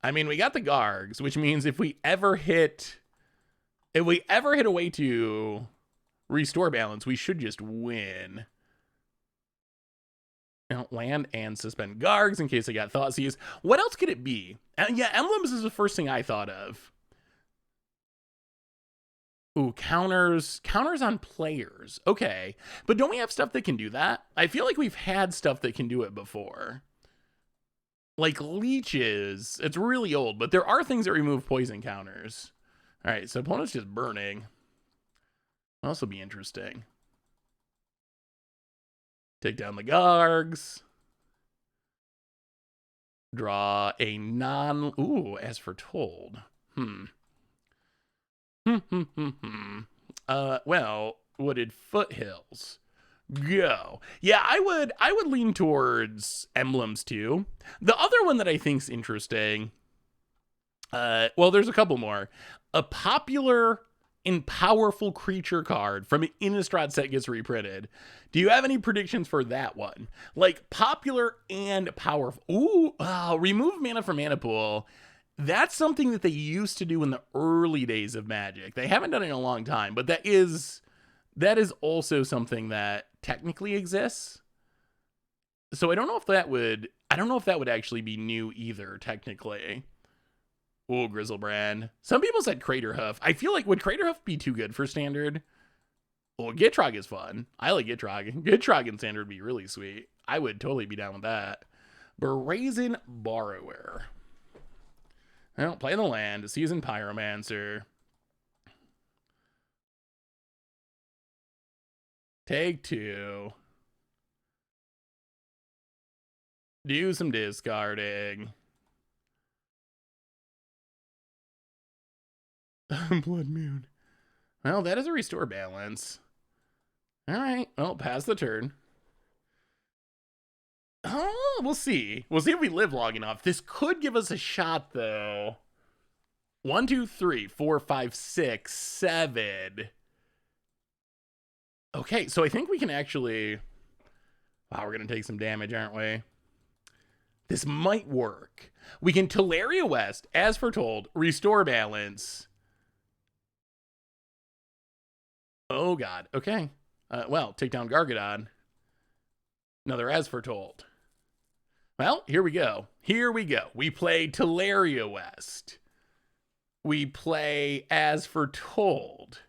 S1: I mean, we got the Gargs, which means if we ever hit a way to restore balance, we should just win. Now, land and suspend Gargs in case I got Thoughtseize. What else could it be? Yeah, emblems is the first thing I thought of. Ooh, counters on players. Okay, but don't we have stuff that can do that? I feel like we've had stuff that can do it before. Like leeches, it's really old, but there are things that remove poison counters. All right, so opponent's just burning. That'll also be interesting. Take down the Gargs. Draw a non... Ooh, as foretold. Well, Wooded Foothills. Go. Yeah, I would lean towards emblems too. The other one that I think's interesting, well, there's a couple more. A popular and powerful creature card from an Innistrad set gets reprinted. Do you have any predictions for that one? Like popular and powerful. Ooh, remove mana from mana pool. That's something that they used to do in the early days of Magic. They haven't done it in a long time, but that is also something that technically exists. So I don't know if that would actually be new either, technically. Oh, Grizzlebrand. Some people said Craterhoof. I feel like, would Craterhoof be too good for standard? Well, Gitrog is fun. I like Gitrog. Gitrog in standard would be really sweet. I would totally be down with that. Brazen Borrower. Well, play the land. Seasoned Pyromancer. Take two. Do some discarding. Blood Moon. Well, that is a restore balance. All right. Well, pass the turn. Oh, we'll see. We'll see if we live long enough. This could give us a shot, though. 1, 2, 3, 4, 5, 6, 7. Okay, so I think we can actually... Wow, we're going to take some damage, aren't we? This might work. We can Teleria West, as foretold, restore balance. Oh, God. Okay. Well, take down Gargadon. Another as foretold. Well, here we go. Here we go. We play Teleria West. We play as foretold.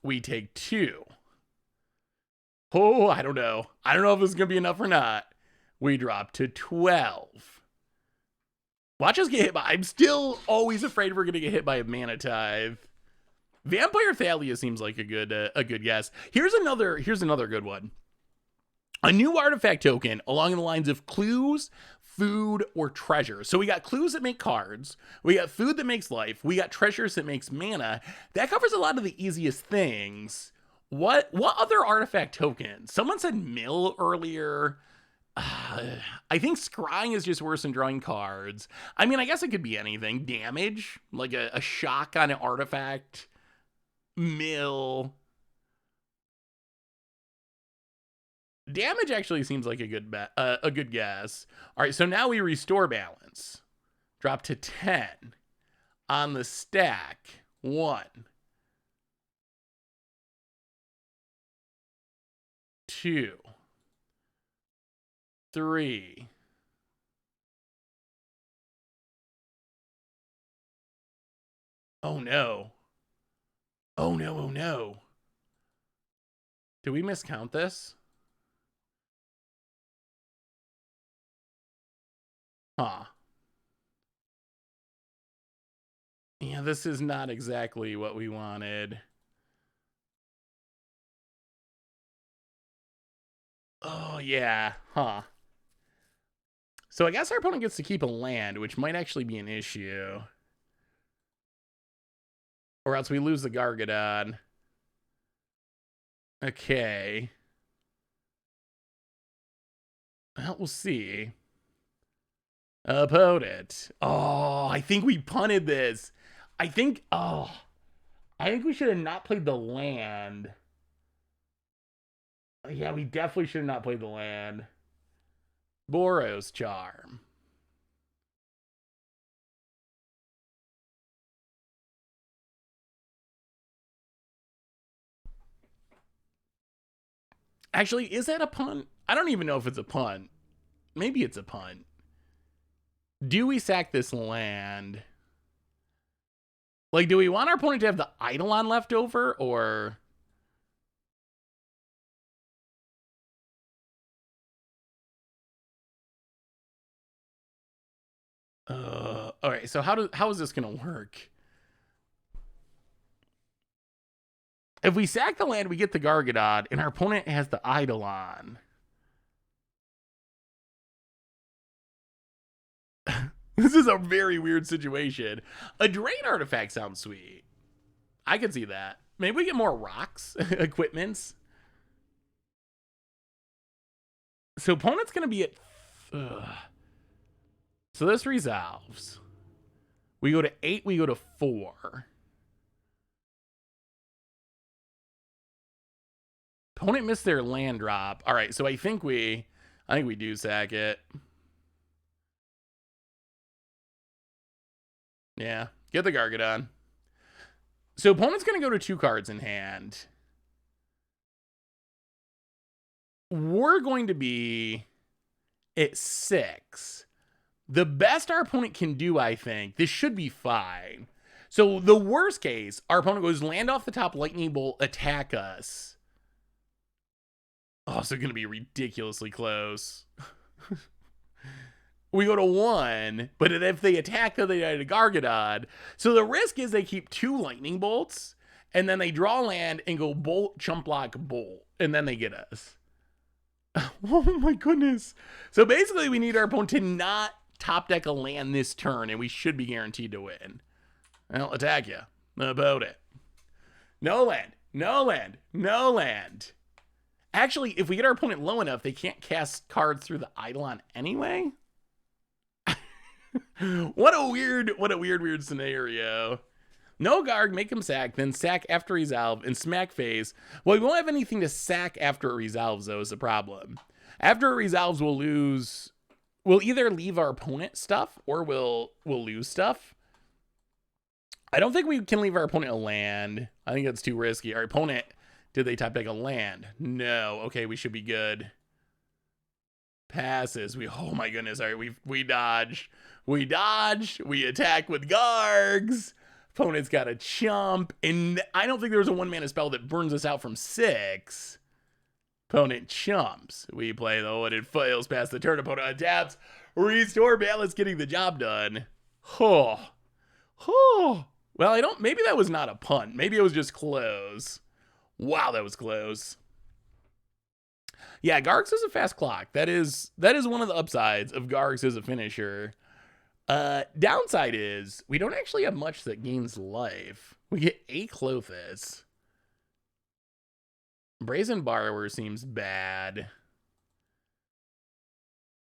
S1: We take two. Oh, I don't know. I don't know if this is going to be enough or not. We drop to 12. Watch us get hit by... I'm still always afraid we're going to get hit by a Mana Tithe. Vampire Thalia seems like a good guess. Here's another good one. A new artifact token along the lines of clues, food, or treasure. So we got clues that make cards. We got food that makes life. We got treasures that makes mana. That covers a lot of the easiest things. What other artifact tokens? Someone said mill earlier. I think scrying is just worse than drawing cards. I mean, I guess it could be anything. Damage, like a shock on an artifact. Mill. Damage actually seems like a good guess. All right, so now we restore balance. Drop to 10. On the stack, 1. 2. 3. Oh no. Oh no, oh no. Did we miscount this? Huh. Yeah, this is not exactly what we wanted. Oh, yeah. Huh. So I guess our opponent gets to keep a land, which might actually be an issue. Or else we lose the Gargadon. Okay. Well, we'll see. Opponent. Oh, I think we punted this. I think we should have not played the land. Yeah, we definitely should have not played the land. Boros Charm. Actually, is that a punt? I don't even know if it's a punt. Maybe it's a punt. Do we sack this land? Like, do we want our opponent to have the Eidolon left over, or... all right, so how is this gonna work? If we sack the land, we get the Gargadon, and our opponent has the Eidolon. This is a very weird situation. A Drain Artifact sounds sweet. I can see that. Maybe we get more rocks, equipments. So opponent's gonna be at... So this resolves. We go to 8, we go to 4. Opponent missed their land drop. All right, so I think we do sack it. Yeah, get the Gargadon. So opponent's going to go to 2 cards in hand. We're going to be at 6. The best our opponent can do, I think, this should be fine. So the worst case, our opponent goes land off the top, lightning bolt, attack us. Oh, so going to be ridiculously close. We go to 1, but if they attack, then they die to Gargadon. So the risk is they keep 2 lightning bolts, and then they draw land and go bolt, chump block, bolt, and then they get us. Oh my goodness. So basically we need our opponent to not top deck a land this turn, and we should be guaranteed to win. I'll attack you. About it. No land. No land. No land. Actually, if we get our opponent low enough, they can't cast cards through the Eidolon anyway. What a weird scenario. No Garg, make him sack, then sack after resolve, and smack phase. Well, we won't have anything to sack after it resolves, though, is the problem. After it resolves, we'll either leave our opponent stuff or we'll lose stuff. I don't think we can leave our opponent a land. I think that's too risky. Our opponent, did they top deck a land? No. Okay, we should be good. Passes. Oh my goodness. All right, we dodge. We dodge. We attack with Gargs. Opponent's got a chump. And I don't think there's a 1-mana spell that burns us out from 6. Opponent chumps. We play the Hooded Foils past the turn. Opponent adapts. Restore balance, getting the job done. Oh. Oh. Well, maybe that was not a punt. Maybe it was just close. Wow, that was close. Yeah, Gargs is a fast clock. That is one of the upsides of Gargs as a finisher. Downside is we don't actually have much that gains life. We get 8 Clothis. Brazen Borrower seems bad.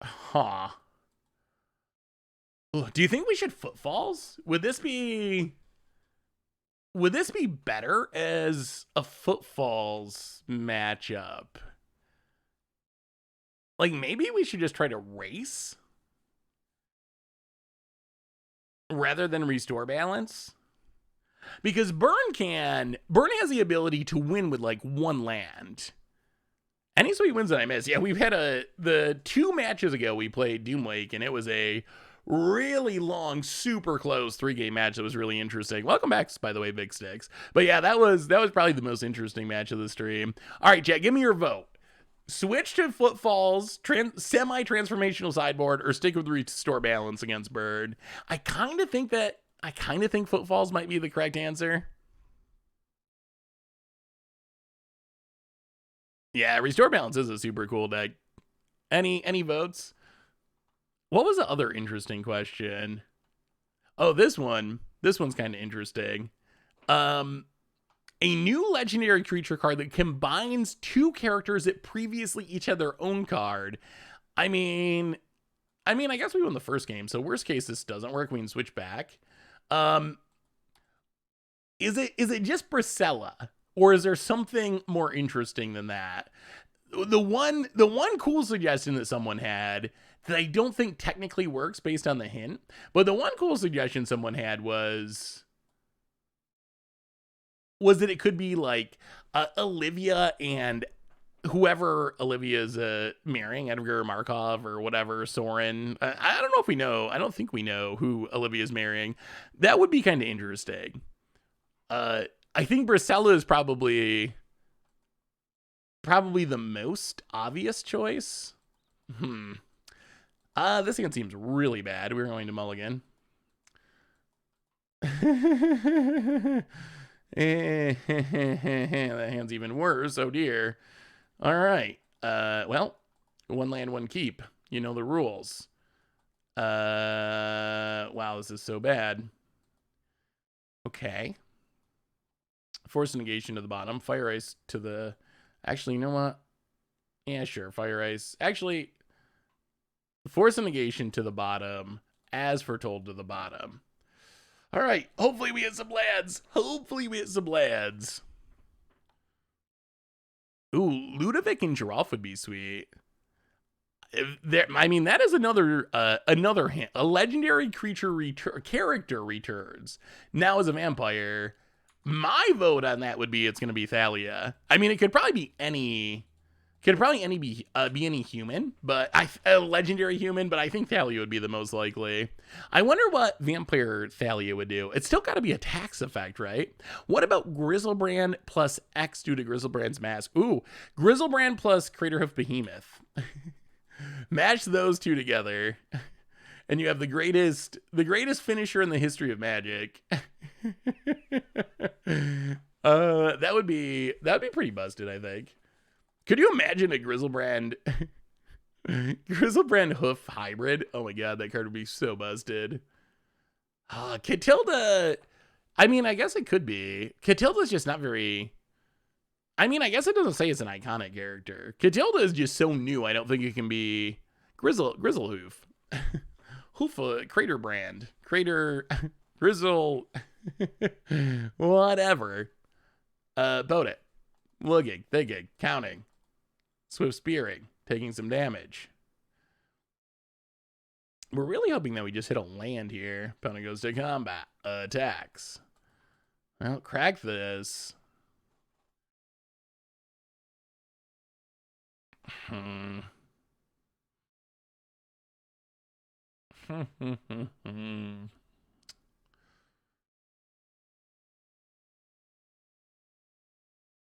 S1: Huh. Ugh, do you think we should Footfalls? Would this be better as a Footfalls matchup? Like, maybe we should just try to race rather than restore balance. Because Burn has the ability to win with like 1 land. Any sweet wins that I miss. Yeah, we've had the 2 matches ago we played Doomwake, and it was a really long, super close 3-game match that was really interesting. Welcome back, by the way, Big Sticks. But yeah, that was probably the most interesting match of the stream. All right, chat, give me your vote. Switch to Footfall's semi-transformational sideboard, or stick with Restore Balance against Bird. I kind of think Footfalls might be the correct answer. Yeah, Restore Balance is a super cool deck. Any votes? What was the other interesting question? Oh, this one's kind of interesting. A new legendary creature card that combines two characters that previously each had their own card. I mean, I guess we won the first game, so worst case this doesn't work. We can switch back. Is it just Bracella, or is there something more interesting than that? The one cool suggestion that someone had that I don't think technically works based on the hint, but the one cool suggestion someone had was that it could be like Olivia and whoever Olivia's marrying, Edgar Markov or whatever, Soren. I don't know if we know. I don't think we know who Olivia's marrying. That would be kind of interesting. I think Bracella is probably the most obvious choice. This one seems really bad. We're going to mulligan. That hand's even worse. Oh dear. All right. Well, one land, one keep. You know the rules. Wow, this is so bad. Okay. Force negation to the bottom. Fire ice to the. Actually, you know what? Yeah, sure. Fire ice. Actually, force negation to the bottom, as foretold to the bottom. All right. Hopefully we hit some lads. Ooh, Ludovic and Giraffe would be sweet. That is another hint. A legendary character returns now as a vampire. My vote on that would be it's going to be Thalia. I mean, it could probably be any. Be any human, but a legendary human. But I think Thalia would be the most likely. I wonder what vampire Thalia would do. It's still got to be a tax effect, right? What about Grizzlebrand plus X due to Grizzlebrand's mask? Ooh, Grizzlebrand plus Craterhoof Behemoth. Match those two together, and you have the greatest finisher in the history of Magic. That would be pretty busted, I think. Could you imagine a Grizzlebrand hoof hybrid? Oh my god, that card would be so busted. Catilda. I mean, I guess it could be. Catilda's just not very. I mean, I guess it doesn't say it's an iconic character. Catilda is just so new. I don't think it can be Grizzlehoof. Crater brand. Crater Grizzle. Whatever. Boat it. Lugging. Thinking. Counting. Swift spearing. Taking some damage. We're really hoping that we just hit a land here. Opponent goes to combat. Attacks. Well, crack this.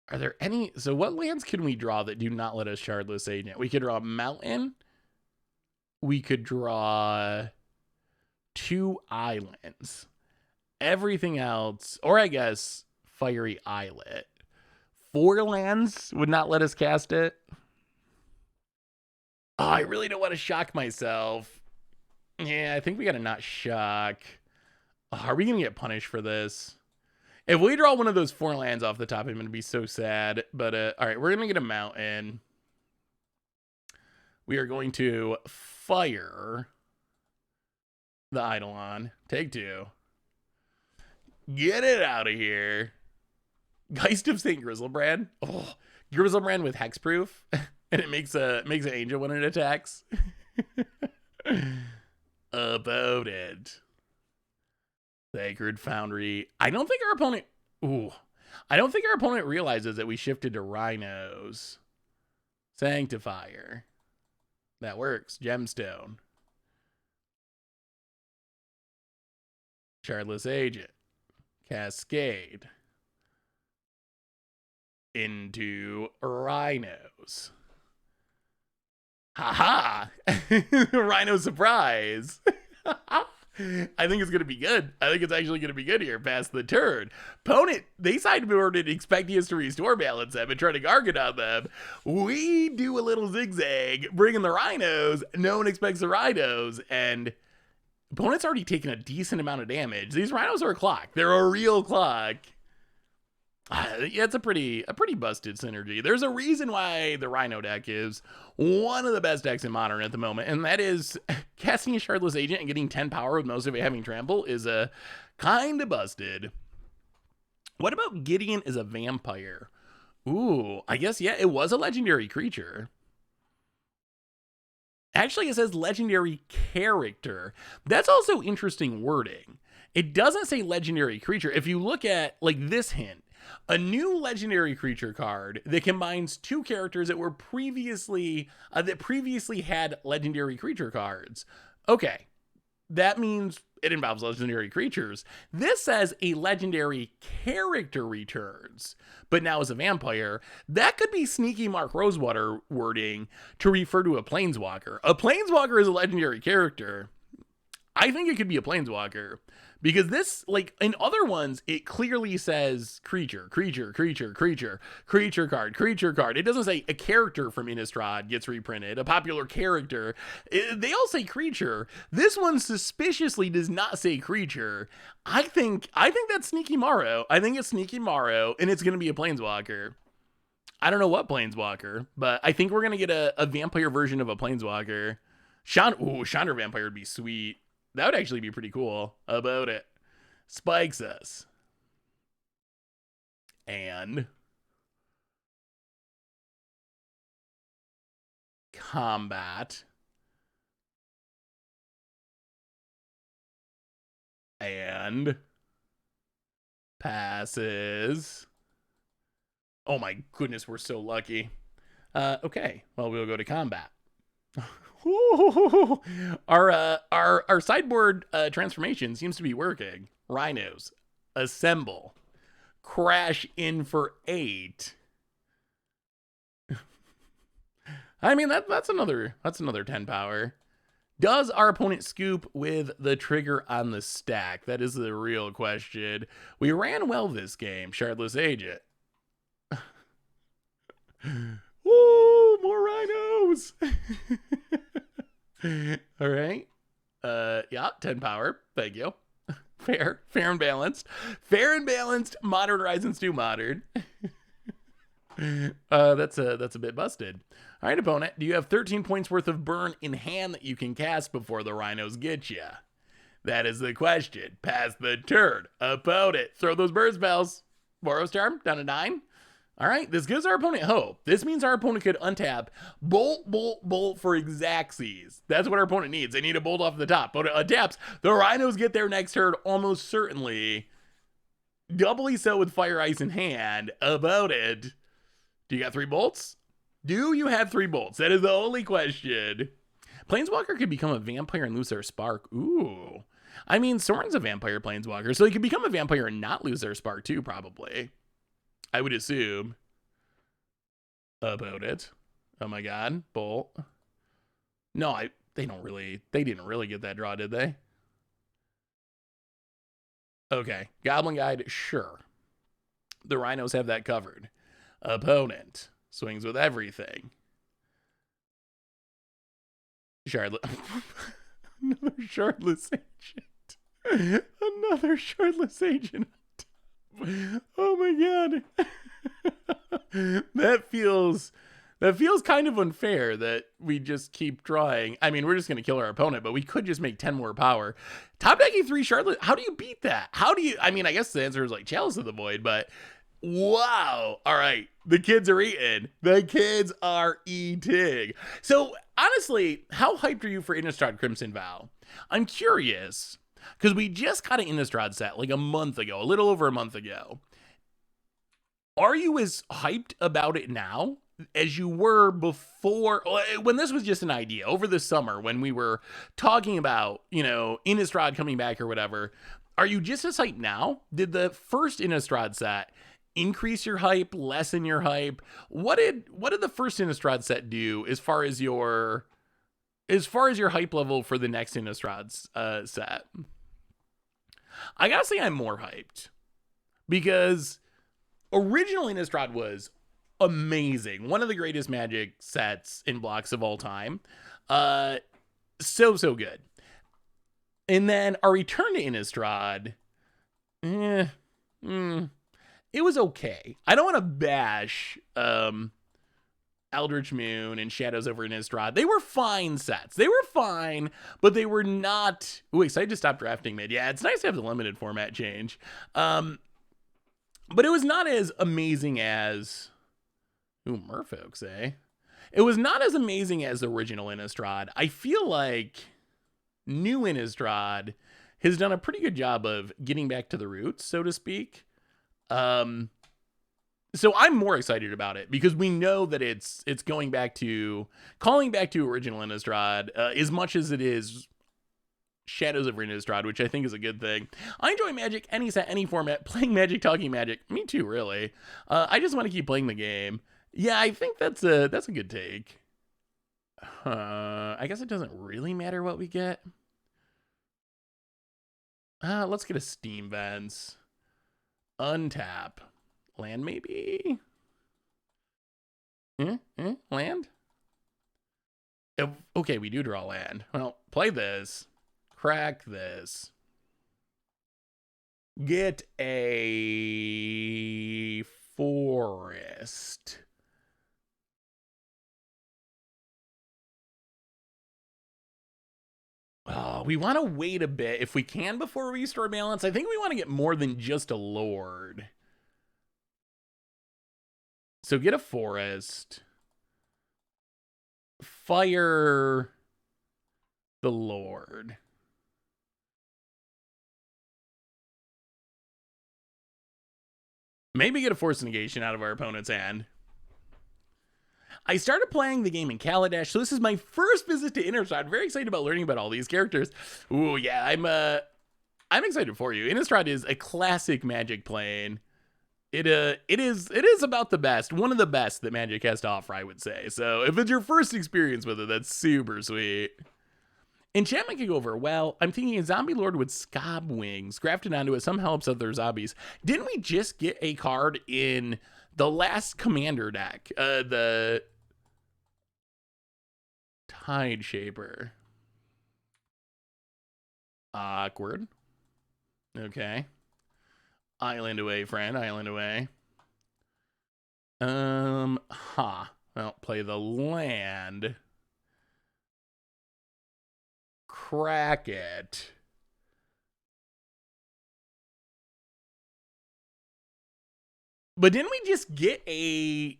S1: Are there any? So what lands can we draw that do not let us Shardless Agent? We could draw Mountain. We could draw 2 islands. Everything else, or I guess Fiery Islet. 4 lands would not let us cast it. Oh, I really don't want to shock myself. Yeah, I think we got to not shock. Oh, are we going to get punished for this? If we draw one of those 4 lands off the top, I'm going to be so sad. But, all right, we're going to get a mountain. We are going to fire the Eidolon. Take 2. Get it out of here. Geist of St. Grizzlebrand. Oh, Grizzlebrand with hexproof. And it makes an angel when it attacks. About it. Sacred Foundry. I don't think our opponent realizes that we shifted to Rhinos. Sanctifier. That works. Gemstone. Shardless Agent. Cascade. Into Rhinos. Haha! Rhino surprise! I think it's going to be good. I think it's actually going to be good here past the turn. Opponent, they sideboarded expect us to restore balance them and try to Gargant on them. We do a little zigzag, bring in the Rhinos. No one expects the Rhinos, and opponent's already taken a decent amount of damage. These Rhinos are a clock. They're a real clock. Yeah, it's a pretty busted synergy. There's a reason why the Rhino deck is one of the best decks in Modern at the moment, and that is casting a Shardless Agent and getting 10 power with most of it having trample is a kind of busted. What about Gideon as a vampire? Ooh, I guess, yeah, it was a legendary creature. Actually, it says legendary character. That's also interesting wording. It doesn't say legendary creature. If you look at, like, this hint, a new legendary creature card that combines two characters that were previously had legendary creature cards. Okay, that means it involves legendary creatures. This says a legendary character returns, but now as a vampire. That could be sneaky Mark Rosewater wording to refer to a planeswalker. A planeswalker is a legendary character. I think it could be a planeswalker. Because this, like, in other ones, it clearly says creature card. It doesn't say a character from Innistrad gets reprinted, a popular character. They all say creature. This one suspiciously does not say creature. I think that's Sneaky Morrow. I think it's Sneaky Morrow, and it's going to be a planeswalker. I don't know what planeswalker, but I think we're going to get a vampire version of a planeswalker. Chandra Vampire would be sweet. That would actually be pretty cool. How about it? Spikes us. And combat. And passes. Oh my goodness, we're so lucky. Okay, well, we'll go to combat. Our sideboard transformation seems to be working. Rhinos assemble, crash in for 8. I mean that's another 10 power. Does our opponent scoop with the trigger on the stack? That is the real question. We ran well this game. Shardless Agent. Woo, more Rhinos. All right. Yeah, 10 power. Thank you. Fair and balanced. Fair and balanced. Modern Horizons 2 modern. That's a bit busted. All right, opponent. Do you have 13 points worth of burn in hand that you can cast before the Rhinos get you? That is the question. Pass the turn. Opponent. Throw those bird spells. Boros Charm down to 9. All right, this gives our opponent hope. This means our opponent could untap bolt for Xaxes. That's what our opponent needs. They need a bolt off the top. Opponent untaps. The Rhinos get their next turn almost certainly. Doubly so with Fire Ice in hand. About it. Do you got 3 bolts? Do you have 3 bolts? That is the only question. Planeswalker could become a vampire and lose their spark. Ooh. I mean, Soren's a vampire planeswalker, so he could become a vampire and not lose their spark too, probably. I would assume. About it. Oh my god. Bolt. No, they didn't really get that draw, did they? Okay. Goblin Guide, sure. The Rhinos have that covered. Opponent swings with everything. Another Shardless Agent. Another Shardless Agent. Oh my god. That feels kind of unfair that we just keep drawing. I mean, we're just going to kill our opponent, but we could just make 10 more power. Top decking 3 Shardless. How do you beat that? I mean, I guess the answer is like Chalice of the Void, but wow. All right. The kids are eating. The kids are eating. So honestly, how hyped are you for Innistrad Crimson Vow? I'm curious. Because we just got an Innistrad set like a little over a month ago. Are you as hyped about it now as you were before, when this was just an idea over the summer when we were talking about, Innistrad coming back or whatever? Are you just as hyped now? Did the first Innistrad set increase your hype, lessen your hype? What did the first Innistrad set do as far as your hype level for the next Innistrad set? I gotta say I'm more hyped because original Innistrad was amazing. One of the greatest Magic sets in blocks of all time. So good. And then our return to Innistrad, it was okay. I don't want to bash Eldritch Moon and Shadows over Innistrad. They were fine sets. They were fine, but they were not... Wait, so I just stopped drafting mid. Yeah, it's nice to have the limited format change. But it was not as amazing as... Ooh, Merfolk, eh? It was not as amazing as the original Innistrad. I feel like new Innistrad has done a pretty good job of getting back to the roots, so to speak. So I'm more excited about it because we know that it's calling back to original Innistrad as much as it is Shadows over Innistrad, which I think is a good thing. I enjoy Magic any set, any format. Playing Magic, talking Magic, me too, really. I just want to keep playing the game. Yeah, I think that's a good take. I guess it doesn't really matter what we get. Let's get a Steam Vents. Untap. Land, maybe? Land? Okay, we do draw land. Well, play this. Crack this. Get a forest. Oh, we want to wait a bit if we can before we restore balance. I think we want to get more than just a Lord. So get a forest. Fire the Lord. Maybe get a force negation out of our opponent's hand. I started playing the game in Kaladesh, so this is my first visit to Innistrad. Very excited about learning about all these characters. Ooh, yeah, I'm excited for you. Innistrad is a classic Magic plane. It is about the best, one of the best that Magic has to offer, I would say. So if it's your first experience with it, that's super sweet. Enchantment can go over well. I'm thinking a Zombie Lord with Scob Wings grafted onto it. Some helps other zombies. Didn't we just get a card in the last Commander deck? The Tide Shaper. Awkward. Okay. Island away, friend. Island away. Well, play the land. Crack it. But didn't we just get a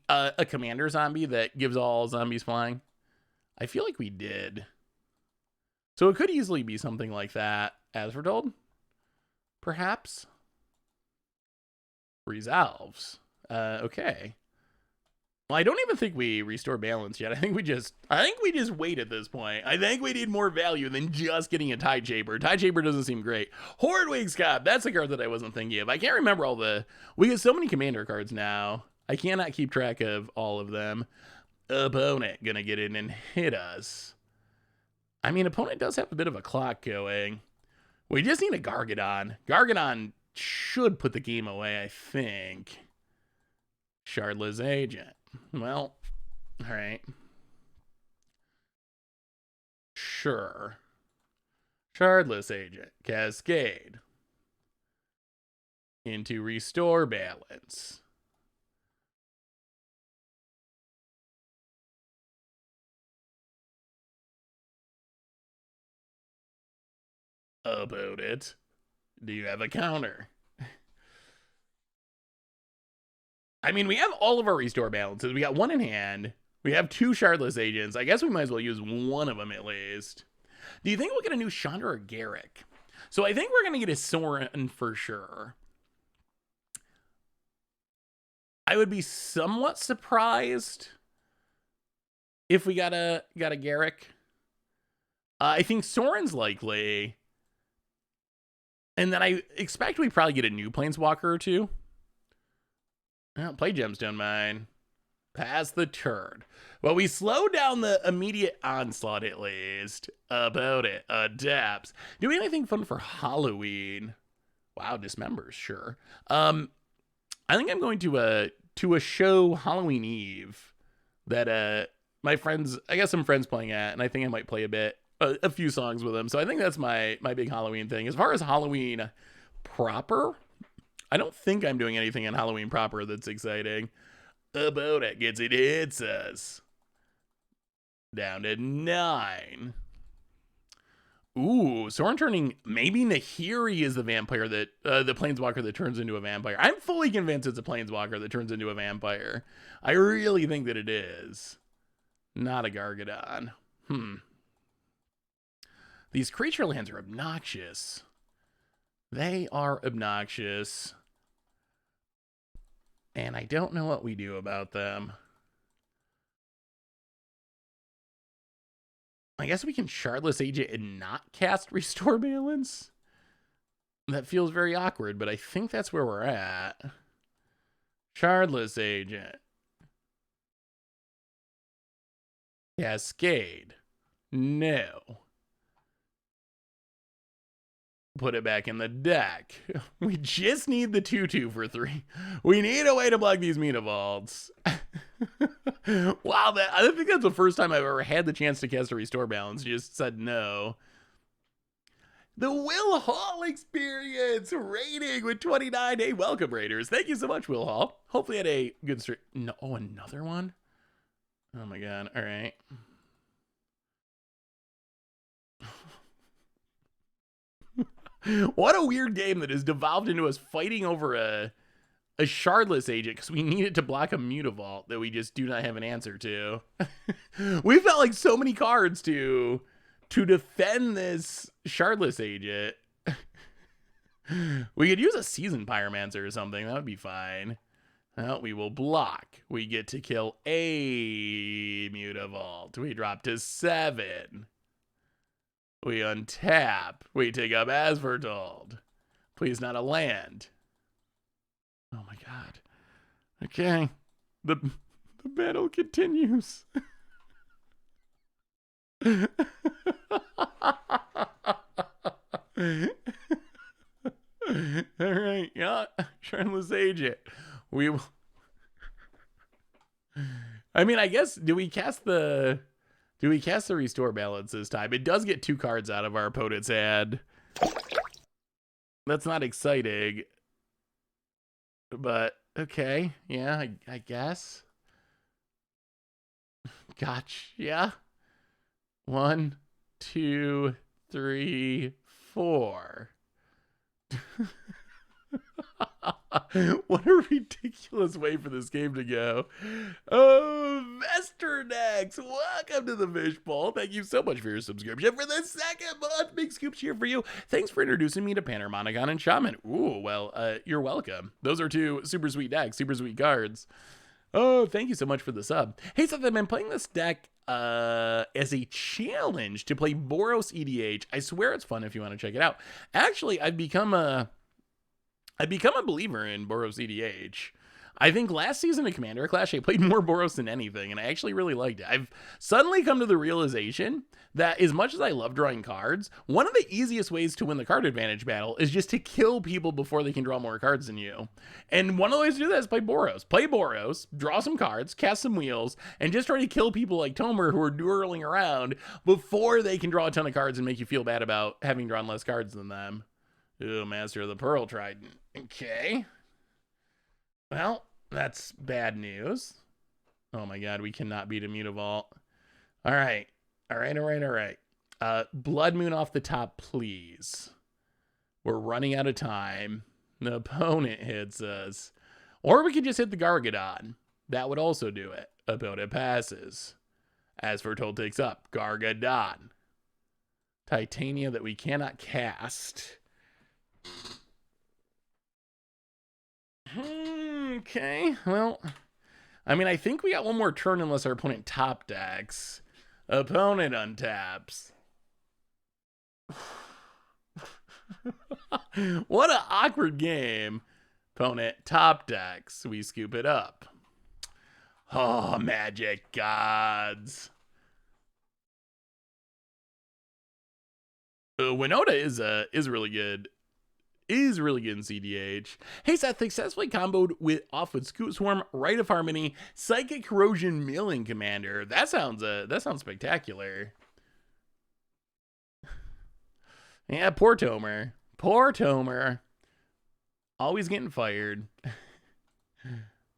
S1: commander zombie that gives all zombies flying? I feel like we did. So it could easily be something like that, as we're told. Perhaps. Resolves. Okay. Well, I don't even think we restore balance yet. I think we just wait at this point. I think we need more value than just getting a Tide Shaper. Tide Shaper doesn't seem great. Horde Wing Scott. That's a card that I wasn't thinking of. I can't remember all the... We get so many commander cards now. I cannot keep track of all of them. Opponent gonna get in and hit us. I mean, opponent does have a bit of a clock going. We just need a Gargadon. Gargadon should put the game away, I think. Shardless Agent. Well, all right. Sure. Shardless Agent. Cascade. Into Restore Balance. About it. Do you have a counter? I mean, we have all of our restore balances. We got one in hand. We have two Shardless Agents. I guess we might as well use one of them at least. Do you think we'll get a new Chandra or Garruk? So I think we're going to get a Sorin for sure. I would be somewhat surprised if we got a Garruk. I think Sorin's likely. And then I expect we probably get a new Planeswalker or two. Well, play Gemstone Mine. Pass the turn. Well, we slow down the immediate onslaught at least. About it. Adapts. Do anything fun for Halloween? Wow, dismembers, sure. I think I'm going to a show Halloween Eve that my friends, I got some friends playing at, and I think I might play a few songs with them. So I think that's my big Halloween thing. As far as Halloween proper, I don't think I'm doing anything on Halloween proper that's exciting. About it gets it hits us down to 9. Ooh, Sorin turning, maybe Nahiri is the vampire that, the planeswalker that turns into a vampire. I'm fully convinced it's a planeswalker that turns into a vampire. I really think that it is. Not a Gargadon. These creature lands are obnoxious. They are obnoxious. And I don't know what we do about them. I guess we can Shardless Agent and not cast Restore Balance. That feels very awkward, but I think that's where we're at. Shardless Agent. Cascade. No. Put it back in the deck. We just need the 2/2 for 3. We need a way to block these Mutavaults. Wow, I think that's the first time I've ever had the chance to cast a Restore Balance. Just said no. The Will Hall experience rating with 29. Hey, welcome, Raiders. Thank you so much, Will Hall. Hopefully, had a good stream. No, oh, another one? Oh my god. All right. What a weird game that has devolved into us fighting over a Shardless Agent because we needed to block a Mutavault that we just do not have an answer to. We felt like so many cards to defend this Shardless Agent. We could use a Seasoned Pyromancer or something. That would be fine. Well, we will block. We get to kill a Mutavault. We drop to 7. We untap. We take up Asvertold. Please not a land. Oh my god. Okay. The battle continues. Alright, yeah. Shardless Agent. We will. I mean, I guess, do we cast the Restore Balance this time? It does get 2 cards out of our opponent's hand. That's not exciting. But, okay. Yeah, I guess. Gotcha. Yeah. 1, 2, 3, 4. What a ridiculous way for this game to go. Oh, Vesternex, welcome to the Fishbowl. Thank you so much for your subscription for the 2nd month. Big scoops here for you. Thanks for introducing me to Panharmonicon and Shaman. Ooh, well, you're welcome. Those are 2 super sweet decks, super sweet cards. Oh, thank you so much for the sub. Hey, Seth, I've been playing this deck as a challenge to play Boros EDH. I swear it's fun if you want to check it out. Actually, I've become a believer in Boros EDH. I think last season of Commander Clash, I played more Boros than anything, and I actually really liked it. I've suddenly come to the realization that as much as I love drawing cards, one of the easiest ways to win the card advantage battle is just to kill people before they can draw more cards than you. And one of the ways to do that is play Boros. Play Boros, draw some cards, cast some wheels, and just try to kill people like Tomer who are dueling around before they can draw a ton of cards and make you feel bad about having drawn less cards than them. Ooh, Master of the Pearl Trident. Okay. Well, that's bad news. Oh my god, we cannot beat a Mutavault. Alright. Alright. Blood Moon off the top, please. We're running out of time. The opponent hits us. Or we could just hit the Gargadon. That would also do it. Opponent passes. Asvertold takes up. Gargadon. Titania that we cannot cast. Okay, well, I mean, I think we got one more turn unless our opponent top decks. Opponent untaps. What an awkward game. Opponent top decks. We scoop it up. Oh, magic gods. Winota is really good. Is really good in CDH. Hey Seth, successfully comboed off with Scoot Swarm, Rite of Harmony, Psychic Corrosion, Milling Commander. That sounds spectacular. Yeah, poor Tomer. Poor Tomer. Always getting fired.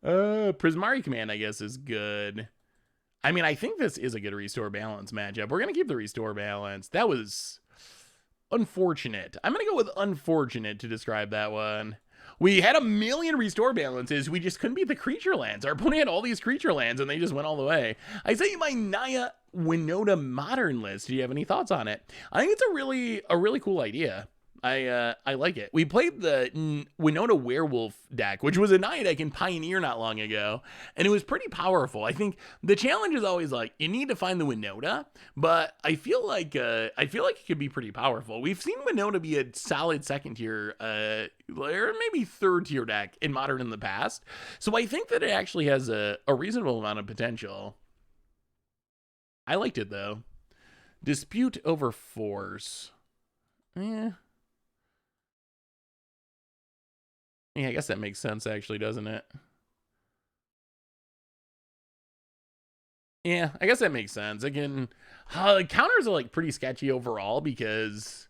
S1: Prismari Command, I guess, is good. I mean, I think this is a good Restore Balance matchup. We're gonna keep the Restore Balance. That was unfortunate. I'm gonna go with unfortunate to describe that one. We had a million Restore Balances. We just couldn't beat the creature lands. Our opponent had all these creature lands, and they just went all the way. I sent you my Naya Winota Modern list. Do you have any thoughts on it? I think it's a really cool idea. I like it. We played the Winota Werewolf deck, which was a Naya deck in Pioneer not long ago, and it was pretty powerful. I think the challenge is always like you need to find the Winota, but I feel like it could be pretty powerful. We've seen Winota be a solid second tier, or maybe third tier deck in Modern in the past, so I think that it actually has a reasonable amount of potential. I liked it though. Dispute over Force. Yeah. Yeah, I guess that makes sense, actually, doesn't it? Yeah, I guess that makes sense. Again, counters are like pretty sketchy overall because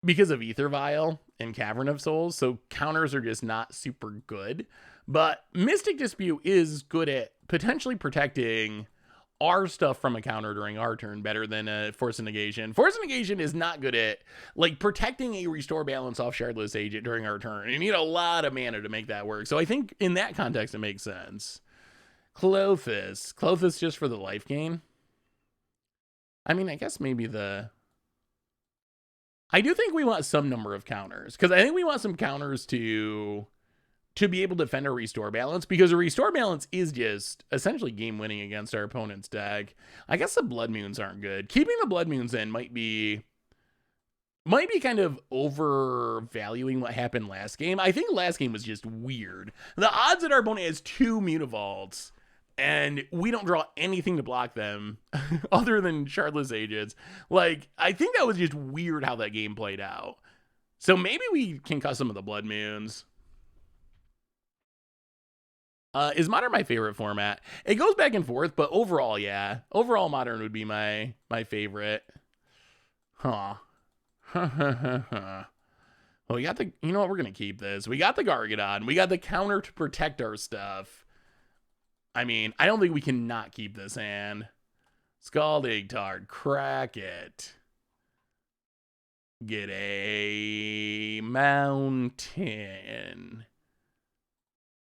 S1: of Ether Vial and Cavern of Souls, so counters are just not super good. But Mystic Dispute is good at potentially protecting our stuff from a counter during our turn better than Force of Negation. Force of Negation is not good at like protecting a Restore Balance off Shardless Agent during our turn. You need a lot of mana to make that work. So I think in that context it makes sense. Clothis. Clothis just for the life gain. I mean, I guess maybe I do think we want some number of counters, because I think we want some counters to be able to defend our Restore Balance, because a Restore Balance is just essentially game winning against our opponent's deck. I guess the Blood Moons aren't good. Keeping the Blood Moons in might be kind of overvaluing what happened last game. I think last game was just weird. The odds that our opponent has 2 Mutavaults and we don't draw anything to block them other than Shardless Agents, like, I think that was just weird how that game played out. So maybe we can cut some of the Blood Moons. Is Modern my favorite format? It goes back and forth, but overall, yeah. Overall, Modern would be my favorite. Huh. Well, we got the... You know what? We're going to keep this. We got the Gargadon. We got the counter to protect our stuff. I mean, I don't think we can not keep this hand. Scalding Tard. Crack it. Get a mountain.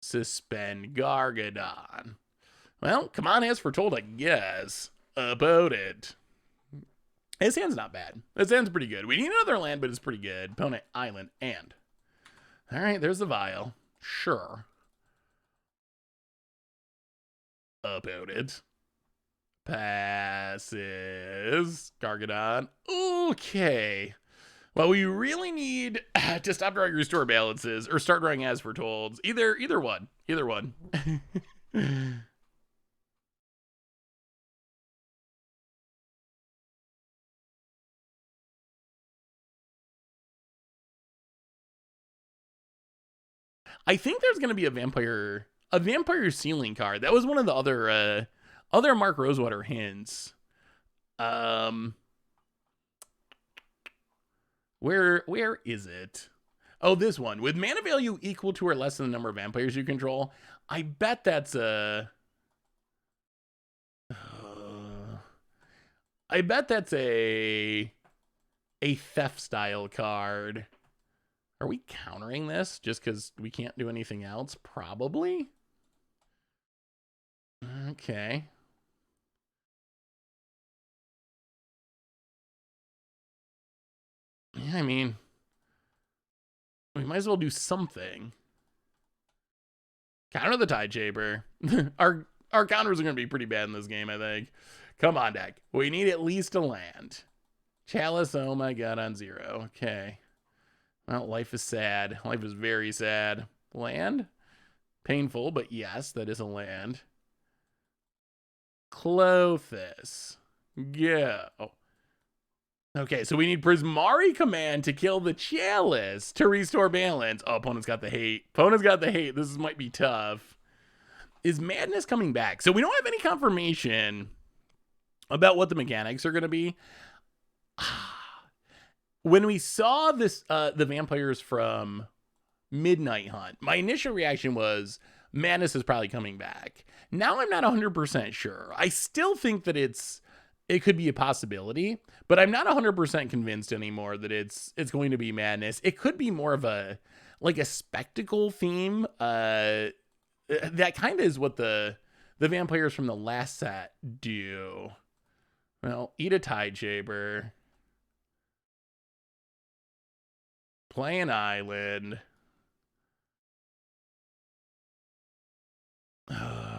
S1: Suspend Gargadon. Well, come on, as foretold, I guess. About it. His hand's not bad. His hand's pretty good. We need another land, but it's pretty good. Opponent, island, and. Alright, there's the vial. Sure. About it. Passes. Gargadon. Okay. Well, we really need to stop drawing Restore Balances or start drawing As Foretold. Either one. Either one. I think there's going to be a vampire ceiling card. That was one of the other Mark Rosewater hints. Where is it? Oh, this one. With mana value equal to or less than the number of vampires you control. I bet that's I bet that's a theft style card. Are we countering this just because we can't do anything else? Probably. Okay. Yeah, I mean, we might as well do something. Counter the Tide Shaper. our counters are going to be pretty bad in this game, I think. Come on, deck. We need at least a land. Chalice, oh my god, on 0. Okay. Well, life is sad. Life is very sad. Land? Painful, but yes, that is a land. Clothis. Go. Okay, so we need Prismari Command to kill the Chalice to restore balance. Oh, opponent's got the hate. Opponent's got the hate. This might be tough. Is Madness coming back? So we don't have any confirmation about what the mechanics are going to be. When we saw this, the vampires from Midnight Hunt, my initial reaction was Madness is probably coming back. Now I'm not 100% sure. I still think that it could be a possibility, but I'm not 100% convinced anymore that it's going to be Madness. It could be more of a spectacle theme. That kind of is what the vampires from the last set do. Well, eat a Tide Shaper. Play an island.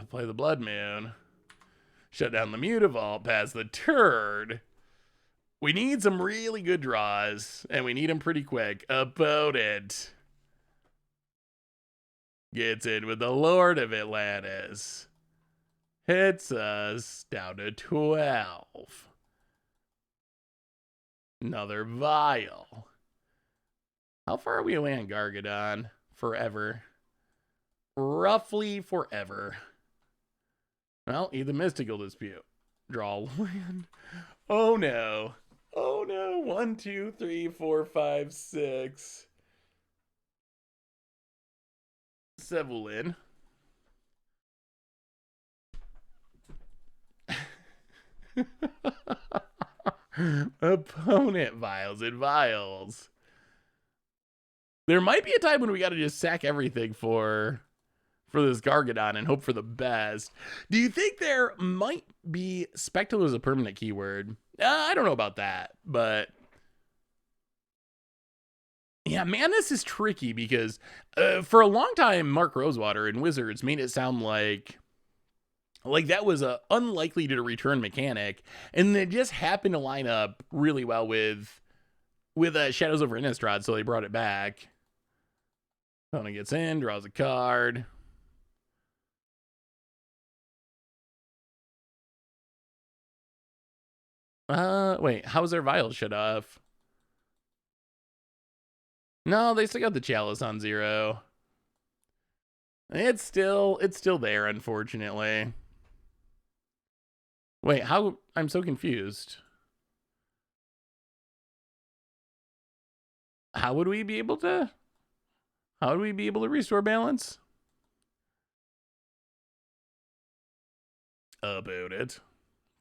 S1: Play the Blood Moon. Shut down the Mutavault, pass the turd. We need some really good draws, and we need them pretty quick. Opponent gets in with the Lord of Atlantis. Hits us down to 12. Another Vial. How far are we away on Gargadon? Forever. Roughly forever. Well, eat the Mystical Dispute. Draw land. Oh no. Oh no. 1, 2, 3, 4, 5, 6. Sevulin. Opponent vials and vials. There might be a time when we got to just sack everything for this Gargadon and hope for the best. Do you think there might be Spectral as a permanent keyword? I don't know about that, but yeah, Madness is tricky because for a long time, Mark Rosewater and Wizards made it sound like that was a unlikely to return mechanic, and it just happened to line up really well with Shadows over Innistrad, so they brought it back. Opponent gets in, draws a card. Wait, how's their Vial shut off? No, they still got the Chalice on 0. It's still there, unfortunately. Wait, how? I'm so confused. How would we be able to restore balance? About it.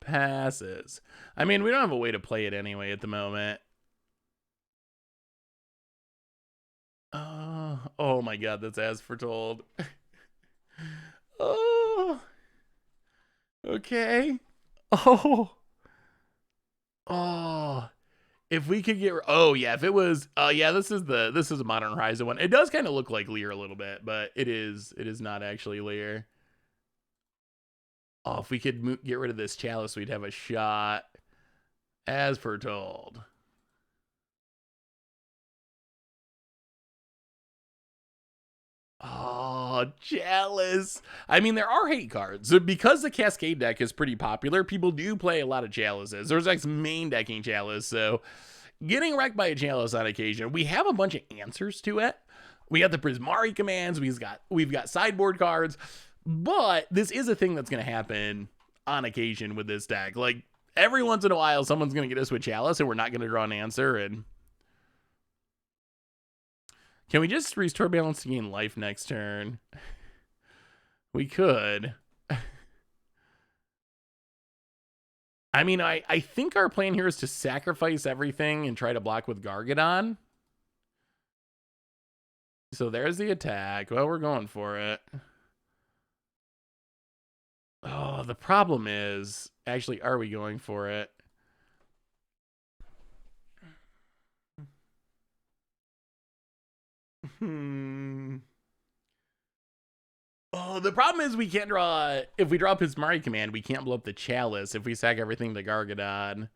S1: Passes. I mean, we don't have a way to play it anyway at the moment. Oh my god, that's as foretold. Oh. Okay. Oh. If we could get, oh yeah, if it was, yeah, this is a Modern Horizon one. It does kind of look like Lear a little bit, but it is not actually Lear. Oh, if we could get rid of this Chalice, we'd have a shot. As foretold. Oh, Chalice. I mean, there are hate cards. Because the Cascade deck is pretty popular, people do play a lot of Chalices. There's like main decking Chalice, so getting wrecked by a Chalice on occasion. We have a bunch of answers to it. We got the Prismari commands. We've got sideboard cards. But this is a thing that's going to happen on occasion with this deck. Like, every once in a while, someone's going to get us with Chalice, and we're not going to draw an answer, and can we just restore balance to gain life next turn? We could. I mean, I think our plan here is to sacrifice everything and try to block with Gargadon. So there's the attack. Well, we're going for it. Oh, the problem is, actually, are we going for it? Oh, the problem is we can't draw, if we draw Prismari command, we can't blow up the Chalice if we sack everything to Gargadon.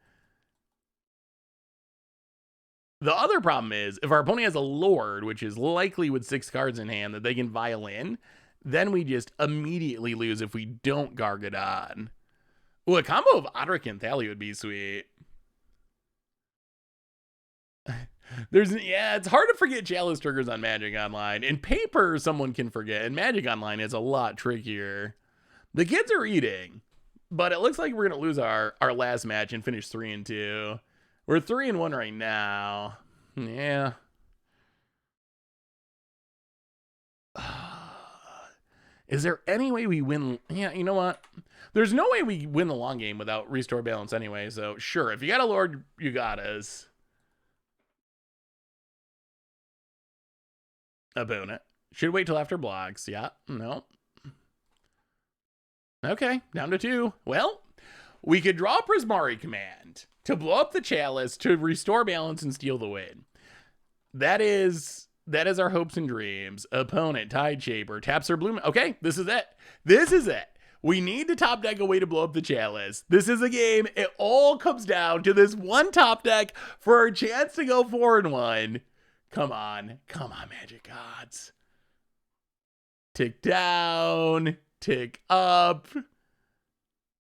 S1: The other problem is if our opponent has a Lord, which is likely with 6 cards in hand that they can violin, then we just immediately lose if we don't Gargadon. Ooh, a combo of Odric and Thali would be sweet. It's hard to forget Chalice triggers on Magic Online. In paper, someone can forget. In Magic Online, it's a lot trickier. The kids are eating, but it looks like we're going to lose our last match and finish 3-2. We're 3-1 right now. Yeah. Is there any way we win? Yeah, you know what? There's no way we win the long game without restore balance anyway. So sure, if you got a Lord, you got us. Opponent. Should wait till after blocks. Yeah, no. Okay, down to 2. Well, we could draw Prismari Command to blow up the Chalice to restore balance and steal the win. That is our hopes and dreams. Opponent, Tide Shaper, taps her Bloom. Okay, this is it. This is it. We need to top deck a way to blow up the Chalice. This is a game. It all comes down to this one top deck for a chance to go 4-1. Come on. Come on, Magic Gods. Tick down. Tick up.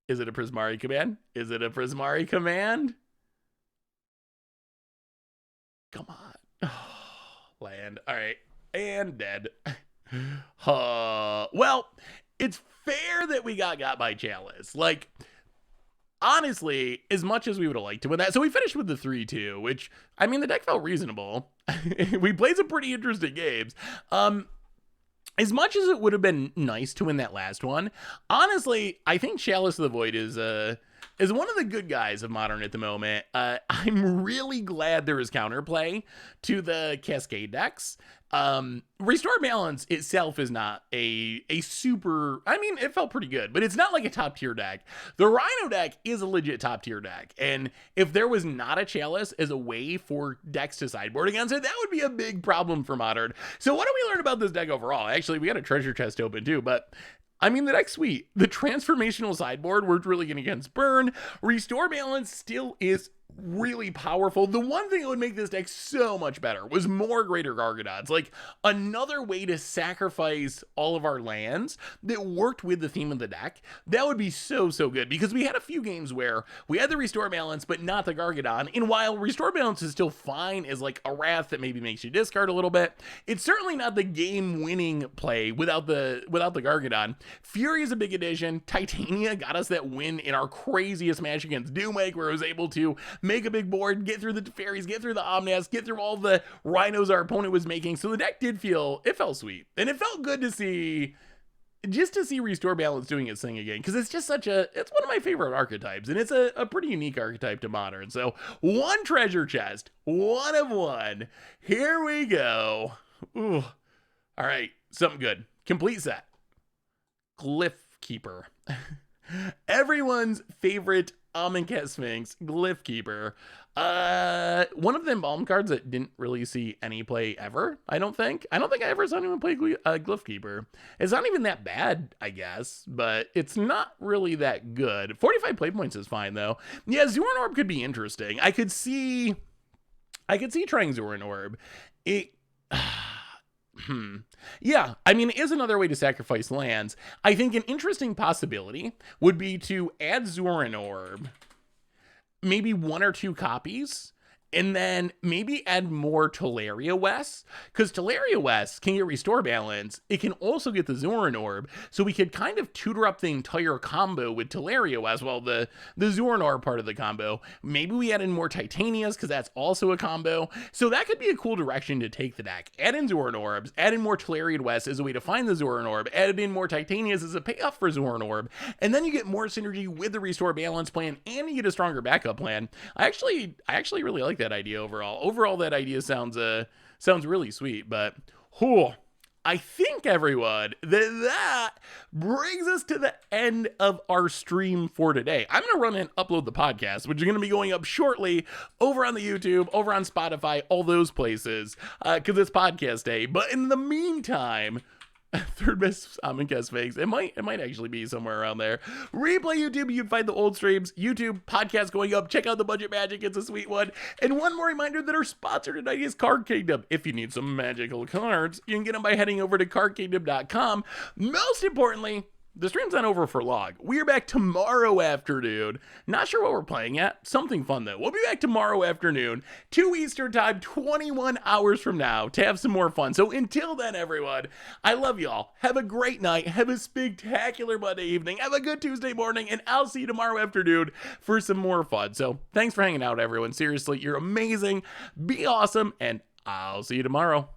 S1: Is it a Prismari Command? Is it a Prismari Command? Come on. Land. All right. And dead. Well, it's fair that we got by Chalice. Like, honestly, as much as we would have liked to win that. So we finished with the 3-2, which, I mean, the deck felt reasonable. We played some pretty interesting games. As much as it would have been nice to win that last one, honestly, I think Chalice of the Void is one of the good guys of Modern at the moment. I'm really glad there is counterplay to the Cascade decks. Restore Balance itself is not a super, I mean, it felt pretty good, but it's not like a top tier deck. The Rhino deck is a legit top tier deck. And if there was not a Chalice as a way for decks to sideboard against it, that would be a big problem for Modern. So what do we learn about this deck overall? Actually, we got a treasure chest open too, but I mean, the deck's sweet. The transformational sideboard worked really good against Burn. Restore Balance still is really powerful. The one thing that would make this deck so much better was more Greater Gargadons. Like, another way to sacrifice all of our lands that worked with the theme of the deck. That would be so good, because we had a few games where we had the Restore Balance, but not the Gargadon. And while Restore Balance is still fine as like a Wrath that maybe makes you discard a little bit, it's certainly not the game-winning play without the Gargadon. Fury is a big addition. Titania got us that win in our craziest match against Doomwake, where it was able to make a big board, get through the fairies, get through the Omnaths, get through all the rhinos our opponent was making. So the deck it felt sweet. And it felt good to see, just to see Restore Balance doing its thing again, because it's just it's one of my favorite archetypes, and it's a pretty unique archetype to Modern. So one treasure chest, 1 of 1. Here we go. Ooh. All right, something good. Complete set. Glyph Keeper. Everyone's favorite Amonkhet Sphinx, Glyph Keeper. One of the embalm cards that didn't really see any play ever, I don't think I ever saw anyone play Glyph Keeper. It's not even that bad, I guess, but it's not really that good. 45 play points is fine, though. Yeah, Zoran Orb could be interesting. I could see trying Zoran Orb. Yeah, I mean, it is another way to sacrifice lands. I think an interesting possibility would be to add Zoran Orb, maybe 1 or 2 copies, and then maybe add more Teleria West, because Teleria West can get Restore Balance. It can also get the Zoran Orb, so we could kind of tutor up the entire combo with Teleria West, well, the Zoran Orb part of the combo. Maybe we add in more Titanias, because that's also a combo. So that could be a cool direction to take the deck. Add in Zoran Orbs, add in more Teleria West as a way to find the Zoran Orb, add in more Titanias as a payoff for Zoran Orb, and then you get more synergy with the Restore Balance plan, and you get a stronger backup plan. I actually really like that idea overall. Overall, that idea sounds really sweet, but I think, everyone, that brings us to the end of our stream for today. I'm going to run and upload the podcast, which is going to be going up shortly over on the YouTube, over on Spotify, all those places, because it's podcast day. But in the meantime, Third best Amonkhet fakes. It might actually be somewhere around there. Replay YouTube, you'd find the old streams. YouTube podcast going up. Check out the Budget Magic. It's a sweet one. And one more reminder that our sponsor tonight is Card Kingdom. If you need some magical cards, you can get them by heading over to cardkingdom.com. Most importantly, the stream's not over for long. We're back tomorrow afternoon. Not sure what we're playing yet. Something fun, though. We'll be back tomorrow afternoon, 2 Eastern time, 21 hours from now, to have some more fun. So until then, everyone, I love y'all. Have a great night. Have a spectacular Monday evening. Have a good Tuesday morning, and I'll see you tomorrow afternoon for some more fun. So thanks for hanging out, everyone. Seriously, you're amazing. Be awesome, and I'll see you tomorrow.